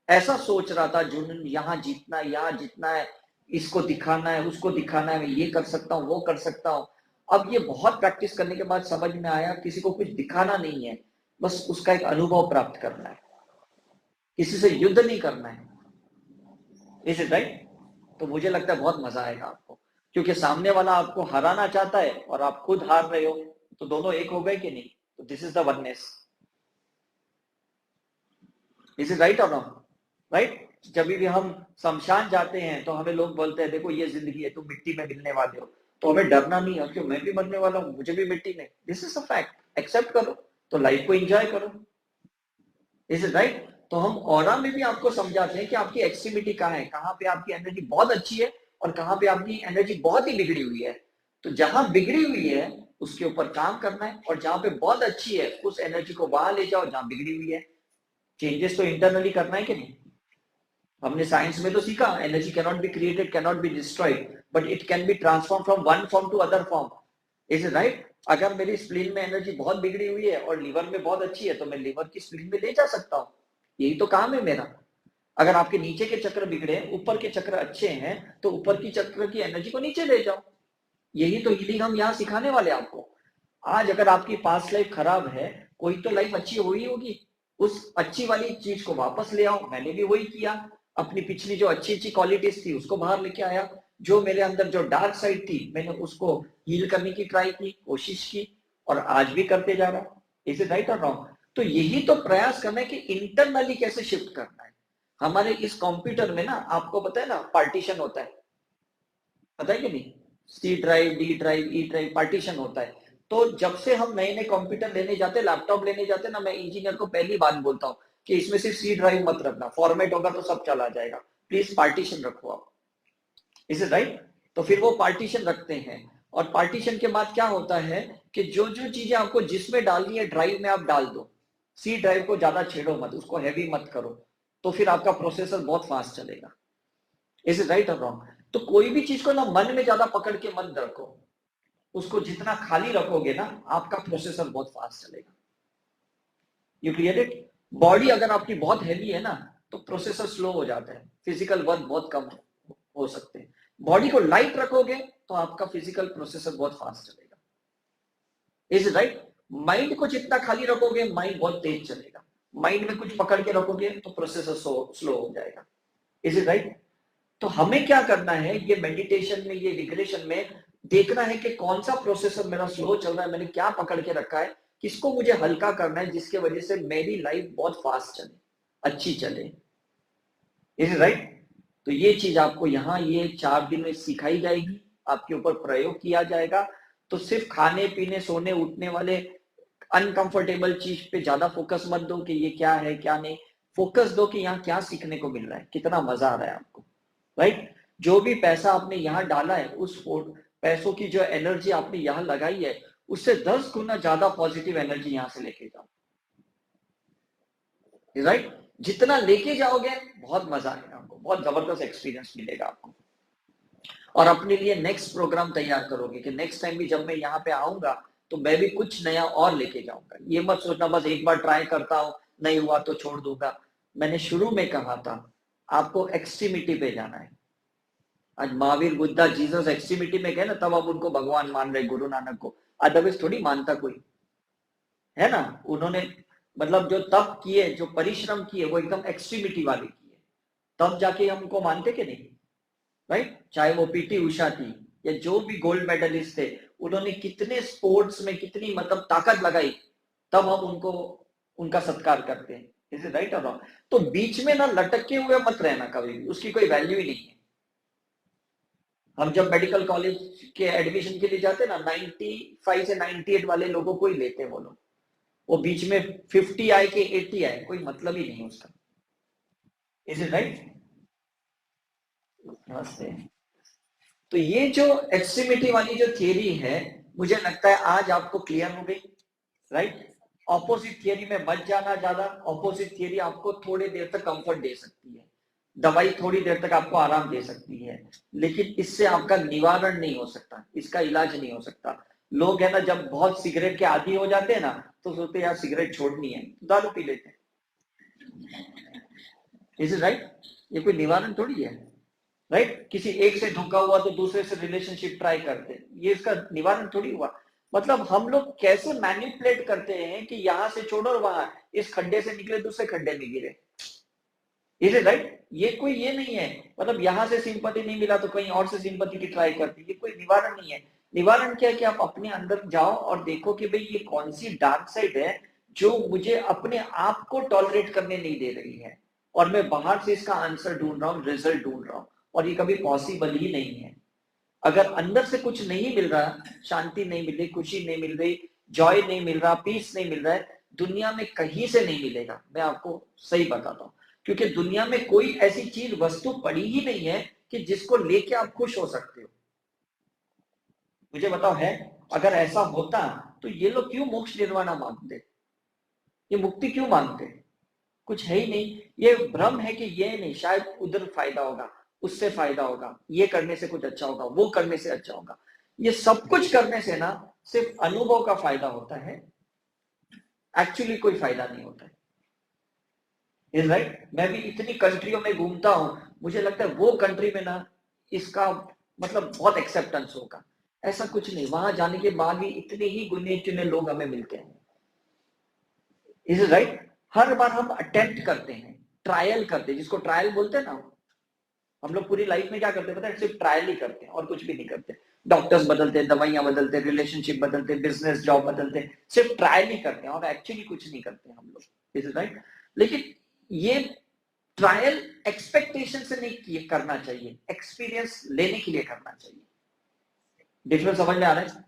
ऐसा सोच रहा था जुनून, यहाँ जीतना है, इसको दिखाना है, उसको दिखाना है, मैं ये कर सकता हूँ, वो कर सकता हूँ। अब ये बहुत प्रैक्टिस करने के बाद समझ में आया किसी को कुछ दिखाना नहीं है, बस उसका एक अनुभव प्राप्त करना है, किसी से युद्ध नहीं करना है। Is it right? तो मुझे लगता है बहुत मजा आएगा आपको, क्योंकि सामने वाला आपको हराना चाहता है और आप खुद हार रहे हो, तो दोनों एक हो गए कि नहीं? तो this is the oneness. Is it right और नॉट? राइट? जब भी हम शमशान जाते हैं तो हमें लोग बोलते हैं देखो ये जिंदगी है, तुम मिट्टी में मिलने वाले हो, तो हमें डरना नहीं है, क्यों मैं भी मरने वाला हूँ, मुझे भी मिट्टी में, this is a fact, accept करो, तो लाइफ को एंजॉय करो, इज इट राइट? तो हम ऑरा में भी आपको समझाते हैं कि आपकी एक्सट्रीमिटी कहाँ है, कहाँ पे आपकी एनर्जी बहुत अच्छी है और कहाँ पे आपकी एनर्जी बहुत ही बिगड़ी हुई है। तो जहां बिगड़ी हुई है उसके ऊपर काम करना है, और जहां पे बहुत अच्छी है उस एनर्जी को वहां ले जाओ जहां बिगड़ी हुई है। चेंजेस तो इंटरनली करना है कि नहीं? हमने साइंस में तो सीखा energy can not be created, can not be destroyed, but it can be transform from one form to other form, is it right? अगर मेरी स्प्लीन में एनर्जी बहुत बिगड़ी हुई है और लीवर में बहुत अच्छी है तो मैं लीवर की स्प्लीन में ले जा सकता हूँ, यही तो काम है मेरा। अगर आपके नीचे के चक्र बिगड़े, ऊपर के चक्र अच्छे हैं, तो ऊपर की चक्र की एनर्जी को नीचे ले जाओ, यही तो हीलिंग हम यहाँ सिखाने वाले आपको। आज अगर आपकी पास्ट लाइफ खराब है, कोई तो लाइफ अच्छी हुई होगी, उस अच्छी वाली चीज को वापस ले आओ। मैंने भी वही किया, अपनी पिछली जो अच्छी अच्छी क्वालिटीज थी उसको बाहर लेके आया, जो मेरे अंदर जो डार्क साइड थी मैंने उसको हील करने की ट्राई की, कोशिश की, और आज भी करते जा रहा। इज इट राइट और रॉन्ग? तो यही तो प्रयास करना है कि इंटरनली कैसे शिफ्ट करना है। हमारे इस कंप्यूटर में ना, आपको पता है ना, पार्टीशन होता है, पता है कि नहीं? C drive, D drive, E drive, partition होता है। तो जब से हम नए नए कंप्यूटर लेने जाते, लैपटॉप लेने जाते ना, मैं इंजीनियर को पहली बात बोलता हूँ कि इसमें सिर्फ सी ड्राइव मत रखना, फॉर्मेट होगा तो सब चला जाएगा, प्लीज पार्टीशन रखो आप, इज इट राइट? तो फिर वो पार्टीशन रखते हैं, और पार्टीशन के बाद क्या होता है कि जो जो चीजें आपको जिसमें डालनी है ड्राइव में आप डाल दो। सी ड्राइव को ज्यादा छेड़ो मत, उसको हैवी मत करो, तो फिर आपका प्रोसेसर बहुत फास्ट चलेगा। इज इट राइट और रॉन्ग? तो कोई भी चीज को ना मन में ज्यादा पकड़ के मत रखो, उसको जितना खाली रखोगे ना आपका प्रोसेसर बहुत फास्ट चलेगा। You clear it? बॉडी अगर आपकी बहुत हैवी है ना तो प्रोसेसर स्लो हो जाता है, फिजिकल वर्क बहुत कम हो सकते हैं। बॉडी को लाइट रखोगे तो आपका फिजिकल प्रोसेसर बहुत फास्ट चलेगा। Is it right? माइंड को जितना खाली रखोगे माइंड बहुत तेज चलेगा, माइंड में कुछ पकड़ के रखोगे तो प्रोसेसर स्लो हो जाएगा। Is it right? तो हमें क्या करना है, ये मेडिटेशन में, ये रिग्रेशन में देखना है कि कौन सा प्रोसेसर मेरा स्लो चल रहा है, मैंने क्या पकड़ के रखा है, किसको मुझे हल्का करना है जिसके वजह से मेरी लाइफ बहुत फास्ट चले, अच्छी चले। Is it right? तो ये चीज आपको यहाँ ये 4 दिन में सिखाई जाएगी, आपके ऊपर प्रयोग किया जाएगा। तो सिर्फ खाने पीने सोने उठने वाले अनकंफर्टेबल चीज पे ज्यादा फोकस मत दो कि ये क्या है क्या नहीं, फोकस दो कि यहाँ क्या सीखने को मिल रहा है, कितना मजा आ रहा है आपको, राइट? जो भी पैसा आपने यहाँ डाला है, उस पैसों की जो एनर्जी आपने यहाँ लगाई है उससे 10 गुना ज्यादा पॉजिटिव एनर्जी यहाँ से लेके जाओ, राइट? जितना लेके जाओगे बहुत मजा आएगा आपको, बहुत जबरदस्त एक्सपीरियंस मिलेगा आपको, और अपने लिए नेक्स्ट प्रोग्राम तैयार करोगे कि नेक्स्ट टाइम भी जब मैं यहाँ पे आऊंगा तो मैं भी कुछ नया और लेके जाऊंगा। ये मत सोचना बस एक बार ट्राई करता हूं, नहीं हुआ तो छोड़ दूंगा। मैंने शुरू में कहा था आपको एक्सट्रीमिटी पे जाना है। आज महावीर, बुद्धा, जीसस एक्सट्रीमिटी में गए ना, तब अब उनको भगवान मान रहे, गुरु नानक को, अदरवाइज थोड़ी मानता कोई, है ना? उन्होंने मतलब जो तप किए, जो परिश्रम किए, वो एकदम एक्सट्रीमिटी वाले किए, तब जाके हम उनको मानते कि नहीं, राइट? चाहे वो पीटी उषा थी या जो भी गोल्ड मेडलिस्ट थे, उन्होंने कितने स्पोर्ट्स में कितनी मतलब ताकत लगाई, तब हम उनको उनका सत्कार करते हैं। इज इट राइट और रॉन्ग? तो बीच में ना लटके हुए मत रहना कभी भी, उसकी कोई वैल्यू ही नहीं है। हम जब मेडिकल कॉलेज के एडमिशन के लिए जाते हैं ना, 95 से 98 वाले लोगों को ही लेते हैं वो लोग, वो बीच में 50 आए कि 80 आए, कोई मतलब ही नहीं उसका। Is it right? नमस्ते। तो ये जो एक्सट्रीमिटी वाली जो थियरी है, मुझे लगता है आज आपको क्लियर हो गई, राइट? ऑपोजिट थियरी में मत जाना ज्यादा। ऑपोजिट थियरी आपको थोड़ी देर तक कंफर्ट दे सकती है, दवाई थोड़ी देर तक आपको आराम दे सकती है, लेकिन इससे आपका निवारण नहीं हो सकता, इसका इलाज नहीं हो सकता। लोग है ना, जब बहुत सिगरेट के आदी हो जाते हैं ना, तो सोचते हैं यार सिगरेट छोड़नी है, दारू पी लेते हैं। Is it right? ये कोई निवारण थोड़ी है, राइट? किसी एक से धोखा हुआ तो दूसरे से रिलेशनशिप ट्राई करते हैं, ये इसका निवारण थोड़ी हुआ। मतलब हम लोग कैसे मैनिपुलेट करते हैं कि यहां से छोड़ो और वहां, इस खड्डे से निकले दूसरे खड्डे में गिरे। Is it right? ये कोई ये नहीं है, मतलब यहां से सिंपैथी नहीं मिला तो कहीं और से सिंपैथी की ट्राई करती, ये कोई निवारण नहीं है। निवारण क्या है कि आप अपने अंदर जाओ और देखो कि भाई ये कौन सी डार्क साइड है जो मुझे अपने आप को टॉलरेट करने नहीं दे रही है, और मैं बाहर से इसका आंसर ढूंढ रहा हूँ, रिजल्ट ढूंढ रहा हूँ, और ये कभी पॉसिबल ही नहीं है। अगर अंदर से कुछ नहीं मिल रहा, शांति नहीं मिल रही, खुशी नहीं मिल रही, जॉय नहीं मिल रहा, पीस नहीं मिल रहा है, दुनिया में कहीं से नहीं मिलेगा। मैं आपको सही बताता हूँ, क्योंकि दुनिया में कोई ऐसी चीज वस्तु पड़ी ही नहीं है कि जिसको लेके आप खुश हो सकते हो। मुझे बताओ है? अगर ऐसा होता तो ये लोग क्यों मोक्ष निर्वाणा मांगते, ये मुक्ति क्यों मांगते? कुछ है ही नहीं। ये भ्रम है कि ये नहीं, शायद उधर फायदा होगा, उससे फायदा होगा, ये करने से कुछ अच्छा होगा, वो करने से अच्छा होगा। ये सब कुछ करने से ना सिर्फ अनुभव का फायदा होता है, एक्चुअली कोई फायदा नहीं होता है। Is right? मैं भी इतनी कंट्रियों में घूमता हूं, मुझे लगता है वो कंट्री में ना इसका मतलब बहुत एक्सेप्टेंस होगा। ऐसा कुछ नहीं, वहां जाने के बाद भी इतने ही गुने चुने लोग हमें मिलते हैं। Is right? हर बार हम अटेम्प्ट करते हैं, ट्रायल करते हैं, जिसको ट्रायल बोलते हैं ना। हम लोग पूरी लाइफ में क्या करते हैं पता है? सिर्फ ट्रायल ही करते हैं और कुछ भी नहीं करते। डॉक्टर्स बदलते हैं, दवाइयां बदलते हैं, रिलेशनशिप बदलते हैं, बिजनेस जॉब बदलते हैं, सिर्फ ट्रायल ही करते हैं और एक्चुअली कुछ नहीं करते हम लोग। Is right? लेकिन ये ट्रायल एक्सपेक्टेशन से नहीं करना चाहिए, एक्सपीरियंस लेने के लिए करना चाहिए। डिफरेंस समझ में आ रहा है?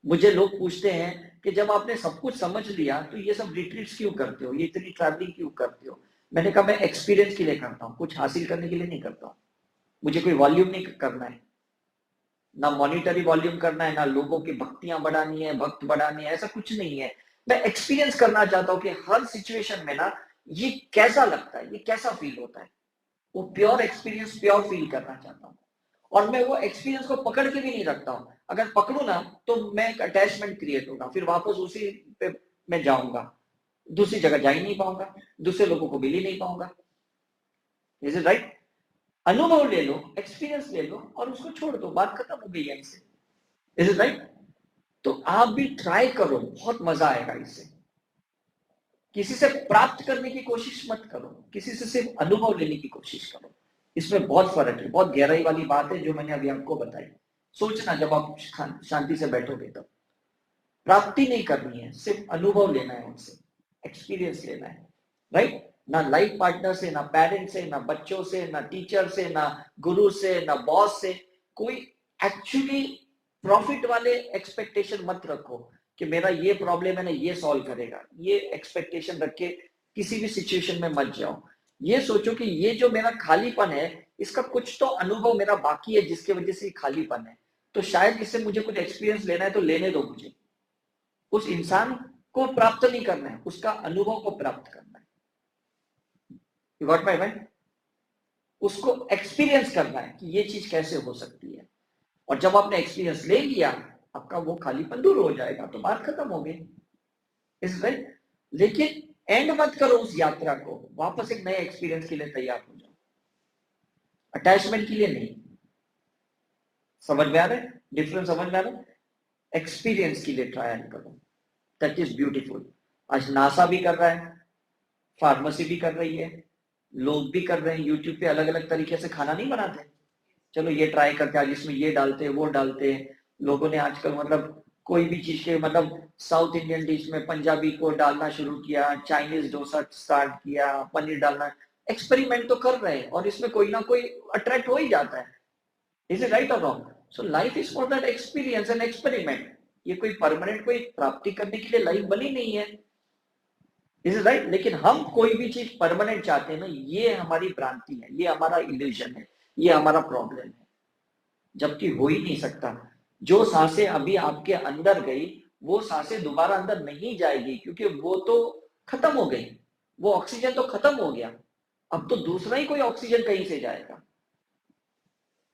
मुझे लोग पूछते हैं कि जब आपने सब कुछ समझ लिया तो ये सब रिट्रीट्स क्यों करते हो, ये इतनी ट्रैवलिंग क्यों करते हो? मैंने कहा मैं एक्सपीरियंस के लिए करता हूँ, कुछ हासिल करने के लिए नहीं करता हूँ। मुझे कोई वॉल्यूम नहीं करना है, ना मॉनिटरी वॉल्यूम करना है, ना लोगों की भक्तियां बढ़ानी है, भक्त बढ़ानी है, ऐसा कुछ नहीं है। मैं एक्सपीरियंस करना चाहता हूँ कि हर सिचुएशन में ना ये कैसा लगता है, ये कैसा फील होता है। वो प्योर एक्सपीरियंस, प्योर फील करना चाहता हूँ। और मैं वो एक्सपीरियंस को पकड़ के भी नहीं रखता हूँ। अगर पकड़ू ना तो मैं एक अटैचमेंट क्रिएट होगा, फिर वापस उसी पे मैं जाऊंगा, दूसरी जगह जा ही नहीं पाऊंगा, दूसरे लोगों को मिल ही नहीं पाऊंगा। Is it right? अनुभव ले लो, एक्सपीरियंस ले लो और उसको छोड़ दो, बात खत्म हो गई यहीं से। Is it right? तो आप भी ट्राई करो, बहुत मजा आएगा इससे। किसी से प्राप्त करने की कोशिश मत करो, किसी से सिर्फ अनुभव लेने की कोशिश करो। इसमें बहुत फर्क है, बहुत गहराई वाली बात है जो मैंने अभी आपको बताई। सोचना जब आप शांति से बैठोगे तब। प्राप्ति नहीं करनी है, सिर्फ अनुभव लेना है उनसे, एक्सपीरियंस लेना है। राइट? ना लाइफ पार्टनर से, ना पेरेंट्स से, ना बच्चों से, ना टीचर से, ना गुरु से, ना बॉस से। कोई एक्चुअली प्रॉफिट वाले एक्सपेक्टेशन मत रखो कि मेरा ये प्रॉब्लम है ना ये सॉल्व करेगा। ये एक्सपेक्टेशन रख के किसी भी सिचुएशन में मत जाओ। ये सोचो कि ये जो मेरा खालीपन है इसका कुछ तो अनुभव मेरा बाकी है जिसकी वजह से खालीपन है, तो शायद इससे मुझे कुछ एक्सपीरियंस लेना है, तो लेने दो मुझे। उस इंसान को प्राप्त नहीं करना है, उसका अनुभव को प्राप्त करना है। You got my point? उसको एक्सपीरियंस करना है कि ये चीज कैसे हो सकती है। और जब आपने एक्सपीरियंस ले लिया, आपका वो खालीपन दूर हो जाएगा, तो बात खत्म हो गई। Is right? लेकिन एंड मत करो उस यात्रा को, वापस एक नए एक्सपीरियंस के लिए तैयार हो जाओ, अटैचमेंट के लिए नहीं। समझ में आ रहा है? डिफरेंस समझ में आ रहा है? एक्सपीरियंस के लिए ट्रायल करो, दैट इज ब्यूटीफुल। आज नासा भी कर रहा है, फार्मेसी भी कर रही है, लोग भी कर रहे हैं। यूट्यूब पे अलग अलग तरीके से खाना नहीं बनाते, चलो ये ट्राई करते हैं, इसमें ये डालते हैं, वो डालते हैं। लोगों ने आजकल मतलब कोई भी चीज के मतलब साउथ इंडियन डिश में पंजाबी को डालना शुरू किया, चाइनीज डोसा स्टार्ट किया, पनीर डालना। एक्सपेरिमेंट तो कर रहे हैं और इसमें कोई ना कोई अट्रैक्ट हो ही जाता है। इज इट राइट और wrong? So life is for that experience and experiment. ये कोई परमानेंट कोई प्राप्ति करने के लिए लाइफ बनी नहीं है। Is it right? लेकिन हम कोई भी चीज परमानेंट चाहते हैं ना, ये हमारी भ्रांति है, ये हमारा इल्यूजन है, ये हमारा प्रॉब्लम है, जबकि हो ही नहीं सकता। जो सांसें अभी आपके अंदर गई वो सांसें दोबारा अंदर नहीं जाएगी, क्योंकि वो तो खत्म हो गई, वो ऑक्सीजन तो खत्म हो गया। अब तो दूसरा ही कोई ऑक्सीजन कहीं से जाएगा।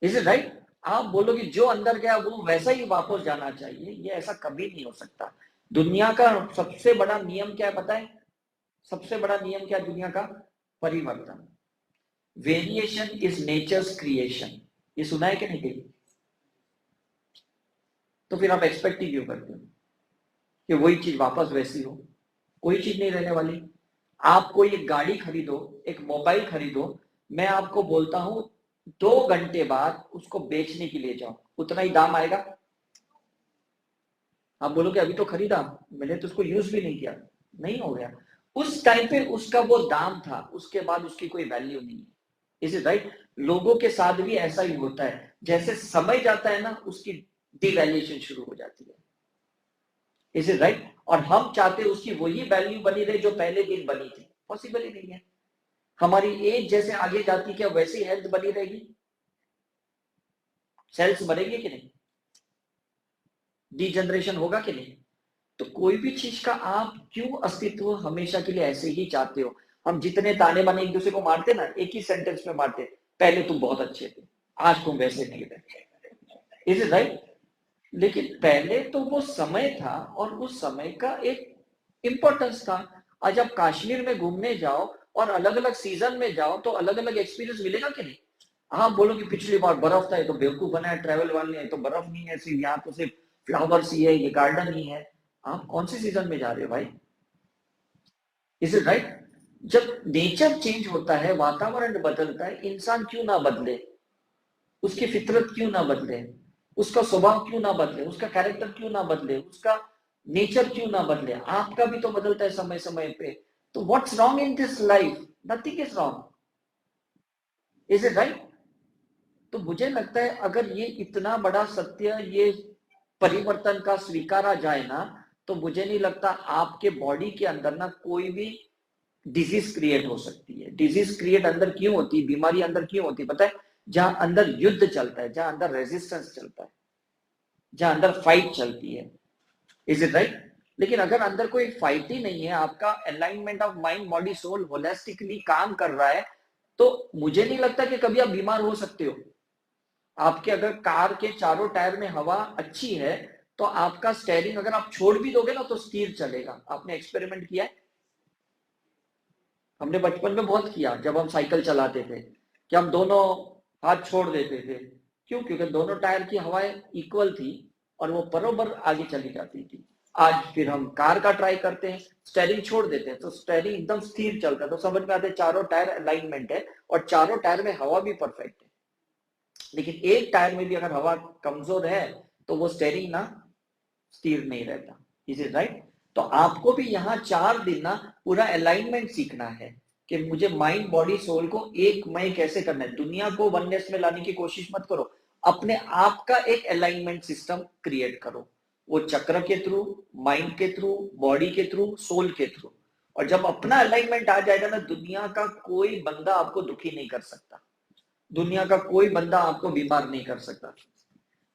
Is it right? आप बोलोगे जो अंदर गया वो वैसा ही वापस जाना चाहिए, ये ऐसा कभी नहीं हो सकता। दुनिया का सबसे बड़ा नियम क्या है पता है? सबसे बड़ा नियम क्या है दुनिया का? परिवर्तन। Variation is nature's creation. ये सुना है कि नहीं कहीं? तो फिर आप एक्सपेक्ट ही क्यों करते हो कि वही चीज वापस वैसी हो? कोई चीज नहीं रहने वाली। आप कोई एक गाड़ी खरीदो, एक मोबाइल खरीदो, मैं आपको बोलता हूं 2 घंटे बाद उसको बेचने के लिए जाओ, उतना ही दाम आएगा? आप बोलोगे अभी तो खरीदा मैंने, तो उसको यूज भी नहीं किया, नहीं हो गया। उस टाइम पे उसका वो दाम था, उसके बाद उसकी कोई वैल्यू नहीं है। Is it right? लोगों के साथ भी ऐसा ही होता है, जैसे समय जाता है ना उसकी डिवैल्यूएशन शुरू हो जाती है। Is it right? और हम चाहते हैं उसकी वही वैल्यू बनी रहे जो पहले दिन बनी थी। पॉसिबल ही नहीं है। हमारी एज जैसे आगे जाती, क्या वैसी हेल्थ बनी रहेगी? सेल्स बढ़ेंगे कि नहीं? डीजनरेशन होगा कि नहीं? तो कोई भी चीज का आप क्यों अस्तित्व हमेशा के लिए ऐसे ही चाहते हो? हम जितने ताने बाने एक दूसरे को मारते ना, एक ही सेंटेंस में मारते, पहले तुम बहुत अच्छे थे, आज तुम वैसे नहीं रहे। Is it right? लेकिन पहले तो वो समय था और उस समय का एक इंपॉर्टेंस था। आज आप कश्मीर में घूमने जाओ और अलग अलग सीजन में जाओ तो अलग अलग एक्सपीरियंस मिलेगा कि नहीं? हाँ बोलो कि पिछली बार बर्फ था, ये तो बेवकूफ बना है ट्रैवल वाले ने, तो बर्फ नहीं है, सिर्फ यहाँ तो सिर्फ फ्लावर्स ही है, ये गार्डन ही है। आप कौन से सीजन में जा रहे हो भाई? Is it right? जब नेचर चेंज होता है, वातावरण बदलता है, इंसान क्यों ना बदले? उसकी फितरत क्यों ना बदले? उसका स्वभाव क्यों ना बदले? उसका कैरेक्टर क्यों ना बदले? उसका नेचर क्यों ना बदले? आपका भी तो बदलता है समय समय पे। तो what's wrong in this life? Nothing is wrong. Is it right? तो मुझे लगता है अगर ये इतना बड़ा सत्य, ये परिवर्तन का स्वीकारा जाए ना, तो मुझे नहीं लगता आपके बॉडी के अंदर ना कोई भी डिजीज क्रिएट हो सकती है। डिजीज क्रिएट अंदर क्यों होती है, बीमारी अंदर क्यों होती है पता है? जहां अंदर युद्ध चलता है, जहां अंदर रेजिस्टेंस चलता है, जहां अंदर फाइट चलती है। Is it right? लेकिन अगर अंदर कोई फाइट ही नहीं है, आपका alignment of mind body soul holistically काम कर रहा है, तो मुझे नहीं लगता कि कभी आप बीमार हो सकते हो। आपके अगर कार के चारों टायर में हवा अच्छी है तो आपका स्टीयरिंग अगर आप छोड़ भी दोगे ना तो स्थिर चलेगा। आपने एक्सपेरिमेंट किया है? हमने बचपन में बहुत किया, जब हम साइकिल चलाते थे कि हम दोनों हाथ छोड़ देते थे। क्यों? क्योंकि दोनों टायर की हवाएं इक्वल थी और वो बरोबर आगे चली जाती थी। आज फिर हम कार का ट्राई करते हैं, स्टीयरिंग छोड़ देते हैं तो स्टीयरिंग एकदम स्थिर चलता है, तो समझ में आते हैं चारों टायर अलाइनमेंट है और चारों टायर में हवा भी परफेक्ट है। लेकिन एक टायर में भी अगर हवा कमजोर है तो वो स्टीयरिंग ना स्थिर नहीं रहता। Is it right? तो आपको भी यहाँ 4 दिन ना पूरा अलाइनमेंट सीखना है कि मुझे माइंड बॉडी सोल को एक मय कैसे करना है। दुनिया को वननेस में लाने की कोशिश मत करो, अपने आप का एक अलाइनमेंट सिस्टम क्रिएट करो, वो चक्र के थ्रू, माइंड के थ्रू, बॉडी के थ्रू, सोल के थ्रू। और जब अपना अलाइनमेंट आ जाएगा ना, दुनिया का कोई बंदा आपको दुखी नहीं कर सकता, दुनिया का कोई बंदा आपको बीमार नहीं कर सकता।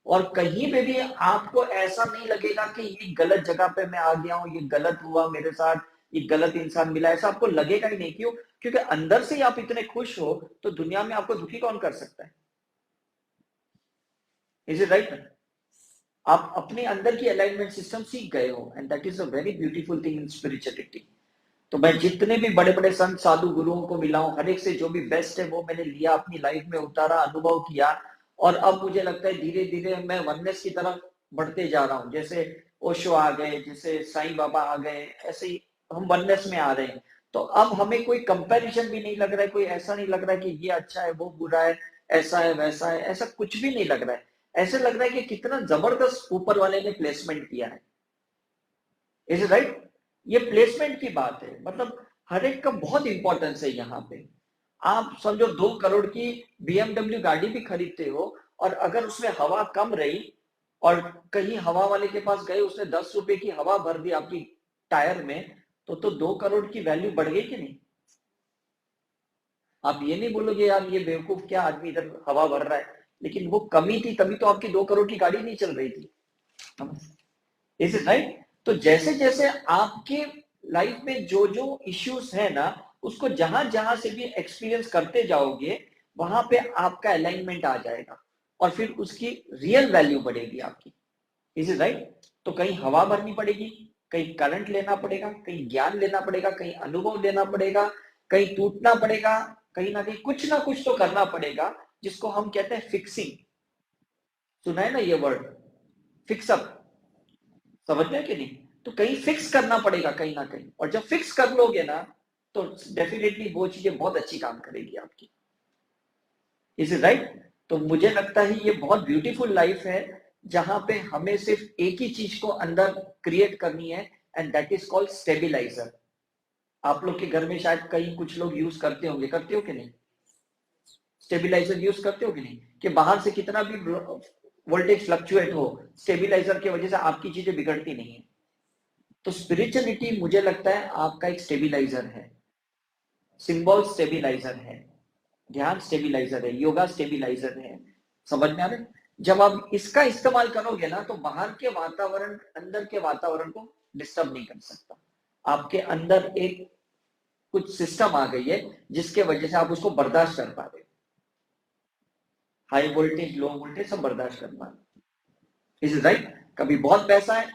और कहीं पे भी आपको ऐसा नहीं लगेगा कि ये गलत जगह पे मैं आ गया हूं, ये गलत हुआ मेरे साथ, ये गलत इंसान मिला, ऐसा आपको लगेगा ही नहीं। क्यों? क्योंकि अंदर से ही आप इतने खुश हो तो दुनिया में आपको दुखी कौन कर सकता है? Is it right? आप अपने अंदर की अलाइनमेंट सिस्टम सीख गए हो and that is a very beautiful thing in spirituality. तो मैं जितने भी बड़े बड़े संत साधु गुरुओं को मिला हूं, हर एक से जो भी बेस्ट है वो मैंने लिया, अपनी लाइफ में उतारा, अनुभव किया। और अब मुझे लगता है धीरे धीरे मैं वननेस की तरफ बढ़ते जा रहा हूँ। जैसे ओशो आ गए, जैसे साईं बाबा आ गए, ऐसे ही हम वननेस में आ रहे हैं। तो अब हमें कोई कंपैरिजन भी नहीं लग रहा है, कोई ऐसा नहीं लग रहा है कि ये अच्छा है वो बुरा है, ऐसा है वैसा है, ऐसा कुछ भी नहीं लग रहा है। ऐसे लग रहा है कि कितना जबरदस्त ऊपर वाले ने प्लेसमेंट किया है। Is it right? ये प्लेसमेंट की बात है, मतलब हर एक का बहुत इंपॉर्टेंस है यहाँ पे। आप समझो 2 करोड़ की BMW गाड़ी भी खरीदते हो और अगर उसमें हवा कम रही और कहीं हवा वाले के पास गए, उसने 10 रुपए की हवा भर दी आपकी टायर में, तो 2 करोड़ की वैल्यू बढ़ गई कि नहीं? आप ये नहीं बोलोगे यार ये बेवकूफ क्या आदमी इधर हवा भर रहा है, लेकिन वो कमी थी तभी तो आपकी 2 करोड़ की गाड़ी नहीं चल रही थी। Is it right? तो जैसे जैसे आपके लाइफ में जो जो इश्यूज है ना, उसको जहां जहां से भी एक्सपीरियंस करते जाओगे, वहां पे आपका अलाइनमेंट आ जाएगा और फिर उसकी रियल वैल्यू बढ़ेगी आपकी। Is it right? तो कहीं हवा भरनी पड़ेगी, कहीं करंट लेना पड़ेगा, कहीं ज्ञान लेना पड़ेगा, कहीं अनुभव लेना पड़ेगा, कहीं टूटना पड़ेगा, कहीं ना कहीं कुछ ना कुछ तो करना पड़ेगा, जिसको हम कहते हैं फिक्सिंग। सुना है ना ये वर्ड, फिक्सअप? समझ रहे कि नहीं? तो कहीं फिक्स करना पड़ेगा कहीं ना कहीं, और जब फिक्स कर लोगे ना तो डेफिनेटली वो चीजें बहुत अच्छी काम करेगी आपकी। Is it right? तो मुझे लगता है ये बहुत ब्यूटीफुल लाइफ है जहां पे हमें सिर्फ एक ही चीज को अंदर क्रिएट करनी है and that is called stabiliser. आप लोग के घर में शायद कई कुछ लोग यूज करते होंगे, करते हो कि नहीं? स्टेबिलाईजर यूज करते हो कि नहीं? कि बाहर से कितना भी वोल्टेज फ्लक्चुएट हो, स्टेबिलाईजर की वजह से आपकी चीजें बिगड़ती नहीं है। तो स्पिरिचुअलिटी मुझे लगता है आपका एक स्टेबिलाईजर है, सिंबल स्टेबिलाईजर है, ध्यान स्टेबिलाईजर है, योगा स्टेबिलाईजर है। समझ में आ रहा है? जब आप इसका इस्तेमाल करोगे ना, तो बाहर के वातावरण अंदर के वातावरण को डिस्टर्ब नहीं कर सकता। आपके अंदर एक कुछ सिस्टम आ गई है जिसके वजह से आप उसको बर्दाश्त कर पा रहे हो। हाई वोल्टेज, लो वोल्टेज सब बर्दाश्त कर पा रहे। Is right? कभी बहुत पैसा है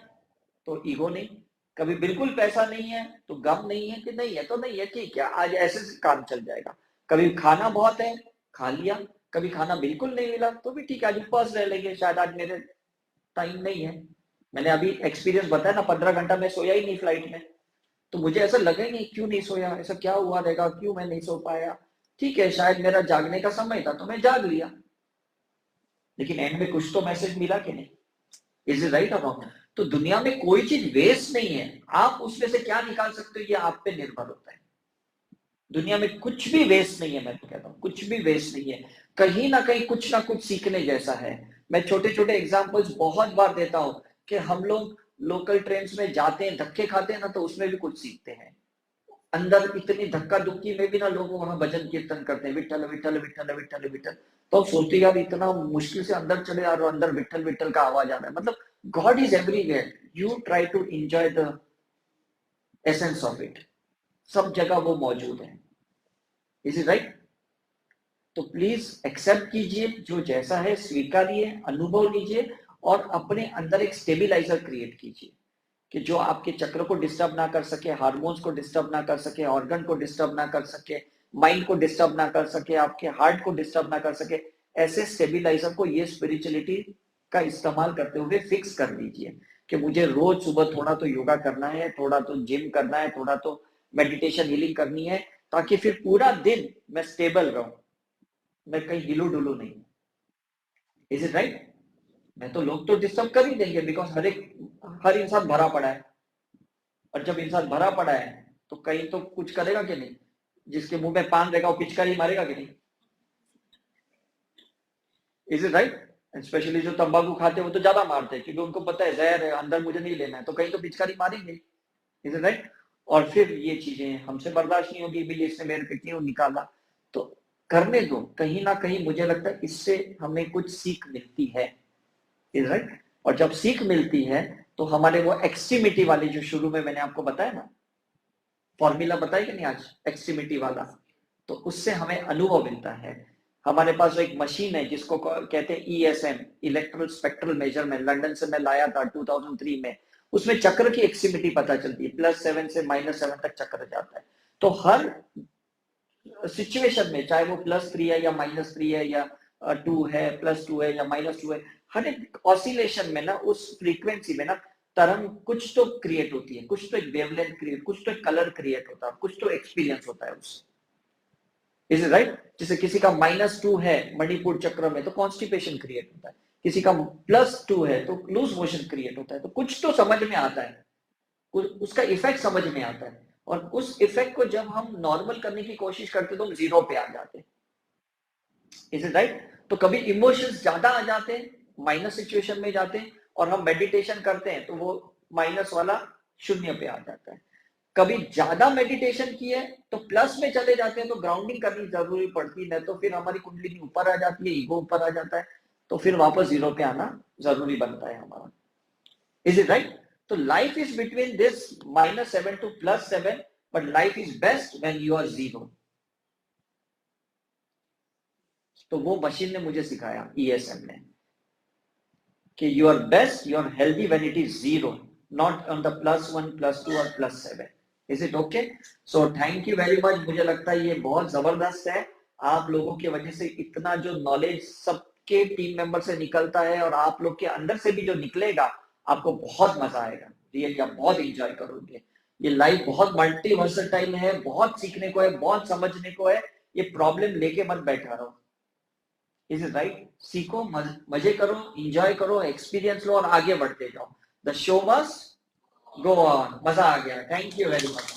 तो ईगो नहीं, कभी बिल्कुल पैसा नहीं है तो गम नहीं है कि नहीं है तो नहीं है, ठीक है, आज ऐसे काम चल जाएगा। कभी खाना बहुत है, खा लिया, कभी खाना बिल्कुल नहीं मिला तो भी ठीक है, आज उपवास रह लेंगे, शायद आज मेरे टाइम नहीं है। मैंने अभी एक्सपीरियंस बताया ना, 15 घंटा मैं सोया ही नहीं फ्लाइट में, तो मुझे ऐसा लगा ही नहीं क्यों नहीं सोया, ऐसा क्या हुआ रहेगा, क्यों मैं नहीं सो पाया। ठीक है, शायद मेरा जागने का समय था तो मैं जाग लिया, लेकिन एंड में कुछ तो मैसेज मिला कि नहीं? इज इट राइट और रॉन्ग? तो दुनिया में कोई चीज वेस्ट नहीं है, आप उसमें से क्या निकाल सकते हो ये आप पे निर्भर होता है। दुनिया में कुछ भी वेस्ट नहीं है, मैं तो कहता हूं कुछ भी वेस्ट नहीं है, कहीं ना कहीं कुछ ना कुछ सीखने जैसा है। मैं छोटे छोटे एग्जांपल्स बहुत बार देता हूं कि हम लोग लोकल ट्रेन में जाते हैं, धक्के खाते हैं ना, तो उसमें भी कुछ सीखते हैं। अंदर इतनी धक्का दुक्की में भी ना लोग वहां भजन कीर्तन करते हैं, विठल विठल विठल विठल विठल, तो सोचते यार इतना मुश्किल से अंदर चले आ रहे हो, अंदर विठल विठल का आवाज आ रहा है। मतलब God is everywhere, you try to enjoy the essence of it, सब जगह वो मौजूद है। Is it right? तो प्लीज एक्सेप्ट कीजिए, जो जैसा है स्वीकारिए, अनुभव लीजिए और अपने अंदर एक स्टेबिलाईजर क्रिएट कीजिए कि जो आपके चक्र को डिस्टर्ब ना कर सके, हार्मोन्स को डिस्टर्ब ना कर सके, ऑर्गन को डिस्टर्ब ना कर सके, माइंड को डिस्टर्ब ना कर सके, आपके हार्ट को डिस्टर्ब ना कर सके। ऐसे स्टेबिलाईजर को ये स्पिरिचुअलिटी का इस्तेमाल करते हुए फिक्स कर लीजिए कि मुझे रोज सुबह थोड़ा तो योगा करना है, थोड़ा तो जिम करना है, थोड़ा तो मेडिटेशन हीलिंग करनी है, ताकि फिर पूरा दिन मैं स्टेबल रहूं, मैं कहीं हिलू डुलू नहीं। Is it right? मैं तो लोग तो डिस्टर्ब कर ही देंगे, बिकॉज हर इंसान भरा पड़ा है, और जब इंसान भरा पड़ा है तो कहीं तो कुछ करेगा कि नहीं? जिसके मुंह में पान रहेगा वो पिचकारी मारेगा कि नहीं? Is it right? स्पेशली जो तंबाकू खाते हैं वो तो ज्यादा मारते हैं, क्योंकि उनको पता है जहर है, अंदर मुझे नहीं लेना है, तो कहीं तो पिचकारी मारेंगे। Is it right? और फिर ये चीजें हमसे बर्दाश्त नहीं होगी, भी इसने मेरे पे क्यों निकाला, तो करने दो। कहीं ना कहीं मुझे लगता है इससे हमें कुछ सीख मिलती है। Is right? और जब सीख मिलती है तो हमारे वो एक्सट्रीमिटी वाले जो शुरू में मैंने आपको बताया ना, फॉर्मूला बताया कि नहीं आज, एक्सट्रीमिटी वाला, तो उससे हमें अनुभव मिलता है। हमारे पास एक मशीन है जिसको कहते हैं ESM, electro spectral measurement, London से मैं लाया था 2003 में। उसमें चक्र की एक्सट्रीमिटी पता चलती है, +7 से -7 तक चक्र जाता है। तो हर सिचुएशन में, चाहे वो +3 है या -3 है या 2 है, +2 है या -2 है, हर एक ऑसिलेशन में ना, उस फ्रीक्वेंसी में ना तरंग कुछ तो क्रिएट होती है, कुछ तो एक वेवलेंथ क्रिएट, कुछ तो एक कलर क्रिएट होता है, कुछ तो एक्सपीरियंस होता है उससे। Is it right? जैसे किसी का -2 है मणिपुर चक्र में तो कॉन्स्टिपेशन क्रिएट होता है, किसी का +2 है तो लूज मोशन क्रिएट होता है। तो कुछ तो समझ में आता है, उसका इफेक्ट समझ में आता है, और उस इफेक्ट को जब हम नॉर्मल करने की कोशिश करते तो हम 0 पे आ जाते हैं। Is it right? तो कभी इमोशंस ज्यादा आ जाते हैं, माइनस सिचुएशन में जाते हैं, और हम मेडिटेशन करते हैं तो वो माइनस वाला 0 पे आ जाता है। कभी ज्यादा मेडिटेशन किए तो प्लस में चले जाते हैं, तो ग्राउंडिंग करनी जरूरी पड़ती है, तो फिर हमारी कुंडलिनी ऊपर आ जाती है, ईगो ऊपर आ जाता है, तो फिर वापस 0 पे आना जरूरी बनता है हमारा। Is it right? तो life is between this -7 to +7, but life is best when you are 0। तो वो मशीन ने मुझे सिखाया, ESM ने, कि you are best, you are healthy when it is 0, not on the +1, +2 और +7। Is it okay? So thank you very much. मुझे लगता है ये बहुत जबरदस्त है, आप लोगों की वजह से इतना जो नॉलेज सबके टीम मेंबर से निकलता है, और आप लोग के अंदर से भी जो निकलेगा, आपको बहुत मजा आएगा, रियली आप बहुत एंजॉय करोगे। ये लाइफ बहुत मल्टी वर्सेटाइल है, बहुत सीखने को है, बहुत समझने को है। ये प्रॉब्लम लेके मत बैठा रहो। Is it right? सीखो, मजे करो, एंजॉय करो, एक्सपीरियंस लो और आगे बढ़ते जाओ। The show must go on. मजा आ गया। Thank you very much.